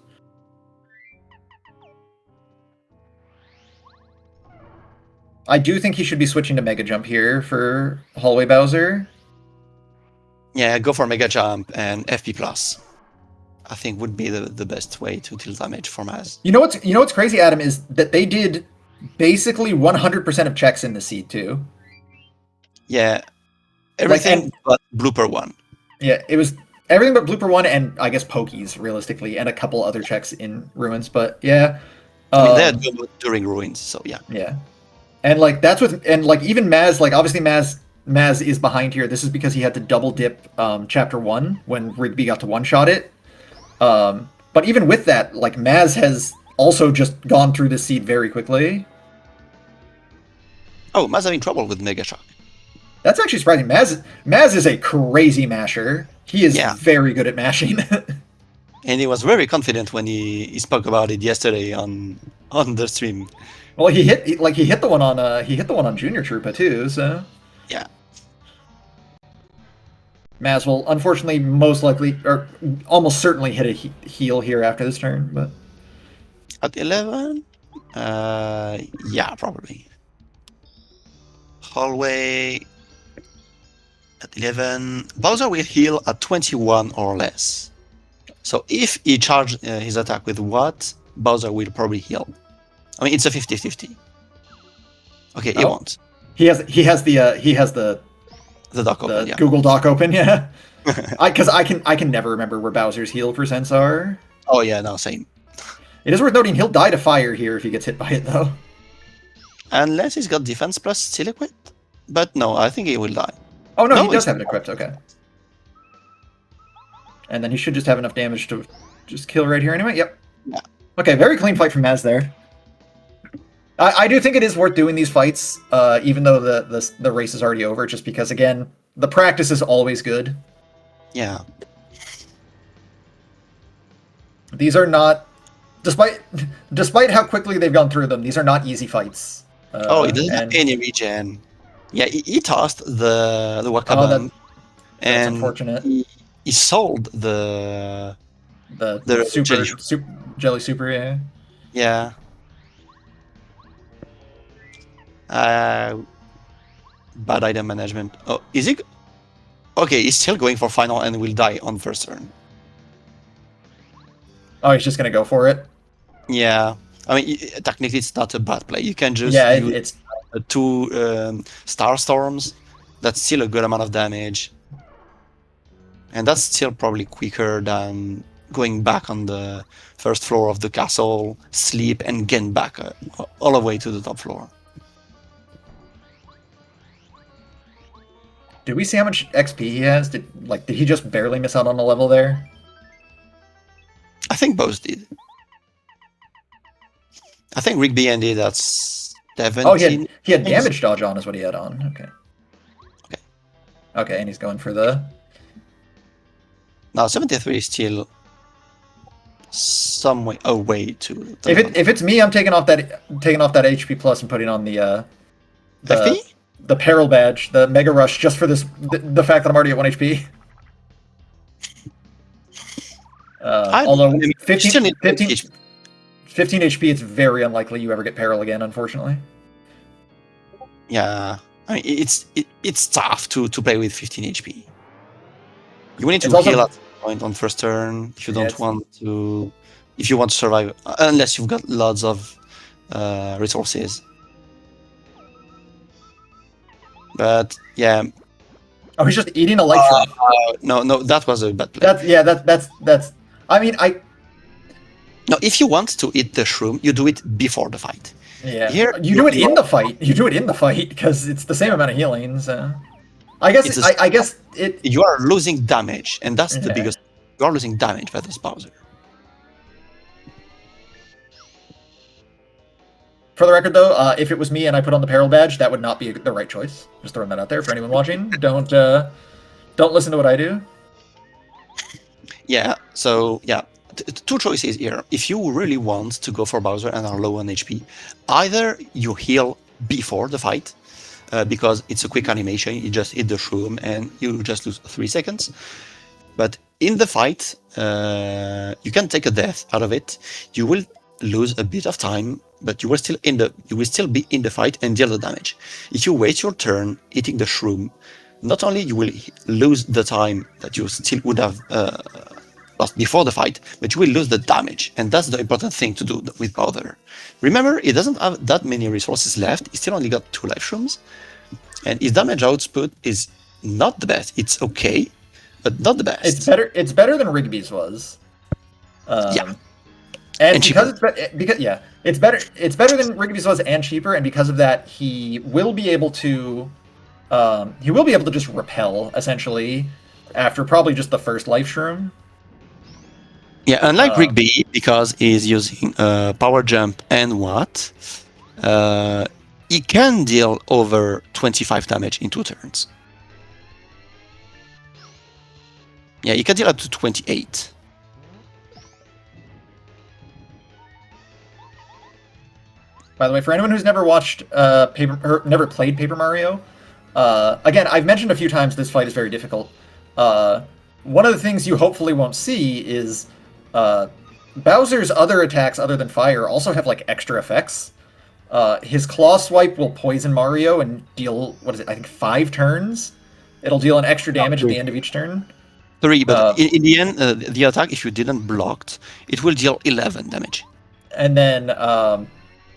Speaker 2: I do think he should be switching to Mega Jump here for Hallway Bowser.
Speaker 1: Yeah, go for Mega Jump and FP plus. I think would be the best way to deal damage for Maz.
Speaker 2: You know what's crazy, Adam, is that they did basically 100% of checks in the seed too.
Speaker 1: Yeah, everything but Blooper 1.
Speaker 2: Yeah, it was everything but Blooper 1 and I guess Pokies, realistically, and a couple other checks in Ruins, but yeah.
Speaker 1: I mean, they're good during Ruins, so yeah.
Speaker 2: Yeah. And like that's with and like even Maz, like obviously Maz is behind here. This is because he had to double dip chapter 1 when Rigby got to one-shot it. But even with that, like Maz has also just gone through this seed very quickly.
Speaker 1: Oh, Maz having trouble with Mega Shock.
Speaker 2: That's actually surprising. Maz is a crazy masher. He is very good at mashing.
Speaker 1: And he was very confident when he spoke about it yesterday on the stream.
Speaker 2: Well, he hit the one on Junior Troopa too. So
Speaker 1: yeah,
Speaker 2: Maz will unfortunately most likely or almost certainly hit a heal here after this turn. But
Speaker 1: at 11, yeah, probably. Hallway at 11. Bowser will heal at 21 or less. So if he charged his attack with what, Bowser will probably heal. I mean, it's a 50-50. Okay, he won't.
Speaker 2: He has the
Speaker 1: doc open, yeah.
Speaker 2: Google Doc open, yeah. Because I can never remember where Bowser's heal percents are.
Speaker 1: Oh yeah, no, same.
Speaker 2: It is worth noting he'll die to fire here if he gets hit by it though.
Speaker 1: Unless he's got defense plus still equipped. But no, I think he will die.
Speaker 2: Oh no, he does have it equipped, okay. And then he should just have enough damage to just kill right here anyway. Yep.
Speaker 1: Yeah.
Speaker 2: Okay, very clean fight from Maz there. I do think it is worth doing these fights, even though the race is already over, just because, again, the practice is always good.
Speaker 1: Yeah.
Speaker 2: These are not, despite how quickly they've gone through them, these are not easy fights.
Speaker 1: He doesn't have any regen. Yeah, he tossed the Wakaban.
Speaker 2: That's unfortunate.
Speaker 1: He sold the
Speaker 2: jelly super, yeah.
Speaker 1: Yeah. Bad item management. Oh, is he? Okay, he's still going for final and will die on first turn.
Speaker 2: Oh, he's just gonna go for it?
Speaker 1: Yeah. I mean, technically, it's not a bad play. You can just
Speaker 2: Yeah,
Speaker 1: use
Speaker 2: it's
Speaker 1: two star storms. That's still a good amount of damage, and that's still probably quicker than going back on the first floor of the castle, sleep, and get back all the way to the top floor.
Speaker 2: Did we see how much XP he has? Did he just barely miss out on a level there?
Speaker 1: I think both did. I think Rigby ended at
Speaker 2: Oh,
Speaker 1: 17.
Speaker 2: he had damage dodge on is what he had on. Okay.
Speaker 1: Okay.
Speaker 2: Okay, and he's going for the.
Speaker 1: Now 73 is still some way away to the
Speaker 2: If it's me, I'm taking off that HP plus and putting on the
Speaker 1: FP.
Speaker 2: the peril badge, the mega rush, just for the fact that I'm already at 1 HP. Although
Speaker 1: I mean,
Speaker 2: 15,
Speaker 1: still need
Speaker 2: 15,
Speaker 1: HP.
Speaker 2: 15 HP, it's very unlikely you ever get peril again, unfortunately.
Speaker 1: Yeah, I mean it's tough to play with 15 HP. You will need
Speaker 2: It's
Speaker 1: to
Speaker 2: also
Speaker 1: heal at some point on first turn if you
Speaker 2: Yeah,
Speaker 1: don't
Speaker 2: it's-
Speaker 1: want to. If you want to survive, unless you've got lots of resources. But yeah,
Speaker 2: oh, he's just eating a life shroom.
Speaker 1: no, that was a bad play.
Speaker 2: That's. I mean,
Speaker 1: No, if you want to eat the shroom, you do it before the fight.
Speaker 2: yeah.
Speaker 1: Here,
Speaker 2: You do it in the fight. You do it in the fight because it's the same amount of healing. So, I guess
Speaker 1: It's
Speaker 2: I guess it.
Speaker 1: you are losing damage, and that's the
Speaker 2: Yeah.
Speaker 1: biggest. You are losing damage versus Bowser.
Speaker 2: For the record, though, if it was me and I put on the peril badge, that would not be the right choice. Just throwing that out there for anyone watching. Don't listen to what I do.
Speaker 1: Yeah. So yeah, two choices here. If you really want to go for Bowser and are low on HP, either you heal before the fight. Because it's a quick animation, you just hit the shroom and you just lose 3 seconds. But in the fight, you can take a death out of it. You will lose a bit of time, but you will still be in the fight and deal the damage. If you wait your turn hitting the shroom, not only you will lose the time that you still would have lost before the fight, but you will lose the damage, and that's the important thing to do with Bowser. Remember, he doesn't have that many resources left. He still only got 2 life shrooms, and his damage output is not the best. It's okay, but not the best.
Speaker 2: It's better. It's better than Rigby's was.
Speaker 1: Yeah.
Speaker 2: And
Speaker 1: And
Speaker 2: because
Speaker 1: cheaper.
Speaker 2: it's better. It's better than Rigby's was and cheaper. And because of that, he will be able to just repel essentially after probably just the first life shroom.
Speaker 1: Yeah, unlike Rigby, because he's using power jump and what, he can deal over 25 damage in 2 turns. Yeah, he can deal up to 28.
Speaker 2: By the way, for anyone who's never watched never played Paper Mario, again, I've mentioned a few times this fight is very difficult. One of the things you hopefully won't see is Bowser's other attacks other than fire also have like extra effects. His claw swipe will poison Mario and deal, what is it, I think 5 turns? It'll deal an extra damage at the end of each turn.
Speaker 1: 3, but in the end, the attack, if you didn't block, it will deal 11 damage.
Speaker 2: And then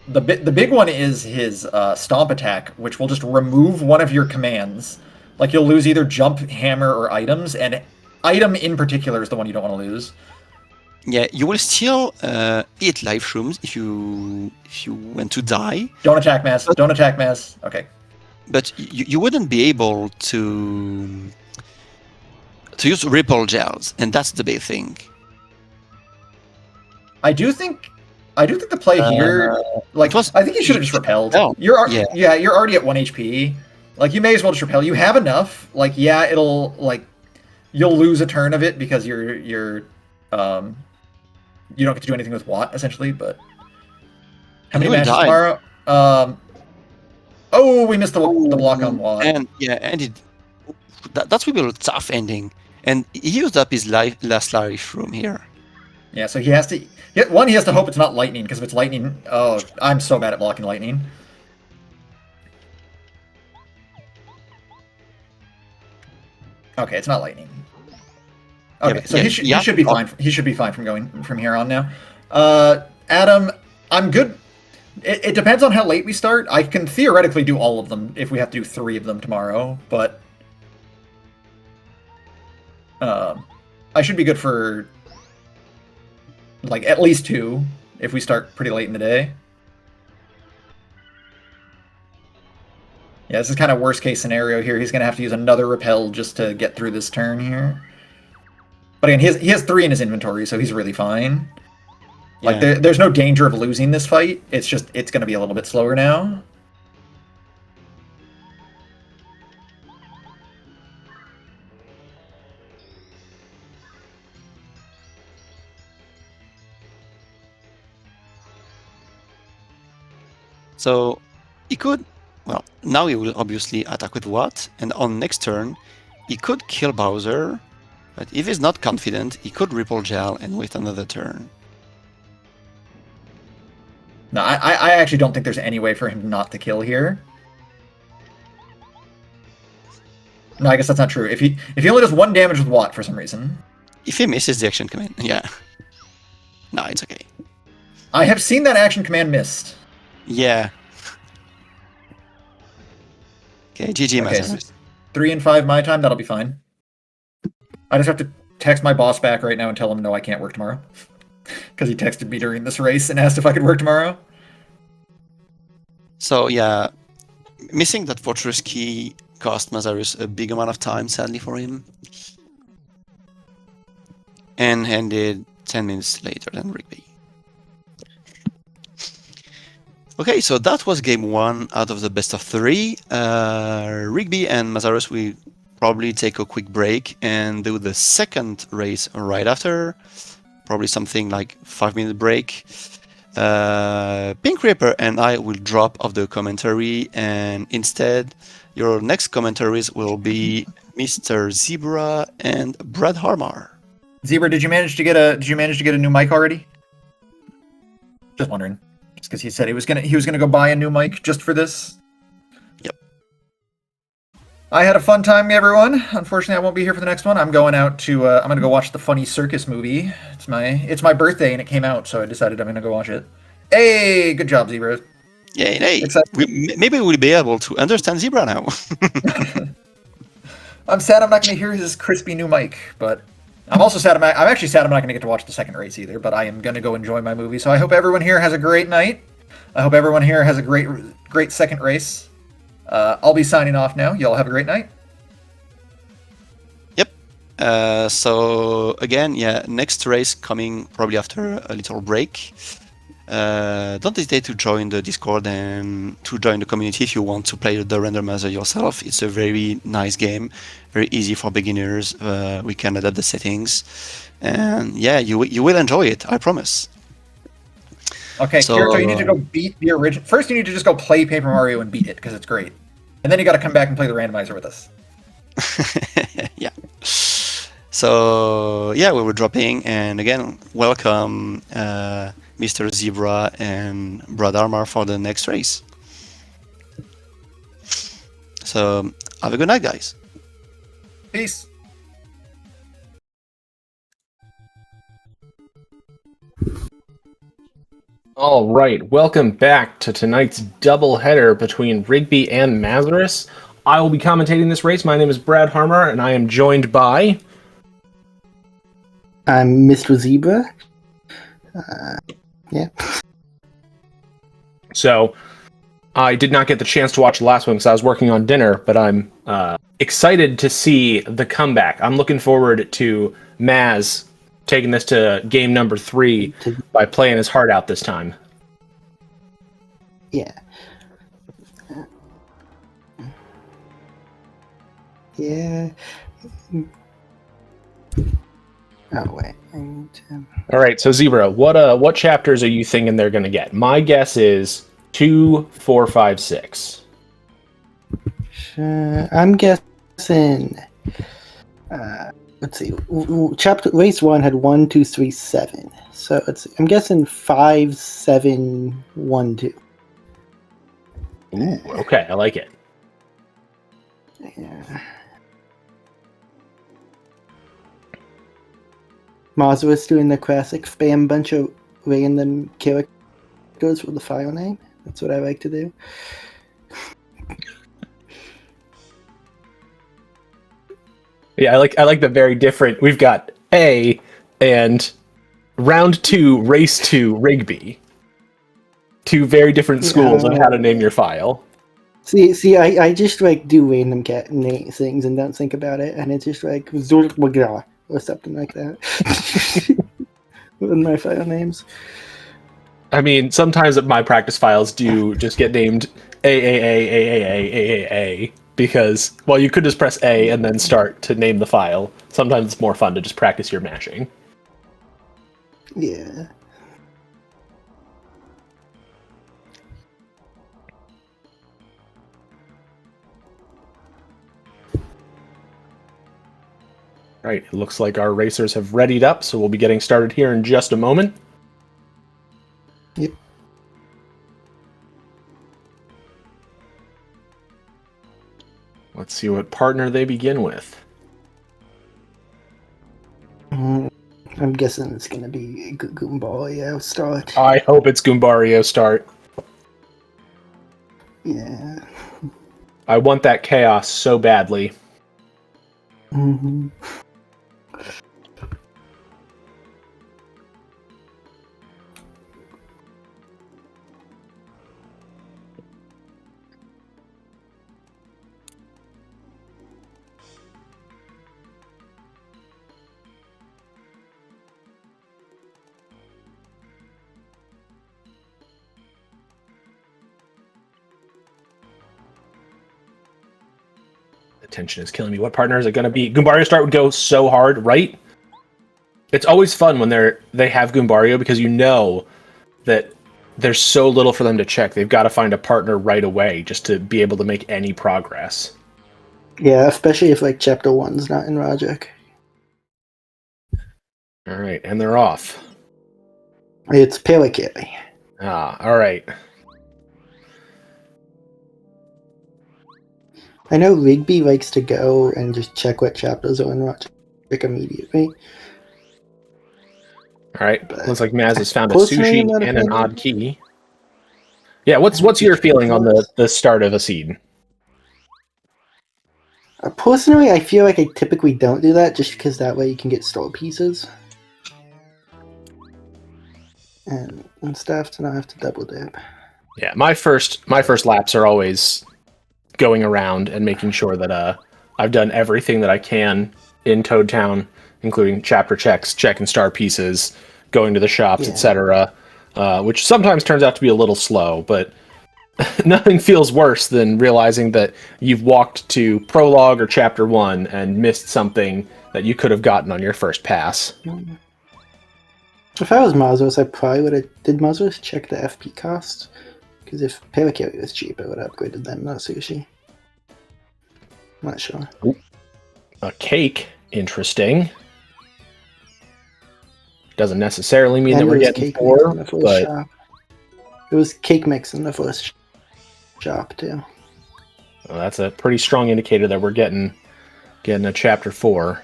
Speaker 2: the big one is his stomp attack, which will just remove one of your commands. Like you'll lose either jump, hammer, or items, and item in particular is the one you don't want to lose.
Speaker 1: Yeah, you will still eat life shrooms if you want to die.
Speaker 2: Don't attack mass. Don't attack mass. Okay.
Speaker 1: But you wouldn't be able to use ripple gels, and that's the big thing.
Speaker 2: I do think the play here, like, I think you should have just repelled. You're already at 1 HP. Like, you may as well just repel. You have enough. Like, yeah, it'll, like, you'll lose a turn of it because you don't get to do anything with Watt, essentially, but... How many matches tomorrow? Oh, we missed the block on Watt.
Speaker 1: And, yeah, and that's will be a tough ending. And he used up his last life room here.
Speaker 2: Yeah, so he has to... One, he has to hope it's not lightning, because if it's lightning... Oh, I'm so bad at blocking lightning. Okay, it's not lightning. Okay, so he should be fine. He should be fine from going from here on now. Adam, I'm good. It depends on how late we start. I can theoretically do all of them if we have to do 3 of them tomorrow, but I should be good for like at least 2 if we start pretty late in the day. Yeah, this is kind of worst case scenario here. He's going to have to use another repel just to get through this turn here. But again, he has 3 in his inventory, so he's really fine. Like,
Speaker 1: Yeah.
Speaker 2: there's no danger of losing this fight. It's going to be a little bit slower now.
Speaker 1: So he could, well, now he will obviously attack with what, and on next turn, he could kill Bowser, but if he's not confident, he could Ripple Gel and wait another turn.
Speaker 2: No, I actually don't think there's any way for him not to kill here. No, I guess that's not true. If he only does 1 damage with Watt for some reason.
Speaker 1: If he misses the action command, yeah. No, it's okay.
Speaker 2: I have seen that action command missed.
Speaker 1: Yeah. Okay, GG,
Speaker 2: Okay,
Speaker 1: Mazarus.
Speaker 2: so 3 and 5 my time, that'll be fine. I just have to text my boss back right now and tell him no, I can't work tomorrow. Because he texted me during this race and asked if I could work tomorrow.
Speaker 1: So yeah, missing that fortress key cost Mazarus a big amount of time, sadly for him. And ended 10 minutes later than Rigby. Okay, so that was game 1 out of the best of 3. Rigby and Mazarus will probably take a quick break and do the second race right after. Probably something like 5-minute break. Pink Reaper and I will drop off the commentary, and instead your next commentaries will be Mr. Zebra and Brad Harmar.
Speaker 2: Zebra, did you manage to get a new mic already? Just wondering. Just because he said he was gonna go buy a new mic just for this.
Speaker 1: Yep.
Speaker 2: I had a fun time, everyone. Unfortunately, I won't be here for the next one. I'm going out to I'm gonna go watch the Funny Circus movie. It's my birthday and it came out, so I decided I'm gonna go watch it. Hey, good job, Zebra.
Speaker 1: Yeah, hey, maybe we'll be able to understand Zebra now.
Speaker 2: I'm sad I'm not going to hear his crispy new mic, but I'm also sad. I'm actually sad I'm not going to get to watch the second race either. But I am going to go enjoy my movie. So I hope everyone here has a great night. I hope everyone here has a great second race. I'll be signing off now. Y'all have a great night.
Speaker 1: Yep. So again, yeah, next race coming probably after a little break. Don't hesitate to join the Discord and to join the community if you want to play the randomizer yourself. It's a very nice game, very easy for beginners. We can adapt the settings, and yeah, you will enjoy it. I promise.
Speaker 2: Okay,
Speaker 1: So,
Speaker 2: Kirito, you need to go beat the original. First, you need to just go play Paper Mario and beat it because it's great, and then you got to come back and play the randomizer with us.
Speaker 1: yeah. So yeah, we were dropping, and again, welcome. Mr. Zebra and Brad Armor for the next race. So, have a good night, guys.
Speaker 2: Peace.
Speaker 3: All right, welcome back to tonight's doubleheader between Rigby and Mazarus. I will be commentating this race. My name is Brad Harmar, and I am joined by...
Speaker 4: I'm Mr. Zebra. Yeah.
Speaker 3: So, I did not get the chance to watch the last one because I was working on dinner, but I'm excited to see the comeback. I'm looking forward to Maz taking this to game number 3 by playing his heart out this time.
Speaker 4: Yeah. Yeah. Oh wait. I need to...
Speaker 3: All right, so Zebra, what chapters are you thinking they're going to get? My guess is 2, 4, 5, 6.
Speaker 4: I'm guessing. Let's see. Chapter race 1 had 1, 2, 3, 7. So let's see. I'm guessing 5, 7, 1, 2.
Speaker 3: Ooh, okay, I like it.
Speaker 4: Yeah. Mazarus doing the classic spam bunch of random characters goes with the file name. That's what I like to do.
Speaker 3: Yeah, I like the very different. We've got A and round 2, race 2, Rigby. Two very different schools on how to name your file.
Speaker 4: See, I just like do random cat name things and don't think about it, and it's just like Zortwagra or something like that with my file names.
Speaker 3: I mean, sometimes my practice files do just get named A because, well, you could just press A and then start to name the file. Sometimes it's more fun to just practice your mashing.
Speaker 4: Yeah.
Speaker 3: Right, it looks like our racers have readied up, so we'll be getting started here in just a moment.
Speaker 4: Yep.
Speaker 3: Let's see what partner they begin with.
Speaker 4: I'm guessing it's gonna be Goombario start.
Speaker 3: I hope it's Goombario start.
Speaker 4: Yeah.
Speaker 3: I want that chaos so badly.
Speaker 4: Mm-hmm.
Speaker 3: The tension is killing me. What partner is it going to be? Goombario start would go so hard, right? It's always fun when they have Goombario because you know that there's so little for them to check. They've got to find a partner right away just to be able to make any progress.
Speaker 4: Yeah, especially if like Chapter 1's not in Logic.
Speaker 3: All right, and they're off.
Speaker 4: It's Pelakiri.
Speaker 3: All right.
Speaker 4: I know Rigby likes to go and just check what chapters are in Logic immediately.
Speaker 3: All right.
Speaker 4: But
Speaker 3: Looks like Maz has found a
Speaker 4: personally,
Speaker 3: sushi
Speaker 4: I'm not a
Speaker 3: and an
Speaker 4: fan.
Speaker 3: odd key. Yeah, what's your feeling on the start of a seed?
Speaker 4: Personally, I feel like I typically don't do that just because that way you can get store pieces and stuff to not have to double dip.
Speaker 3: Yeah, my first laps are always going around and making sure that I've done everything that I can in Toad Town, including chapter checks, checking star pieces, going to the shops, etc. Which sometimes turns out to be a little slow, but nothing feels worse than realizing that you've walked to prologue or chapter 1 and missed something that you could have gotten on your first pass.
Speaker 4: If I was Mazos, I probably would have... Did Mazos check the FP cost? Because if Pelakiri was cheap, I would have upgraded them, not Sushi. I'm not sure.
Speaker 3: Ooh. A cake. Interesting. Doesn't necessarily mean that we're getting 4, but...
Speaker 4: Shop. It was cake mix in the first shop, too.
Speaker 3: Well, that's a pretty strong indicator that we're getting a chapter 4.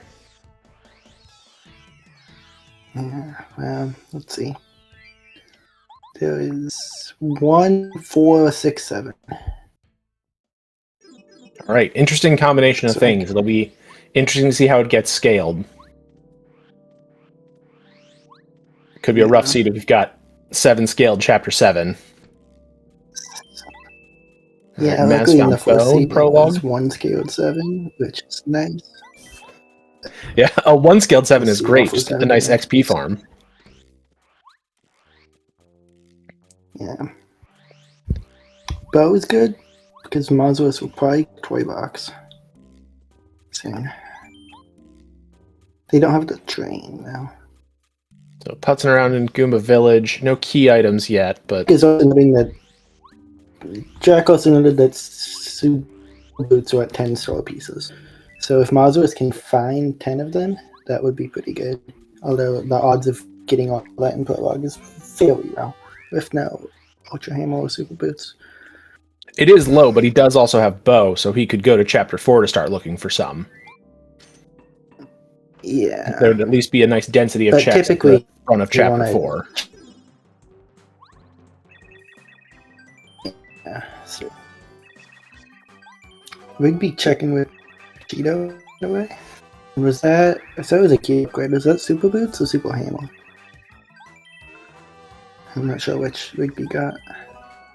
Speaker 4: Yeah, let's see. There is 1, 4, 6, 7.
Speaker 3: All right, interesting combination of things. It'll be interesting to see how it gets scaled. Could be a rough seed if we've got 7 scaled chapter 7.
Speaker 4: Yeah, luckily in the first seed prologue, 1 scaled 7, which is nice.
Speaker 3: Yeah, a 1 scaled 7 is great. Just a nice XP farm.
Speaker 4: Yeah. Bow is good, because Mazos will probably toy box soon. They don't have the train now.
Speaker 3: So putzing around in Goomba Village. No key items yet, but...
Speaker 4: Is also noting that Jack also noted that Super Boots are at 10 star pieces. So if Mazos can find 10 of them, that would be pretty good. Although the odds of getting all that in prologue is fairly low, if no Ultra Hammer or Super Boots.
Speaker 3: It is low, but he does also have Bow, so he could go to chapter 4 to start looking for some.
Speaker 4: Yeah.
Speaker 3: There would at least be a nice density of checks at the front of chapter 4.
Speaker 4: So Rigby checking with Cheeto in a way. Was that? So it was a key upgrade. Was that Super Boots or Super Hammer? I'm not sure which Rigby got.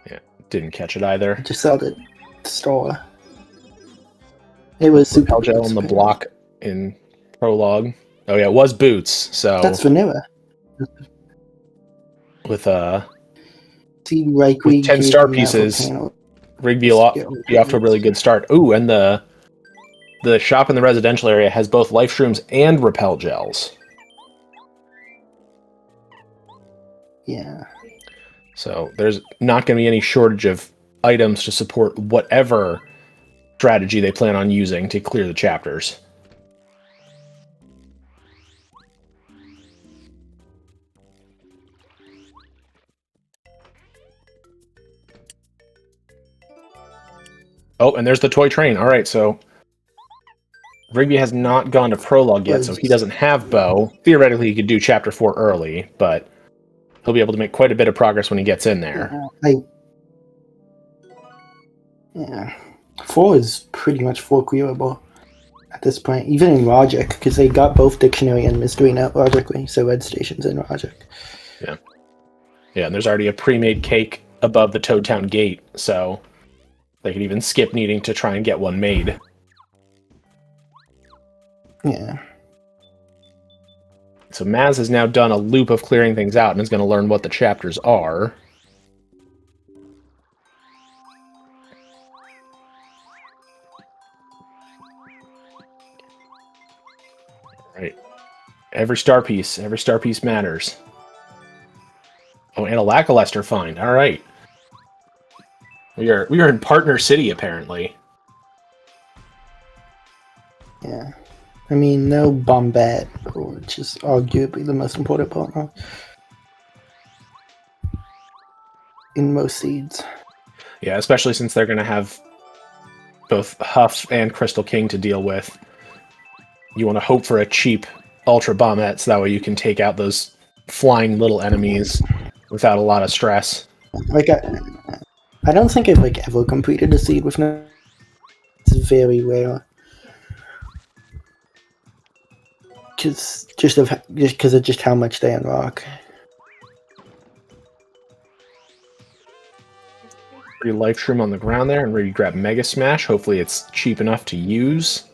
Speaker 3: Yeah, didn't catch it either.
Speaker 4: I just saw the store. It was Super
Speaker 3: Repel gel
Speaker 4: Boots.
Speaker 3: on the block in prologue. Oh yeah, it was Boots. So
Speaker 4: That's vanilla.
Speaker 3: with
Speaker 4: See, like we
Speaker 3: 10 star pieces, Rigby will be off to a really good start. Ooh, and the shop in the residential area has both life shrooms and repel gels.
Speaker 4: Yeah.
Speaker 3: So there's not going to be any shortage of items to support whatever strategy they plan on using to clear the chapters. Oh, and there's the toy train. All right, so Rigby has not gone to prologue yet, so he doesn't have bow. Theoretically, he could do chapter 4 early, but he'll be able to make quite a bit of progress when he gets in there.
Speaker 4: Yeah. 4 is pretty much full clearable at this point, even in logic, because they got both dictionary and mystery net logically, so red stations in logic.
Speaker 3: Yeah. Yeah, and there's already a pre-made cake above the Toad Town gate, so they could even skip needing to try and get one made.
Speaker 4: Yeah.
Speaker 3: So Maz has now done a loop of clearing things out and is going to learn what the chapters are. Right. Every star piece matters. Oh, and a lackluster find. All right. We are in Partner City, apparently.
Speaker 4: Yeah. I mean, no Bombette, which is arguably the most important partner in most seeds.
Speaker 3: Yeah, especially since they're going to have both Huff and Crystal King to deal with. You want to hope for a cheap Ultra Bombette, so that way you can take out those flying little enemies without a lot of stress.
Speaker 4: Like, I don't think I've ever completed a seed with no. It's very rare. Just because of just how much they unlock.
Speaker 3: Free life shroom on the ground there, and where you grab Mega Smash. Hopefully it's cheap enough to use.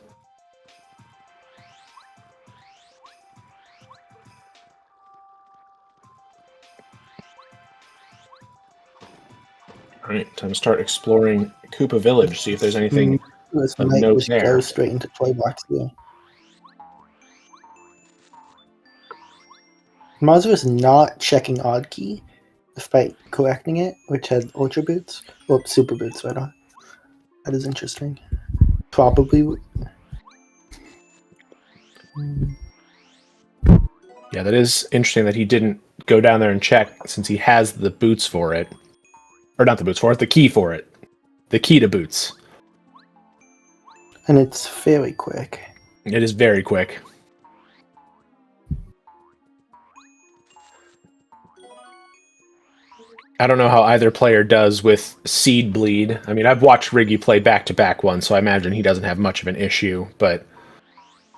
Speaker 3: Alright, time to start exploring Koopa Village, see if there's anything
Speaker 4: This
Speaker 3: of
Speaker 4: might
Speaker 3: note
Speaker 4: just
Speaker 3: there.
Speaker 4: go straight into toy box here. Mazarus not checking odd key, despite collecting it, which had Ultra Boots, or Super Boots rather. That is interesting. Probably.
Speaker 3: Yeah, that is interesting that he didn't go down there and check, since he has the boots for it. Or not the boots for it, the key for it. The key to boots.
Speaker 4: And it's fairly quick.
Speaker 3: It is very quick. I don't know how either player does with Seed Bleed. I mean, I've watched Riggy play back-to-back ones, so I imagine he doesn't have much of an issue, but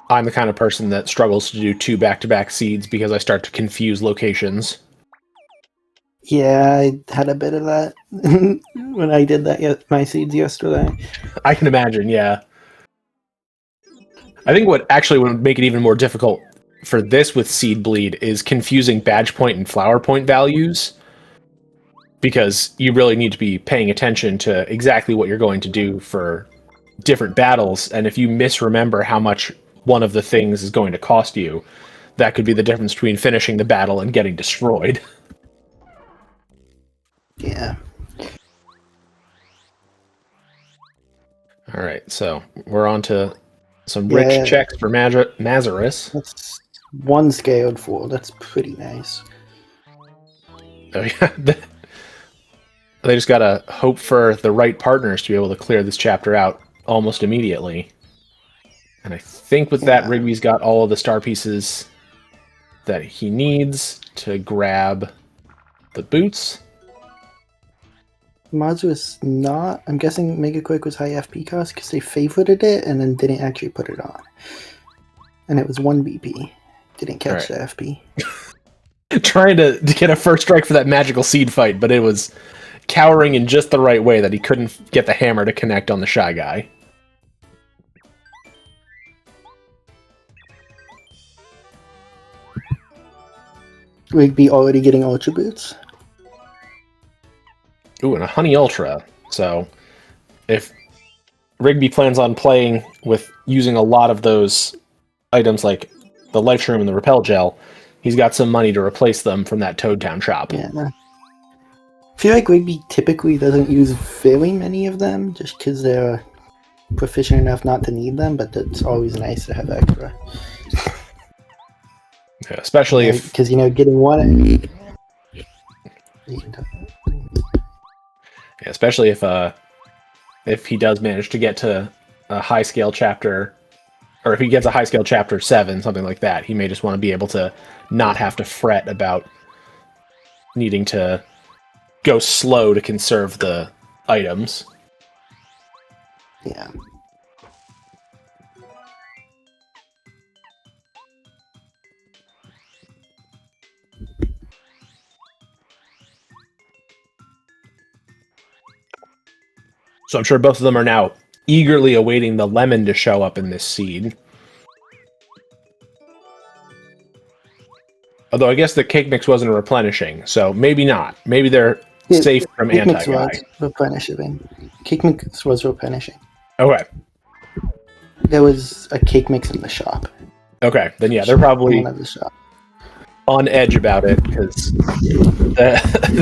Speaker 3: I'm the kind of person that struggles to do 2 back-to-back seeds because I start to confuse locations.
Speaker 4: Yeah, I had a bit of that when I did that my seeds yesterday.
Speaker 3: I can imagine, yeah. I think what actually would make it even more difficult for this with Seed Bleed is confusing badge point and flower point values, because you really need to be paying attention to exactly what you're going to do for different battles, and if you misremember how much one of the things is going to cost you, that could be the difference between finishing the battle and getting destroyed.
Speaker 4: Yeah.
Speaker 3: Alright, so we're on to some rich checks for Mazarus.
Speaker 4: That's 1 scaled 4. That's pretty nice.
Speaker 3: Oh, yeah. They just gotta hope for the right partners to be able to clear this chapter out almost immediately. And I think with that, Rigby's got all of the star pieces that he needs to grab the boots.
Speaker 4: Mazarus not. I'm guessing Mega Quick was high FP cost because they favorited it and then didn't actually put it on. And it was 1 BP. Didn't catch the FP.
Speaker 3: Trying to get a first strike for that magical seed fight, but it was cowering in just the right way that he couldn't get the hammer to connect on the Shy Guy.
Speaker 4: Rigby already getting Ultra Boots.
Speaker 3: Ooh, and a Honey Ultra. So, if Rigby plans on playing with using a lot of those items like the Life Shroom and the Repel Gel, he's got some money to replace them from that Toad Town shop.
Speaker 4: Yeah. I feel like Rigby typically doesn't use very many of them just because they're proficient enough not to need them, but it's always nice to have extra.
Speaker 3: Yeah, especially if...
Speaker 4: Because, getting one...
Speaker 3: Yeah, especially if he does manage to get to a high scale chapter, or if he gets a high scale chapter 7, something like that, he may just want to be able to not have to fret about needing to go slow to conserve the items.
Speaker 4: Yeah.
Speaker 3: So I'm sure both of them are now eagerly awaiting the lemon to show up in this seed. Although I guess the cake mix wasn't replenishing, so maybe not. Maybe they're safe from
Speaker 4: Cake mix
Speaker 3: anti-guy.
Speaker 4: was replenishing. Cake mix was replenishing.
Speaker 3: Okay.
Speaker 4: There was a cake mix in the shop.
Speaker 3: Okay, then yeah, they're probably
Speaker 4: One of the shop.
Speaker 3: on edge about it, because